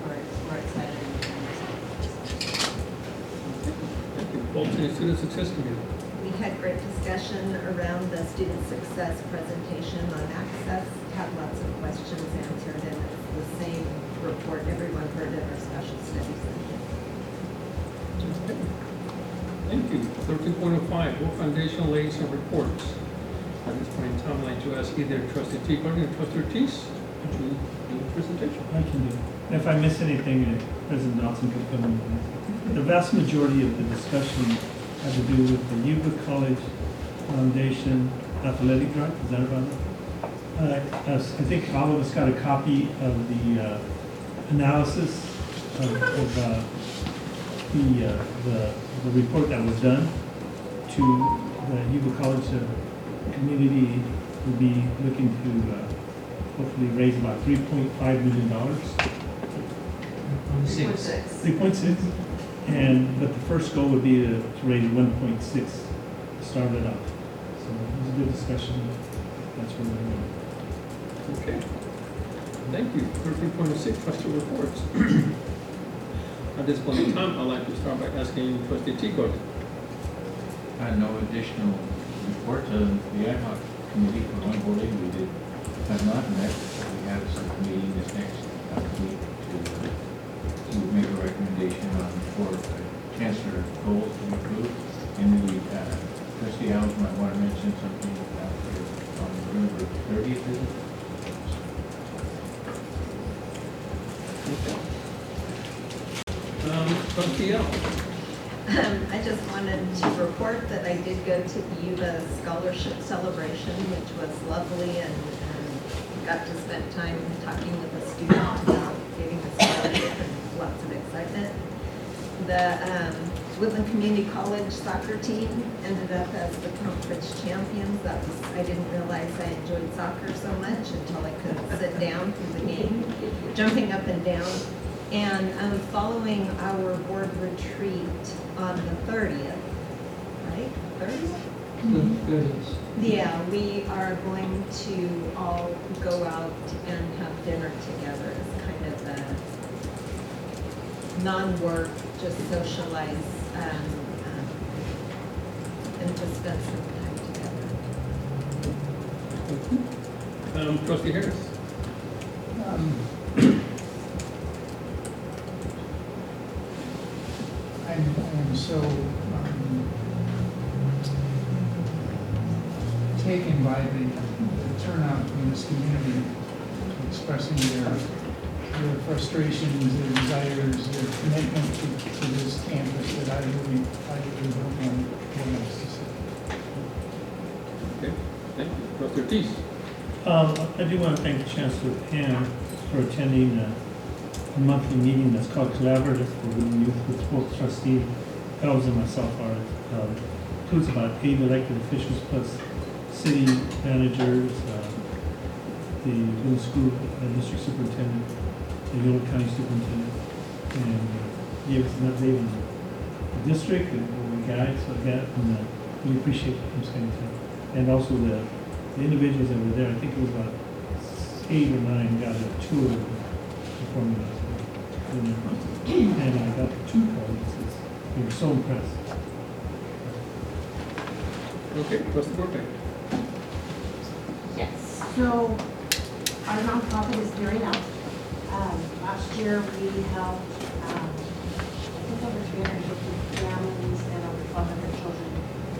Speaker 8: where it's headed.
Speaker 1: Thank you. Bolton Student Success Committee.
Speaker 24: We had great discussion around the student success presentation on access, had lots of questions answered, and it's the same report everyone heard at our special studies session.
Speaker 1: Thank you. 13.05, board foundation liaison reports. At this point in time, I'd like to ask either Trustee Teagarden or Trustee Ortiz to do the presentation.
Speaker 20: I can do it. And if I miss anything, President Dodson can fill in. The vast majority of the discussion had to do with the Yuba College Foundation athletic drive. Is that about it? I think all of us got a copy of the analysis of the report that was done to the Yuba College community. Will be looking to hopefully raise about $3.5 million. 3.6. But the first goal would be to raise 1.6 to start it up. So it was a good discussion. That's where we're going.
Speaker 1: Okay. Thank you. 13.06, trustee reports. At this point in time, I'd like to start by asking Trustee Teagarden.
Speaker 10: No additional reports. The ad hoc committee for onboarding, we have not met. We have some meeting this next week to make a recommendation for chancellor goals to be approved. And we, Trustee Alves might want to mention something about on November 30th visit.
Speaker 1: Trustee Alves.
Speaker 24: I just wanted to report that I did go to the Yuba Scholarship Celebration, which was lovely, and got to spend time talking with a student about getting a scholarship and lots of excitement. The Woodland Community College soccer team ended up as the conference champions. I didn't realize I enjoyed soccer so much until I could sit down through the game, jumping up and down. And following our board retreat on the 30th, right? 30th? Yeah, we are going to all go out and have dinner together as kind of a non-work, just socialize and just spend some time together.
Speaker 1: Trustee Harris.
Speaker 7: I'm so taken by the turnout in this community, expressing their frustrations, their desires, their commitment to this campus that I really don't know what else to say.
Speaker 1: Okay, thank you. Trustee Ortiz.
Speaker 20: I do want to thank Chancellor Pam for attending a monthly meeting that's called Collaborative for Women Youth, with both trustee Elves and myself are. Includes about 8 elected officials plus city managers, the middle school district superintendent, the Yuba County superintendent, and gives an update on the district and what we got, so that, and we appreciate him spending time. And also the individuals that were there, I think it was about 8 or 9 got a tour of the performing arts. And I got 2 colleagues. We were so impressed.
Speaker 1: Okay, Trustee Borte.
Speaker 2: Yes, so our nonprofit is gearing up. Last year we helped, I think over 350 families and over 1,200 children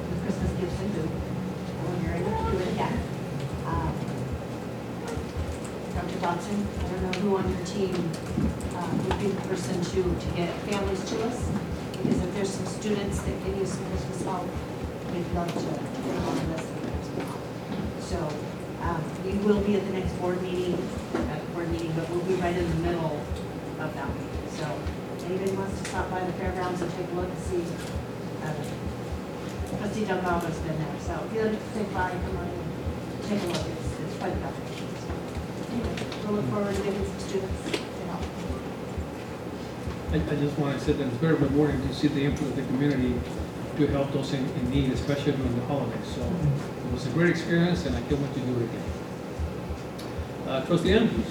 Speaker 2: with Christmas gifts and food. And we're gearing up to do it again. Dr. Dodson, I don't know who on your team would be the person to get families to us, because if there's some students that can use some Christmas help, we'd love to get them on the list as well. So we will be at the next board meeting, but we'll be right in the middle of that week. So anybody wants to stop by the fairgrounds and take a look and see, Trustee Delgado's been there. So if you'd like to take by, come on and take a look. It's quite the opportunity. So anyway, we'll look forward to getting some students to help.
Speaker 1: I just want to say that it's very rewarding to see the input of the community to help those in need, especially during the holidays. So it was a great experience, and I can't wait to do it again. Trustee Andrews.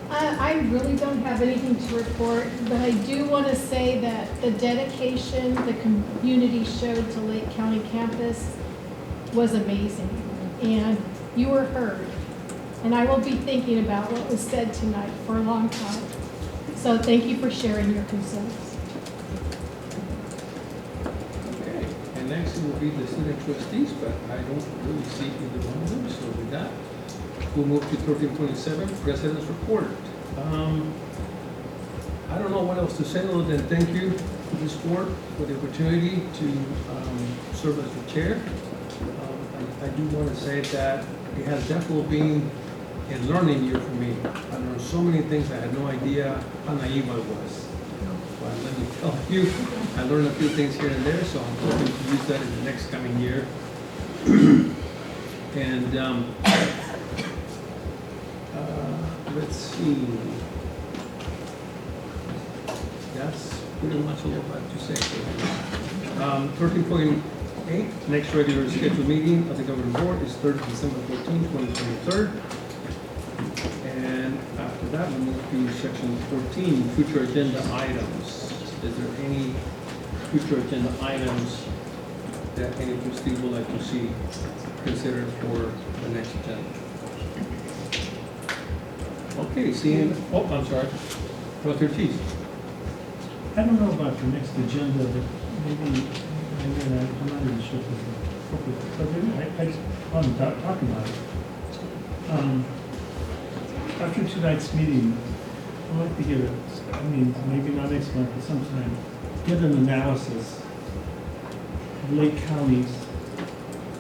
Speaker 21: I really don't have anything to report, but I do want to say that the dedication the community showed to Lake County campus was amazing, and you were heard. And I will be thinking about what was said tonight for a long time. So thank you for sharing your concerns.
Speaker 1: Okay, and next will be the student trustees, but I don't really see either one of them. So with that, we'll move to 1327, President's Report. I don't know what else to say other than thank you to this board for the opportunity to serve as the chair. I do want to say that it has definitely been a learning year for me. I learned so many things I had no idea how naive I was. But let me tell you, I learned a few things here and there, so I'm hoping to use that in the next coming year. And let's see. That's pretty much all I have to say. 13.8, next regular scheduled meeting of the governing board is Thursday, December 14, 2023. And after that, we move to section 14, future agenda items. Is there any future agenda items that any trustee would like to see considered for the next agenda? Okay, seeing, oh, I'm sorry. Trustee Ortiz.
Speaker 20: I don't know about the next agenda, but maybe I'm not even sure if it's appropriate. But maybe I just want to talk about it. After tonight's meeting, I'd like to get maybe not next month, but sometime, get an analysis of Lake County's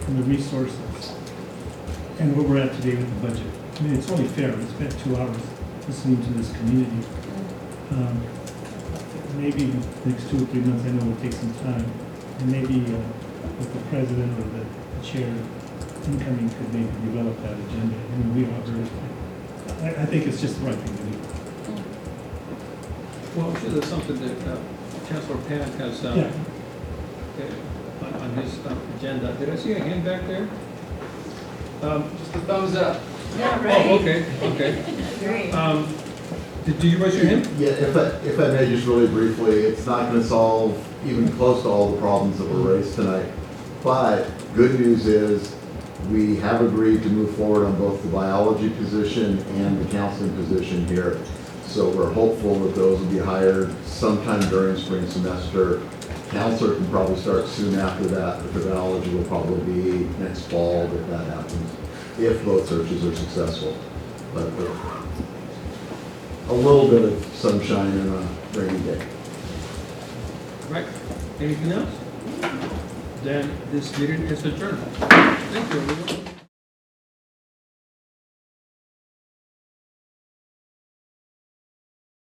Speaker 20: and the resources and where we're at today with the budget. I mean, it's only fair. We spent 2 hours listening to this community. maybe next 2 or 3 months, I know it will take some time, and maybe with the president or the chair incoming could maybe develop that agenda. I mean, we are very, I think it's just the right thing to do.
Speaker 1: Well, I'm sure there's something that Chancellor Pan has on his agenda. Did I see a hand back there? Just a thumbs up.
Speaker 5: Yeah, right.
Speaker 1: Oh, okay.
Speaker 5: Great.
Speaker 1: Do you raise your hand?
Speaker 15: Yeah, if I may just really briefly, it's not going to solve even close to all the problems that were raised tonight. But good news is we have agreed to move forward on both the biology position and the counseling position here. So we're hopeful that those will be hired sometime during spring semester. Counselor can probably start soon after that, but the biology will probably be next fall if that happens, if both searches are successful. But a little bit of sunshine in a rainy day.
Speaker 1: Right. Anything else? Then this meeting is adjourned. Thank you, everyone.